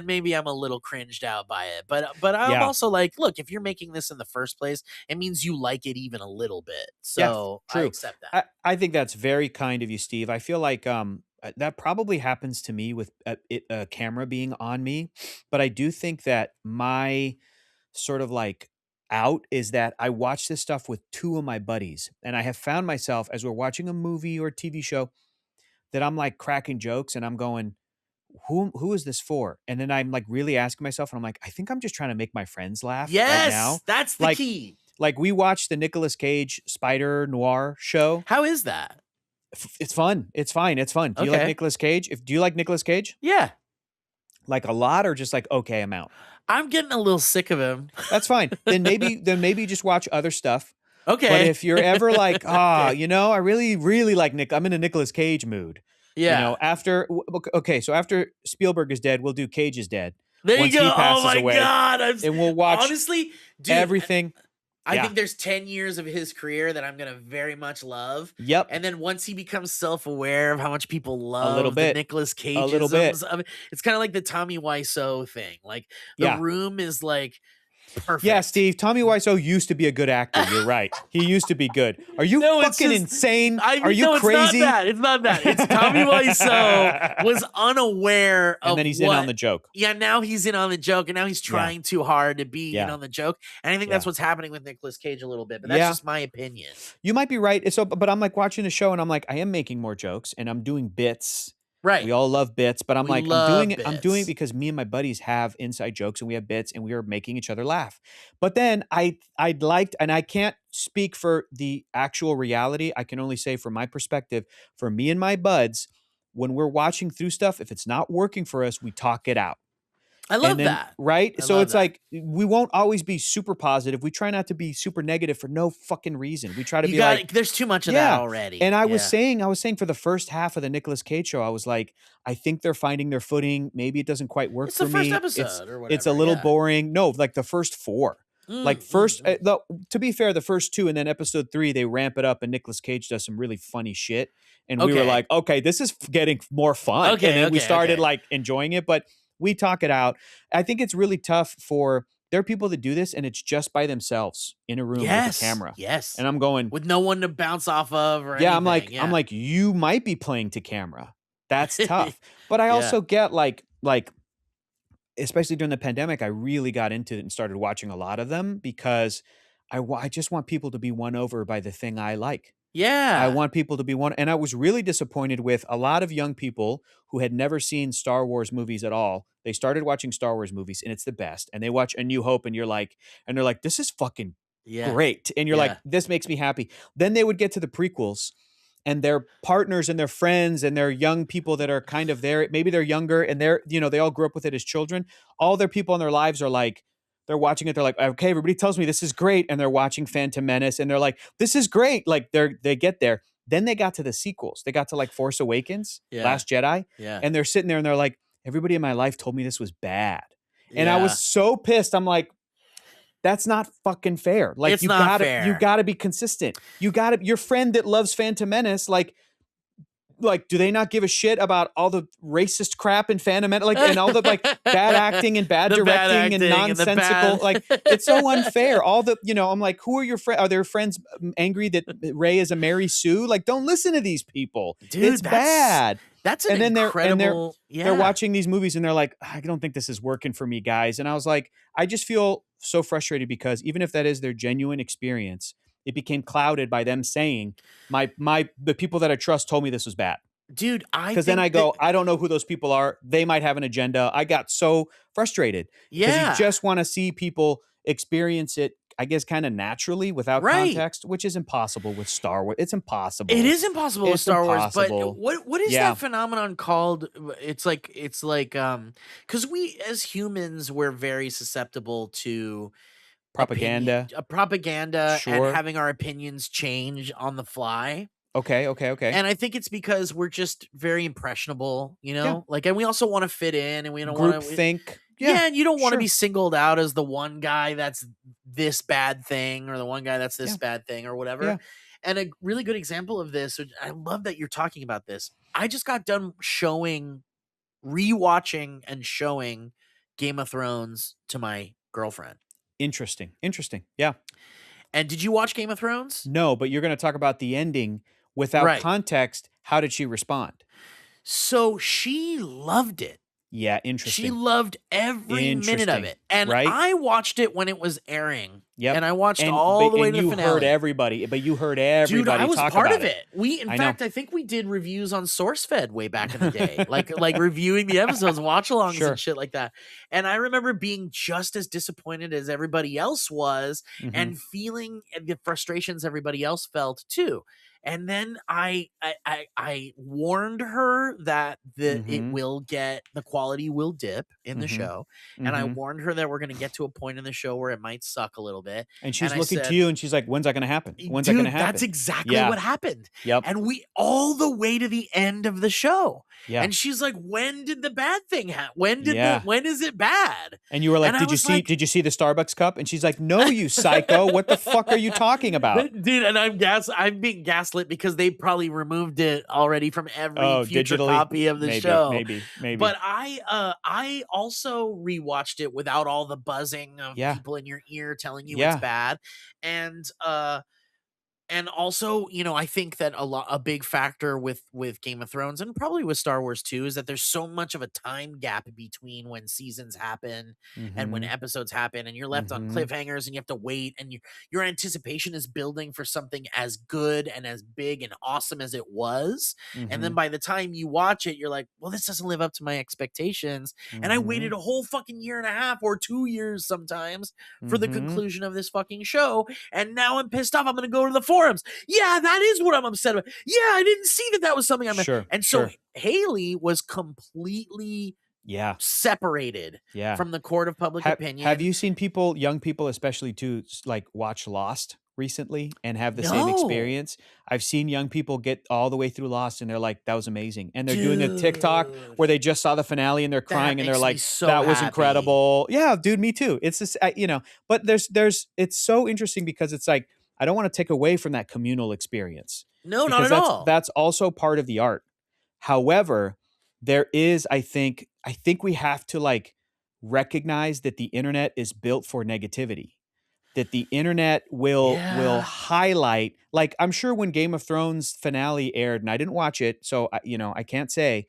maybe I'm a little cringed out by it. But I'm also like, look, if you're making this in the first place, it means you like it even a little bit. So I accept that. I think that's very kind of you, Steve. I feel like that probably happens to me with a camera being on me, but I do think that my sort of like out is that I watch this stuff with two of my buddies, and I have found myself as we're watching a movie or a TV show that I'm like cracking jokes and I'm going, who is this for? And then I'm like really asking myself, and I'm like, I think I'm just trying to make my friends laugh right now. Yes, that's the key. Like we watched the Nicolas Cage Spider Noir show. How is that? It's fun. It's fine. It's fun. Do you like Nicolas Cage? Do you like Nicolas Cage? Yeah. Like a lot, or just like, I'm out? I'm getting a little sick of him. That's fine. Then maybe just watch other stuff. Okay. But if you're ever like, Okay. you know, I really, really like Nick. I'm in a Nicolas Cage mood. You Yeah. know, okay, so after Spielberg is dead, we'll do Cage is dead There you once go. he Oh passes my away, God. and we'll watch Honestly, dude, everything. I Yeah. think there's 10 years of his career that I'm going to very much love. Yep. And then once he becomes self-aware of how much people A little love the bit. Nicolas A little bit. Cageisms of it, it's kind of like the Tommy Wiseau thing. Like The Yeah. Room is like perfect. Yeah, Steve. Tommy Wiseau used to be a good actor. You're right. He used to be good. Are you No, it's fucking just- insane? Are you no, crazy? It's not that. It's Tommy Wiseau was unaware of And then he's in on the joke. Yeah, now he's in on the joke, and now he's trying too hard to be in Yeah. on the joke. And I think that's what's happening with Nicolas Cage a little bit, but that's Yeah. just my opinion. You might be right. So, but I'm like watching the show, and I'm like, I am making more jokes, and I'm doing bits. Right. We all love bits, but I'm We like, love I'm doing bits. it because me and my buddies have inside jokes and we have bits and we are making each other laugh. But then I'd liked, and I can't speak for the actual reality. I can only say from my perspective, for me and my buds, when we're watching through stuff, if it's not working for us, we talk it out. I love that. Right? I So love it's that. like, we won't always be super positive. We try not to be super negative for no fucking reason. We try to be like, there's too much of that already. and I was saying for the first half of the Nicolas Cage show, I was like, I think they're finding their footing. Maybe it doesn't quite work It's for the first me. episode or whatever. It's a little boring. No, like the first 4. Like first, to be fair, the first 2, and then episode 3, they ramp it up, and Nicolas Cage does some really funny shit, and we were like, okay, this is getting more fun. Okay, and then we started okay. like enjoying it, but we talk it out. I think it's really tough there are people that do this, and it's just by themselves in a room with a camera. Yes. And I'm going with no one to bounce off of or anything. I'm like, you might be playing to camera. That's tough. But I also get like especially during the pandemic, I really got into it and started watching a lot of them because I just want people to be won over by the thing I like. Yeah. I want people to be won. And I was really disappointed with a lot of young people who had never seen Star Wars movies at all. They started watching Star Wars movies, and it's the best. And they watch A New Hope, and they're like, this is fucking great. And you're like, this makes me happy. Then they would get to the prequels, and their partners and their friends and their young people that are kind of there, maybe they're younger and they all grew up with it as children. All their people in their lives are like, they're watching it. They're like, okay, everybody tells me this is great. And they're watching Phantom Menace, and they're like, this is great. Like they get there. Then they got to the sequels. They got to like Force Awakens, Last Jedi. Yeah. And they're sitting there and they're like, everybody in my life told me this was bad. And I was so pissed. I'm like, that's not fucking fair. Like, it's not fair. You gotta be consistent. Your friend that loves Phantom Menace, like, do they not give a shit about all the racist crap in Phantom Menace? Like, and all the like bad acting and bad directing and nonsensical. Like, it's so unfair. All the, I'm like, who are your friends? Are their friends angry that Rey is a Mary Sue? Like, don't listen to these people. Dude, it's bad. That's an incredible. They're watching these movies and they're like, I don't think this is working for me, guys. And I was like, I just feel so frustrated because even if that is their genuine experience, it became clouded by them saying, the people that I trust told me this was bad. Dude, because then I go, I don't know who those people are. They might have an agenda. I got so frustrated because you just want to see people experience it, I guess, kind of naturally without context, which is impossible with Star Wars. It's impossible. It is impossible with Star Wars. But what is that phenomenon called? It's like because we as humans, we're very susceptible to propaganda and having our opinions change on the fly. Okay. And I think it's because we're just very impressionable, like, and we also want to fit in, and we don't want to think. Yeah, and you don't want to be singled out as the one guy that's this bad thing or the one guy that's this bad thing or whatever. Yeah. And a really good example of this, I love that you're talking about this. I just got done rewatching and showing Game of Thrones to my girlfriend. Interesting. Yeah. And did you watch Game of Thrones? No, but you're going to talk about the ending without context. How did she respond? So she loved it. Yeah, interesting. She loved every minute of it. And I watched it when it was airing. Yep. And I watched all the way to the finale. You heard everybody Dude, I was talk part about of it. I think we did reviews on SourceFed way back in the day. like reviewing the episodes, watch-alongs and shit like that. And I remember being just as disappointed as everybody else was and feeling the frustrations everybody else felt too. And then I warned her that Mhm. the quality will dip in the Mhm. show, and I Mhm. warned her that we're gonna get to a point in the show where it might suck a little bit. And And she's I looking to said, you and she's like, "When's that gonna happen? When's that gonna dude, that's happen?" exactly Yeah. what happened. Yep. And we all the way to the end of the show. Yeah. And she's like, when did the bad thing happen? Yeah. When is it bad? And you were like, And I "Did you was see like, did you see the Starbucks cup?" And she's like, "No, you psycho. What the fuck are you talking about?" dude, and I'm being gaslit because they probably removed it already from every Oh, future digitally? copy of the Maybe, show. maybe, maybe. But I also rewatched it without all the buzzing of Yeah. people in your ear telling you it's Yeah. bad. And also, I think that a big factor with Game of Thrones and probably with Star Wars too is that there's so much of a time gap between when seasons happen and when Mhm. episodes happen, and you're left on Mhm. cliffhangers and you have to wait, and your anticipation is building for something as good and as big and awesome as it was. And then Mhm. by the time you watch it, you're like, well, this doesn't live up to my expectations. And I waited Mhm. a whole fucking year and a half or 2 years sometimes for the Mhm. conclusion of this fucking show. And now I'm pissed off. I'm going to go to the forums. Yeah, that is what I'm upset about. Yeah, I didn't see that was something I'm. Sure, And so sure. Haley was completely Yeah. separated Yeah. from the court of public Have opinion. you seen people, young people especially too, like watch Lost recently and have the same No, experience? I've seen young people get all the way through Lost and they're like, "That was amazing." And they're doing a TikTok dude, where they just saw the finale and they're that crying and they're makes me like, so "That was happy. incredible." Yeah, dude, me too. It's just, but it's so interesting because it's like, I don't want to take away from that communal experience No, not because at all. that's also part of the art. However, there is, I think we have to like recognize that the internet is built for negativity. That the internet will Yeah, highlight, like, I'm sure when Game of Thrones finale aired, and I didn't watch it, so I can't say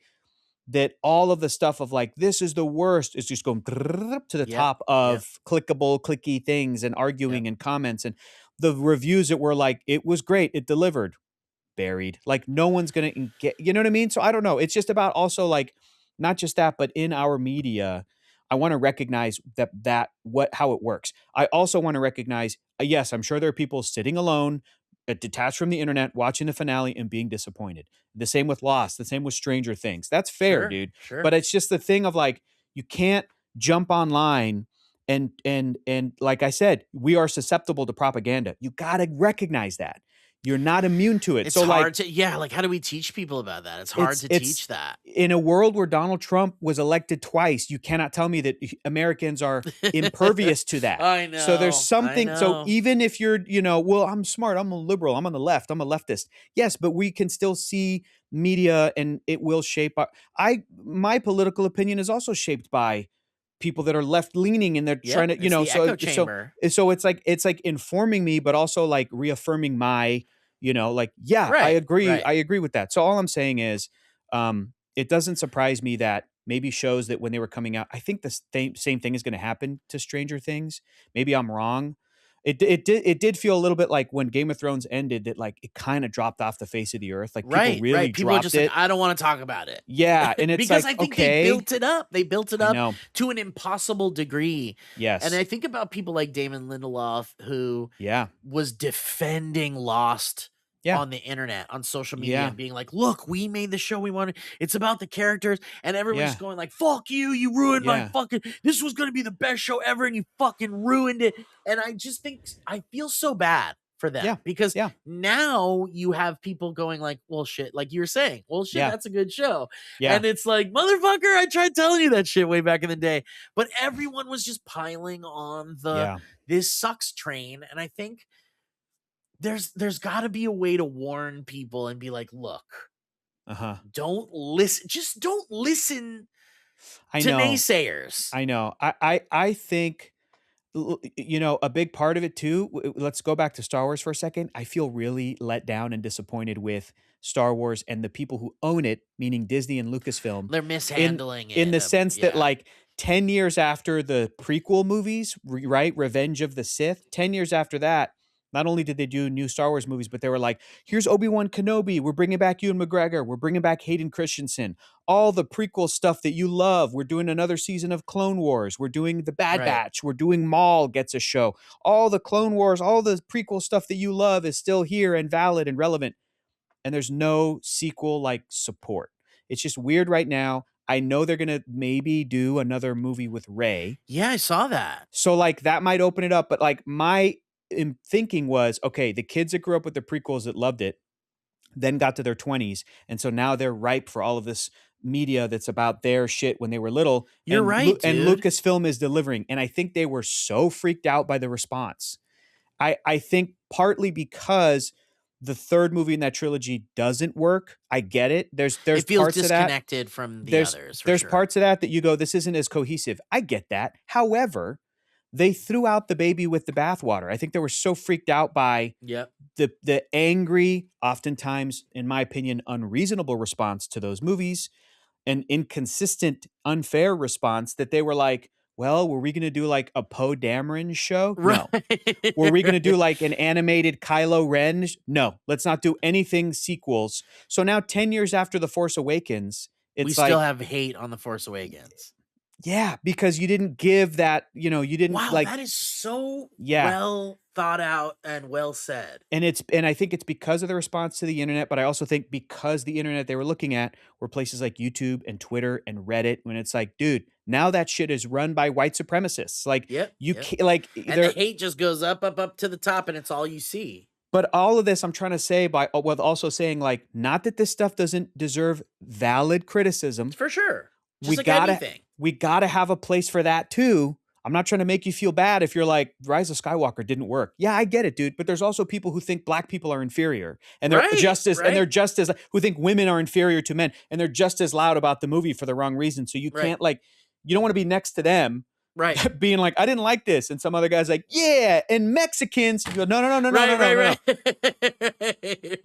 that all of the stuff of like this is the worst is just going to the yep, top yep, of clicky things and yep. arguing and comments and the reviews that were like it was great, it delivered, buried. Like no one's gonna get, you know what I mean? So I don't know. It's just about also like not just that, but in our media, I want to recognize that what how it works. I also want to recognize, yes, I'm sure there are people sitting alone, detached from the internet, watching the finale and being disappointed. The same with Lost. The same with Stranger Things. That's fair, Sure, dude. sure. But it's just the thing of like you can't jump online and like I said, we are susceptible to propaganda. You got to recognize that. You're not immune to it. It's So like hard to, yeah, like how do we teach people about that? It's hard it's to it's teach that. in a world where Donald Trump was elected twice, you cannot tell me that Americans are impervious to that. So there's I something, so know. even if you're, well, I'm smart, I'm a liberal, I'm on the left, I'm a leftist. Yes, but we can still see media and it will shape my political opinion is also shaped by people that are left leaning and they're Yep, trying to, it's the so echo chamber. it's like informing me but also like reaffirming my, like, yeah, I Right, agree. right. I agree with that. So all I'm saying is, it doesn't surprise me that maybe shows that when they were coming out, I think the same thing is going to happen to Stranger Things. Maybe I'm wrong. It did feel a little bit like when Game of Thrones ended that like it kind of dropped off the face of the earth. Like people Right, really right. People are dropped just like, it. I don't want to talk about it. Yeah, and it's Because like I think they okay, built it up. They built it I up know. to an impossible degree. And Yes. I think about people like Damon Lindelof, who Yeah. was defending Lost Yeah. on the internet, on social media, Yeah. and being like, look, we made the show we wanted. It's about the characters. And everyone's Yeah. just going like, fuck you. You ruined my Yeah. fucking, this was going to be the best show ever. And you fucking ruined it. And I just think, I feel so bad for them Yeah. because Yeah. now you have people going like, well, shit, like you were saying, well, shit, Yeah. that's a good show. Yeah. And it's like, motherfucker, I tried telling you that shit way back in the day. But everyone was just piling on the Yeah. this sucks train. And I think there's got to be a way to warn people and be like, look, Uh-huh. don't listen I to know. naysayers. I know. I think a big part of it too. Let's go back to Star Wars for a second. I feel really let down and disappointed with Star Wars and the people who own it, meaning Disney and Lucasfilm, They're in mishandling in it. the sense that Yeah. like 10 years after the prequel movies, right? Revenge of the Sith, 10 years after that, not only did they do new Star Wars movies, but they were like, here's Obi-Wan Kenobi. We're bringing back Ewan McGregor. We're bringing back Hayden Christensen. All the prequel stuff that you love. We're doing another season of Clone Wars. We're doing The Bad Right. Batch. We're doing Maul gets a show. All the Clone Wars, all the prequel stuff that you love is still here and valid and relevant. and there's no sequel like support. It's just weird right now. I know they're gonna maybe do another movie with Rey. Yeah, I saw that. So like that might open it up, but like my thinking was, okay, the kids that grew up with the prequels that loved it, then got to their 20s, and so now they're ripe for all of this media that's about their shit when they were little. You're right, and dude. Lucasfilm is delivering, and I think they were so freaked out by the response. I think partly because the third movie in that trilogy doesn't work. I get it. There's It feels parts of that. disconnected from the others. For There's sure. parts of that you go, this isn't as cohesive. I get that. However, they threw out the baby with the bathwater. I think they were so freaked out by the angry, oftentimes, in my opinion, unreasonable response to those movies, an inconsistent, unfair response, that they were like, well, were we going to do like a Poe Dameron show? Right. No. Were we going to do like an animated Kylo Ren? No. Let's not do anything sequels. So now 10 years after The Force Awakens, it's we like, still have hate on The Force Awakens. Yeah, because you didn't give that, you didn't like. That is so well thought out and well said. And I think it's because of the response to the internet, but I also think because the internet they were looking at were places like YouTube and Twitter and Reddit, when it's like, dude, now that shit is run by white supremacists. Like, can't, like, and the hate just goes up to the top, and it's all you see. But all of this I'm trying to say with also saying, like, not that this stuff doesn't deserve valid criticism. For sure. We gotta have a place for that too. I'm not trying to make you feel bad if you're like, Rise of Skywalker didn't work. Yeah, I get it, dude. But there's also people who think black people are inferior, and they're just as who think women are inferior to men, and they're just as loud about the movie for the wrong reason. So you can't you don't want to be next to them. Right. Being like, I didn't like this. And some other guy's like, yeah, and Mexicans. You go, no.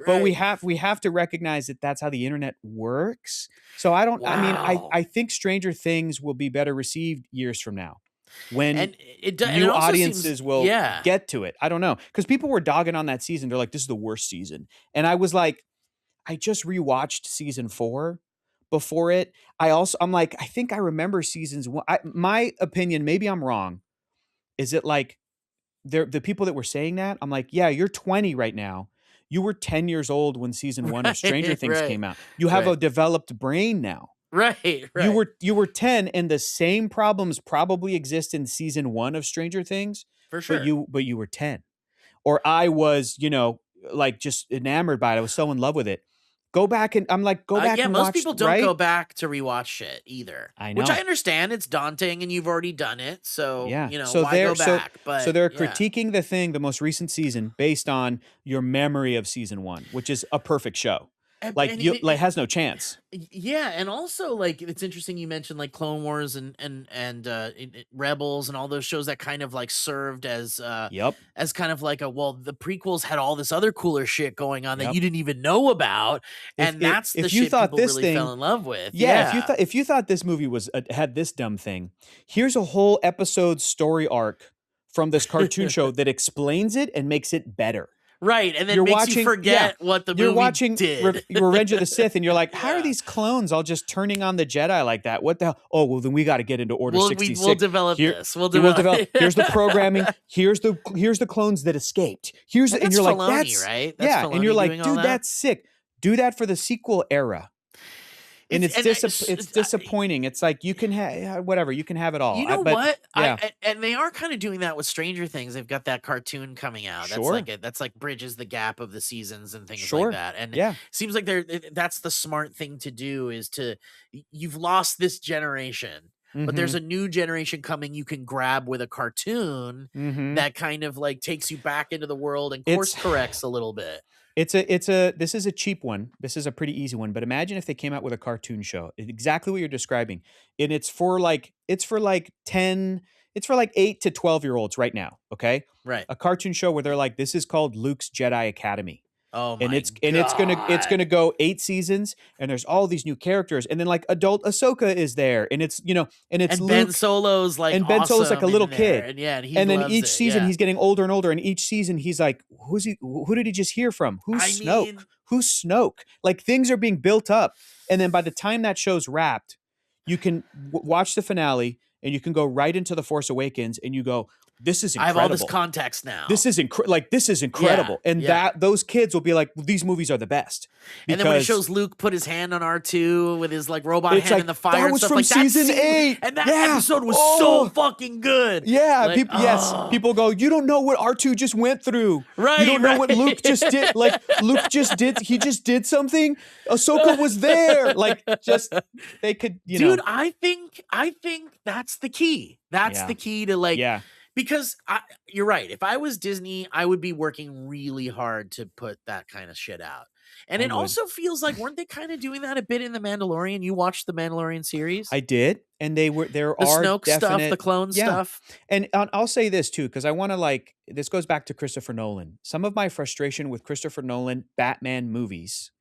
But we have to recognize that that's how the internet works. So I think Stranger Things will be better received years from now, when new audiences will get to it. I don't know. Because people were dogging on that season. They're like, this is the worst season. And I was like, I just rewatched season 4 before it. I'm like, I think I remember seasons 1. My opinion, maybe I'm wrong, is it like the people that were saying that, I'm like, yeah, you're 20 right now. You were 10 years old when season 1 of Stranger Things came out. You have a developed brain now. Right. You were 10, and the same problems probably exist in season 1 of Stranger Things. For sure. But you were 10. Or I was, like just enamored by it. I was so in love with it. Go back and and watch. Most people don't go back to rewatch shit either. I know. Which I understand. It's daunting, and you've already done it. So, why go back? So they're critiquing the most recent season, based on your memory of season 1, which is a perfect show. It has no chance. Yeah, and also, like, it's interesting you mentioned like Clone Wars and Rebels and all those shows that kind of like served as as kind of like the prequels had all this other cooler shit going on that you didn't even know about, and that's the shit people really fell in love with. If you thought this movie had this dumb thing, here's a whole episode story arc from this cartoon show that explains it and makes it better. Right, and then makes you forget what the movie did. You're watching Revenge of the Sith, and you're like, how are these clones all just turning on the Jedi like that? What the hell? Oh, well, then we got to get into Order 66. We'll develop this. We'll develop. Here's the programming. Here's the clones that escaped. And you're like, that's right. That's and you're like, dude, that's sick. Do that for the sequel era. And it's disappointing. It's like, you can have whatever, you can have it all. You know what? And they are kind of doing that with Stranger Things. They've got that cartoon coming out. That's like bridges the gap of the seasons and things like that. And seems like that's the smart thing to do, is you've lost this generation, but there's a new generation coming you can grab with a cartoon that kind of like takes you back into the world and course corrects a little bit. This is a cheap one. This is a pretty easy one. But imagine if they came out with a cartoon show, exactly what you're describing, and it's for 8 to 12-year-olds right now. Okay, right. A cartoon show where they're like, this is called Luke's Jedi Academy. Oh my God. It's gonna go 8 seasons, and there's all these new characters, and then like adult Ahsoka is there, and it's Luke, Ben Solo's like, and Ben Solo's like a little kid, and then each season he's getting older and older, and each season he's like, who did he just hear from? Who's Snoke? Like, things are being built up, and then by the time that show's wrapped, you can watch the finale, and you can go right into The Force Awakens, and you go, this is I have all this incredible. context now. This is incredible. And that those kids will be like, well, these movies are the best. And then when it shows Luke put his hand on R2 with his like robot hand like, in the fire that and was stuff from like season 8. And that episode was so fucking good. Yeah, like, people go, you don't know what R2 just went through. Right, you don't know what Luke just did. Like he just did something. Ahsoka was there. Like just they could, Dude, I think that's the key. That's the key to like because you're right. If I was Disney, I would be working really hard to put that kind of shit out. And it also feels like, weren't they kind of doing that a bit in The Mandalorian? You watched the Mandalorian series? I did. And there the are Snoke definite, stuff, the clone stuff. And I'll say this too, because I want to this goes back to Christopher Nolan. Some of my frustration with Christopher Nolan Batman movies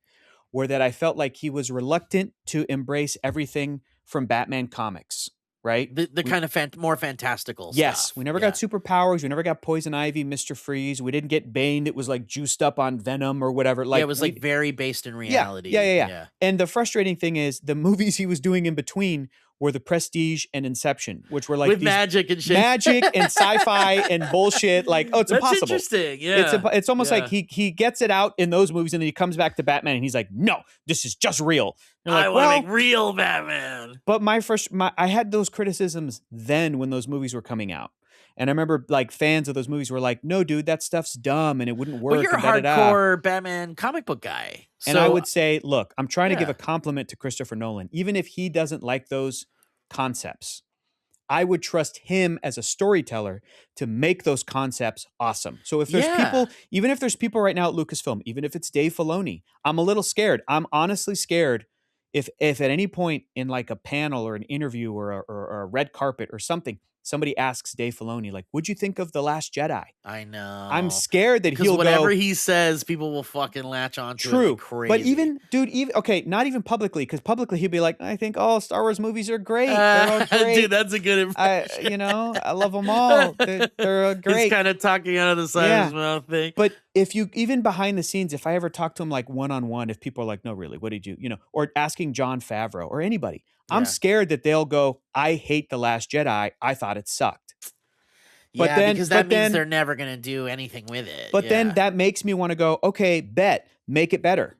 were that I felt like he was reluctant to embrace everything from Batman comics. Right? The kind of more fantastical stuff. Yes. We never got superpowers. We never got Poison Ivy, Mr. Freeze. We didn't get Bane that was like juiced up on Venom or whatever. Like, it was like very based in reality. Yeah. And the frustrating thing is the movies he was doing in between were The Prestige and Inception, which were like with magic and shit. Magic and sci-fi and bullshit. Like, it's impossible. That's interesting. Yeah. It's almost like he gets it out in those movies and then he comes back to Batman and he's like, no, this is just real. Like, I want to make real Batman. But I had those criticisms then when those movies were coming out. And I remember like fans of those movies were like, no, dude, that stuff's dumb and it wouldn't work. But you're a hardcore Batman comic book guy. And I would say, look, I'm trying to give a compliment to Christopher Nolan. Even if he doesn't like those concepts, I would trust him as a storyteller to make those concepts awesome. So if there's people, even if there's people right now at Lucasfilm, even if it's Dave Filoni, I'm a little scared. I'm honestly scared if at any point in like a panel or an interview or a red carpet or something, somebody asks Dave Filoni, like, what'd you think of The Last Jedi? I know. I'm scared that he'll whatever he says, people will fucking latch onto it like crazy. But not even publicly, because publicly he'll be like, I think all Star Wars movies are great. They're all great. Dude, that's a good impression. I love them all. They're great. He's kind of talking out of the side of his mouth thing. But if you, even behind the scenes, if I ever talk to him like one-on-one, if people are like, no, really, what did you, or asking Jon Favreau or anybody, I'm scared that they'll go, I hate The Last Jedi. I thought it sucked. Because that means they're never going to do anything with it. But then that makes me want to go, okay, make it better.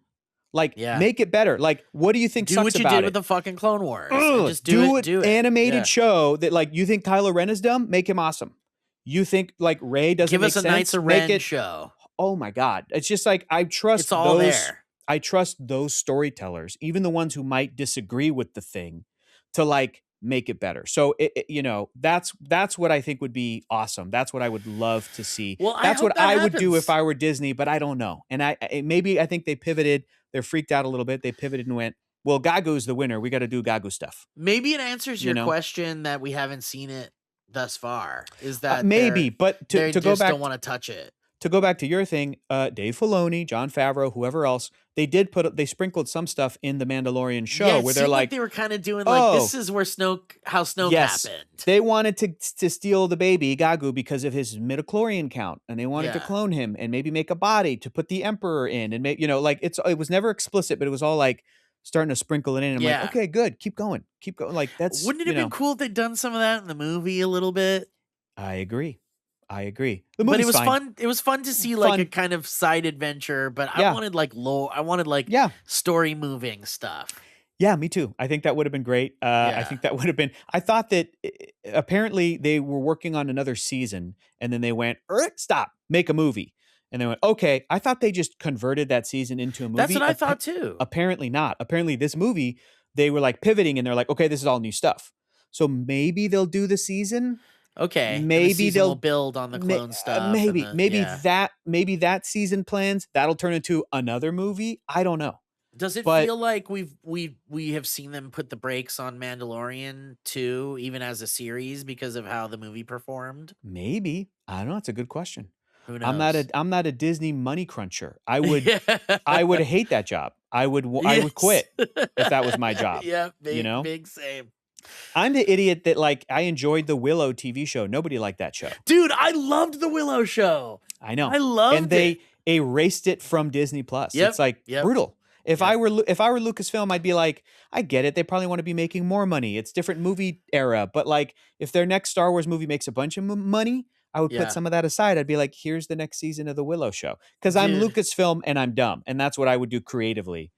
Like, make it better. Like, what do you think sucks about it? Do what you did with the fucking Clone Wars. Just do it. Animated show that, like, you think Kylo Ren is dumb? Make him awesome. You think, like, Rey doesn't give make us sense? a Knights of Ren show. Oh, my God. It's just like, I trust it's all there. I trust those storytellers, even the ones who might disagree with the thing, to, like, make it better. So that's what I think would be awesome. That's what I would love to see. Well, that's what I would do happens. if I were Disney, but I don't know. And I think they pivoted. They're freaked out a little bit. They pivoted and went, well, Gagu's the winner. We got to do Gagu stuff. Maybe it answers your question that we haven't seen it thus far. Is that maybe? But to go back, don't want to touch it. To go back to your thing, Dave Filoni, Jon Favreau, whoever else, they sprinkled some stuff in the Mandalorian show where they're like they were kind of doing like, this is where how Snoke happened. They wanted to steal the baby Gagu because of his midichlorian count, and they wanted to clone him and maybe make a body to put the Emperor in, and like it was never explicit, but it was all like starting to sprinkle it in. And I'm like, okay, good, keep going. Like that's wouldn't it have been cool if they'd done some of that in the movie a little bit? I agree. But it was fun. It was fun to see like a kind of side adventure. But I wanted like story moving stuff. Yeah, me too. I think that would have been great. I think that would have been. I thought that apparently they were working on another season, and then they went, stop, make a movie. And they went, okay. I thought they just converted that season into a movie. That's what I thought too. Apparently not. Apparently this movie, they were like pivoting, and they're like, okay, this is all new stuff. So maybe they'll do the season. Okay, maybe they'll build on the clone stuff. Maybe that season plans that'll turn into another movie. I don't know. Does it feel like we have seen them put the brakes on Mandalorian too, even as a series, because of how the movie performed? Maybe. I don't know. It's a good question. Who knows? I'm not a Disney money cruncher. I would hate that job. I would quit if that was my job. Yeah, big same. I'm the idiot that like I enjoyed the Willow TV show. Nobody liked that show. Dude, I loved the Willow show. I know. I loved it. And they erased it from Disney Plus. It's like brutal. If I were Lucasfilm, I'd be like, I get it. They probably want to be making more money. It's different movie era, but like if their next Star Wars movie makes a bunch of money, I would put Yeah. some of that aside. I'd be like, here's the next season of the Willow show. Because I'm Dude. Lucasfilm and I'm dumb. And that's what I would do creatively.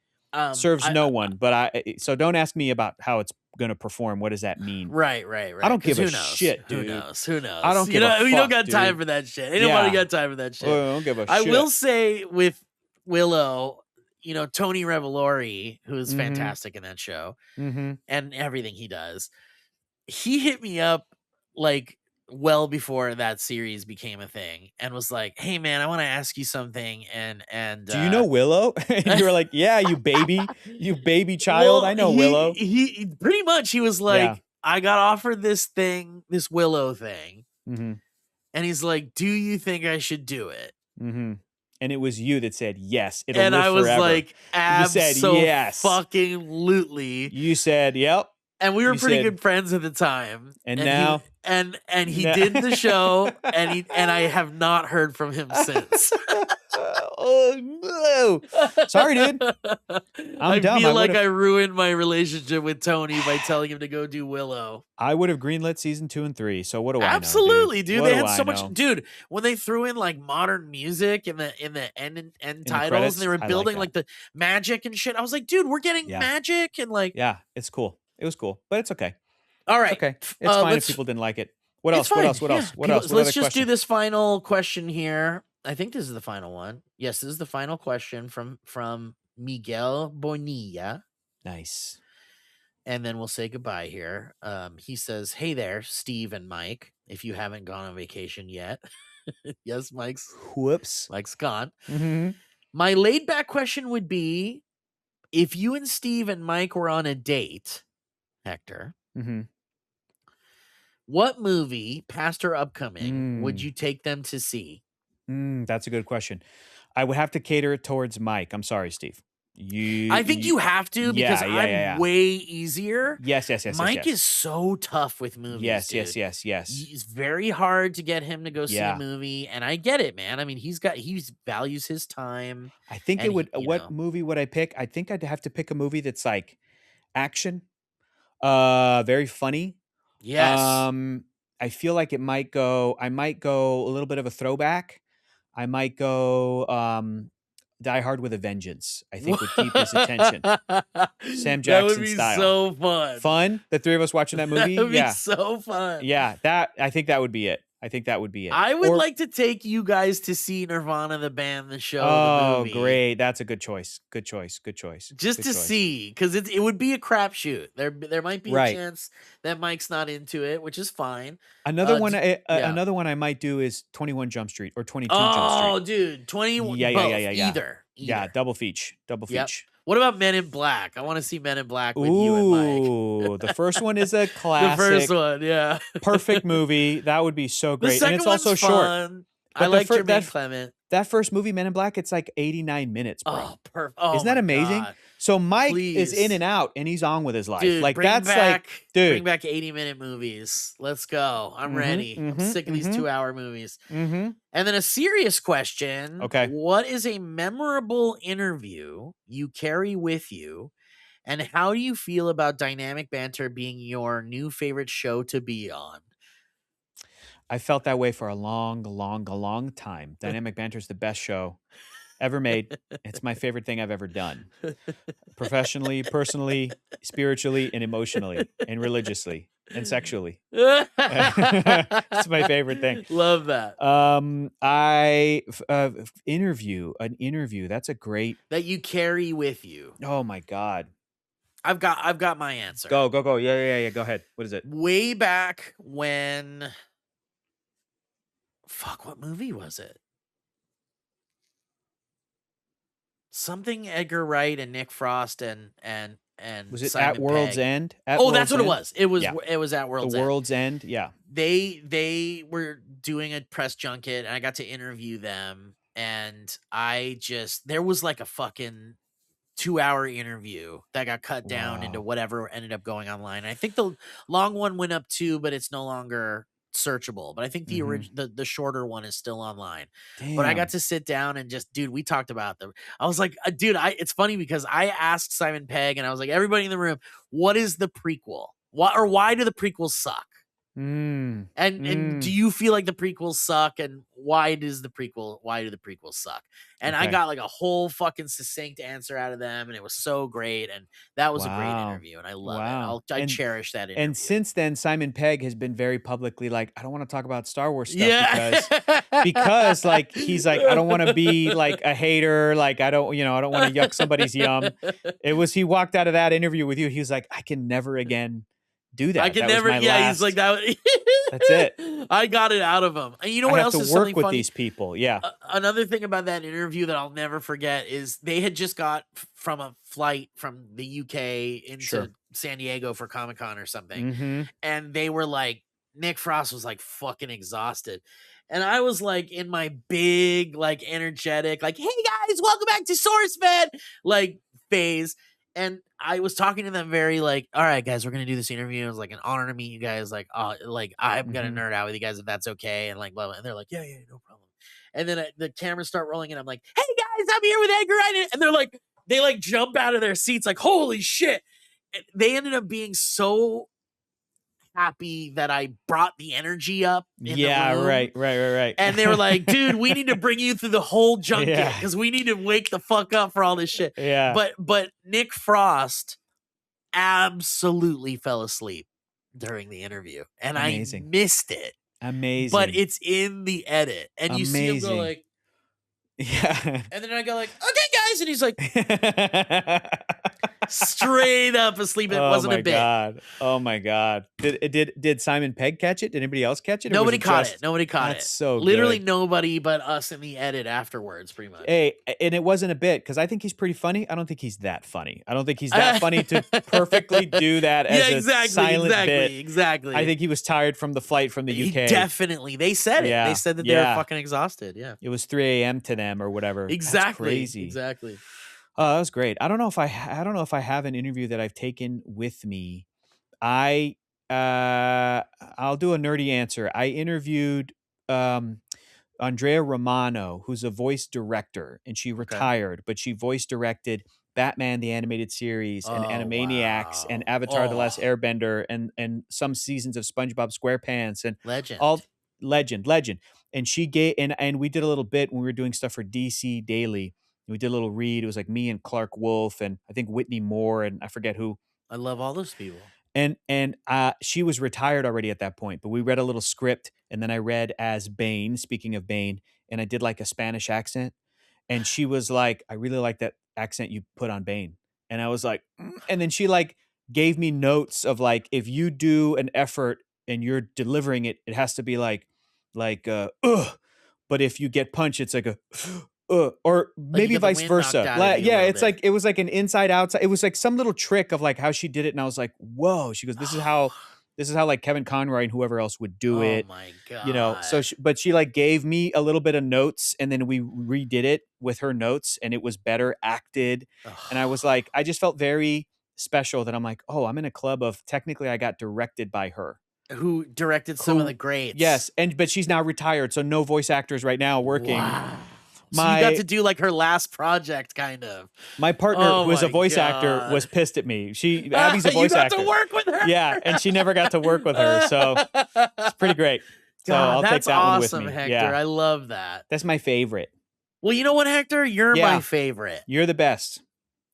Serves no one. But so don't ask me about how it's going to perform. What does that mean? Right. I don't give a who knows? shit, dude. Who knows? I don't give a fuck, we don't got dude. time for that shit. Ain't nobody got time for that shit. I don't give a shit. I will say with Willow, Tony Revolori, who's fantastic in that show and everything he does, he hit me up like well before that series became a thing and was like, hey man, I want to ask you something. And do you know Willow? And you were like, yeah, you baby child. Well, I know Willow. He pretty much, he was like, I got offered this Willow thing. And he's like, do you think I should do it? And it was you that said yes. It'll and live I was forever. Like, absolutely. You said yes. Fucking. You said yep. And we were pretty good friends at the time. And now he did the show and I have not heard from him since. Oh no. Sorry, dude. I'm dumb. I feel like I ruined my relationship with Tony by telling him to go do Willow. I would have greenlit season 2 and 3. So what do I know? Absolutely, dude. They had so much, dude. When they threw in like modern music in the end titles, and they were building like the magic and shit. I was like, dude, we're getting magic and like, yeah, it's cool. It was cool, but it's okay. All right, it's okay. It's fine if people didn't like it. What else? Let's just do this final question here. I think this is the final one. Yes, this is the final question from Miguel Bonilla. Nice. And then we'll say goodbye here. He says, hey there, Steve and Mike, if you haven't gone on vacation yet. Yes, Mike's gone. My laid back question would be, if you and Steve and Mike were on a date, Hector, what movie, past or upcoming, would you take them to see? That's a good question. I would have to cater it towards Mike. I'm sorry, Steve. I think you have to because I'm way easier. Yes. Mike is so tough with movies. Yes. It's very hard to get him to go see a movie, and I get it, man. I mean, he values his time. I think it would. What movie would I pick? I think I'd have to pick a movie that's like action, very funny. Yes. I feel like it might go. I might go a little bit of a throwback. I might go Die Hard with a Vengeance. I think would keep his attention. Sam Jackson that would be style. So fun. Fun? The three of us watching that movie? That would be so fun. Yeah, I think that would be it. I would like to take you guys to see Nirvana, the band, the show, the movie. Oh, great. That's a good choice. Just to see, because it would be a crapshoot. There might be a chance that Mike's not into it, which is fine. Another one I might do is 21 Jump Street or 22 Jump Street. Oh, dude. 21. Yeah. Either. Yeah, double feature. What about Men in Black? I want to see Men in Black with you and Mike. Ooh, the first one is a classic. The first one, yeah. Perfect movie. That would be so great. The second and it's also fun. short. I like Jermaine Clement. That first movie, Men in Black, it's like 89 minutes, bro. Oh, perfect. Oh, isn't that amazing? God. So Mike is in and out, and he's on with his life. Dude, like that's like, dude, bring back 80-minute movies. Let's go. I'm ready. I'm sick of these 2-hour movies. And then a serious question. Okay. What is a memorable interview you carry with you, and how do you feel about Dynamic Banter being your new favorite show to be on? I felt that way for a long time. Dynamic Banter is the best show ever made. It's my favorite thing I've ever done. Professionally, personally, spiritually, and emotionally, and religiously, and sexually. It's my favorite thing. Love that. An interview. That's a great that you carry with you. Oh my God. I've got my answer. Go. Yeah. Go ahead. What is it? Way back when what movie was it? Something Edgar Wright and Nick Frost and was it Simon At World's Pegg. End? That's what it was. It was At World's End. The World's End, yeah. They were doing a press junket, and I got to interview them, and there was like a fucking 2-hour interview that got cut down into whatever ended up going online. I think the long one went up too, but it's no longer searchable. But I think the shorter one is still online. Damn. But I got to sit down and we talked about them. I was like, dude, it's funny because I asked Simon Pegg, and I was like, everybody in the room, what is the prequel? Why do the prequels suck? And do you feel like the prequels suck? And why do the prequels suck? And I got like a whole fucking succinct answer out of them, and it was so great. And that was a great interview, and I love it. I cherish that interview. And since then, Simon Pegg has been very publicly like, I don't want to talk about Star Wars stuff because like he's like, I don't want to be like a hater, like I don't want to yuck somebody's yum. He walked out of that interview with you, he was like, I can never again do that. I can never. He's like that. That's it. I got it out of him. And you know what else is something funny? I have to work with these people. Yeah. Another thing about that interview that I'll never forget is they had just got from a flight from the UK into San Diego for Comic-Con or something. And they were like, Nick Frost was like fucking exhausted. And I was like in my big, like energetic, like, hey guys, welcome back to SourceFed, like phase. And I was talking to them very like, all right, guys, we're going to do this interview. It was like an honor to meet you guys. Like, I'm going to nerd out with you guys if that's okay. And like, blah, blah. And they're like, yeah, no problem. And then the cameras start rolling and I'm like, hey guys, I'm here with Edgar Wright. And they're like, they like jump out of their seats like, holy shit. And they ended up being so happy that I brought the energy up in the room. Right. And they were like, dude, we need to bring you through the whole junket because we need to wake the fuck up for all this shit. Yeah. But Nick Frost absolutely fell asleep during the interview. And I missed it. Amazing. But it's in the edit. And you see him go like, yeah. And then I go like, okay, guys. And he's like, straight up asleep. It wasn't a bit. Oh my God. Did Simon Pegg catch it? Did anybody else catch it? Nobody caught it. Nobody caught it. That's so literally good. Nobody but us in the edit afterwards, pretty much. Hey, and it wasn't a bit because I think he's pretty funny. I don't think he's that funny. I don't think he's that funny to perfectly do that as a silent bit. Exactly. I think he was tired from the flight from the UK. Definitely. They said it. They said that they were fucking exhausted. Yeah. It was 3 a.m. to them or whatever. Exactly. That's crazy. Exactly. Oh, that was great. I don't know if I have an interview that I've taken with me. I'll do a nerdy answer. I interviewed Andrea Romano, who's a voice director, and she retired, but she voice directed Batman the Animated Series and Animaniacs and Avatar the Last Airbender and some seasons of SpongeBob SquarePants and legend. And she gave and we did a little bit when we were doing stuff for DC Daily. We did a little read. It was like me and Clark Wolf and I think Whitney Moore and I forget who. I love all those people. And she was retired already at that point, but we read a little script and then I read as Bane, speaking of Bane, and I did like a Spanish accent. And she was like, I really like that accent you put on Bane. And I was like, and then she like gave me notes of like, if you do an effort and you're delivering it, it has to be like, but if you get punched, it's like a, or maybe like vice versa. It's like, it was like an inside outside. It was like some little trick of like how she did it. And I was like, whoa, she goes, this is how like Kevin Conroy and whoever else would do it. Oh my God. So, but she like gave me a little bit of notes and then we redid it with her notes and it was better acted. And I was like, I just felt very special that I'm like, oh, I'm in a club of technically I got directed by her. Who directed some of the greats. Yes. But she's now retired. So no voice actors right now working. Wow. So you got to do like her last project, kind of. My partner, who was a voice actor, was pissed at me. Abby's a voice actor. You got to work with her. Yeah, and she never got to work with her, so it's pretty great. So I'll take that one with me. That's awesome, Hector. Yeah. I love that. That's my favorite. Well, you know what, Hector? You're my favorite. You're the best.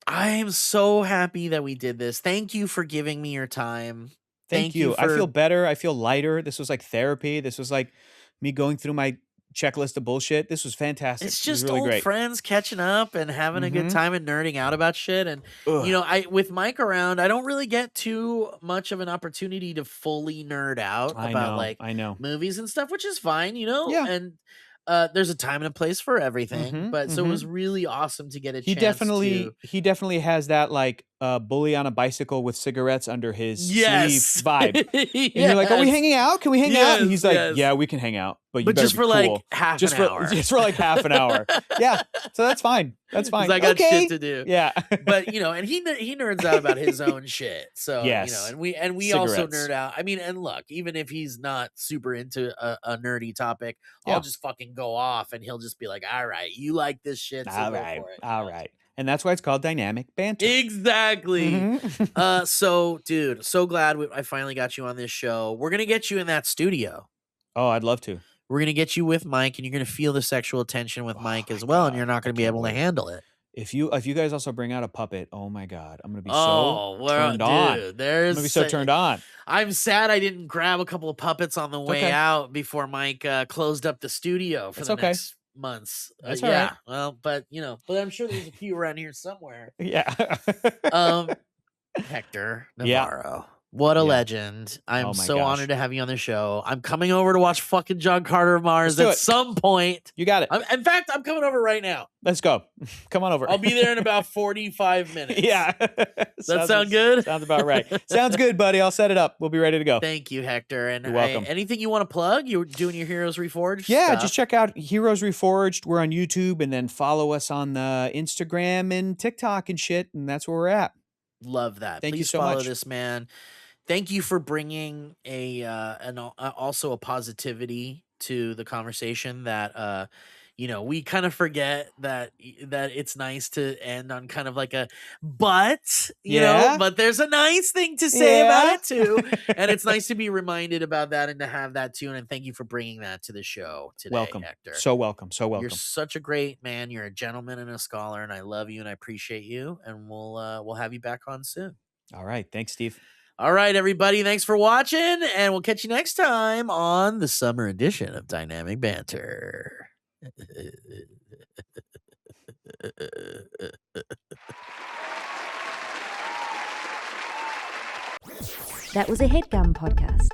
I am so happy that we did this. Thank you for giving me your time. Thank you. I feel better. I feel lighter. This was like therapy. This was like me going through my checklist of bullshit. This was fantastic. It's just really old great. friends catching up and having a good time and nerding out about shit. And you know, with Mike around, I don't really get too much of an opportunity to fully nerd out about movies and stuff, which is fine, you know. Yeah. And there's a time and a place for everything. But so it was really awesome to get a chance. He definitely has that like bully on a bicycle with cigarettes under his sleeve vibe. And you're like, are we hanging out? Can we hang out? And he's like, yeah, we can hang out. But just for cool. like half an hour. Just for like half an hour. Yeah. So that's fine. That's fine. I got shit to do. Yeah. But you know, and he nerds out about his own shit. So you know, and we also nerd out. I mean, and look, even if he's not super into a nerdy topic, I'll just fucking go off and he'll just be like, all right, you like this shit. So all right. And that's why it's called Dynamic Banter. Exactly. Mhm. So, dude, so glad I finally got you on this show. We're going to get you in that studio. Oh, I'd love to. We're going to get you with Mike, and you're going to feel the sexual tension with Oh Mike my as well, and God, you're not I going to be can't able to wait. handle it. If you guys also bring out a puppet, oh my God, I'm gonna be Oh, so well, turned on. dude, I'm gonna be so turned on. I'm sad I didn't grab a couple of puppets on the It's way okay. out before Mike closed up the studio for It's the okay. next months. That's all Yeah, right. well, but I'm sure there's a few around here somewhere. Yeah. Hector Yeah. Navarro. What a Yeah. legend. I'm Oh my so gosh. honored to have you on the show. I'm coming over to watch fucking John Carter of Mars Let's do at it. some point. You got it. In fact, I'm coming over right now. Let's go. Come on over. I'll be there in about 45 minutes. Yeah. Does that sound good? Sounds about right. Sounds good, buddy. I'll set it up. We'll be ready to go. Thank you, Hector. And You're welcome. anything you want to plug? You're doing your Heroes Reforged Yeah, stuff. just check out Heroes Reforged. We're on YouTube, and then follow us on the Instagram and TikTok and shit, and that's where we're at. Love that. Thank you Please so follow much. this man. Thank you for bringing also a positivity to the conversation that we kind of forget that it's nice to end on kind of like a but there's a nice thing to say about it too, and it's nice to be reminded about that and to have that too. And thank you for bringing that to the show today, Welcome. Hector. So welcome. So welcome. You're such a great man. You're a gentleman and a scholar, and I love you and I appreciate you. And we'll have you back on soon. All right. Thanks, Steve. All right, everybody. Thanks for watching, and we'll catch you next time on the summer edition of Dynamic Banter. That was a HeadGum podcast.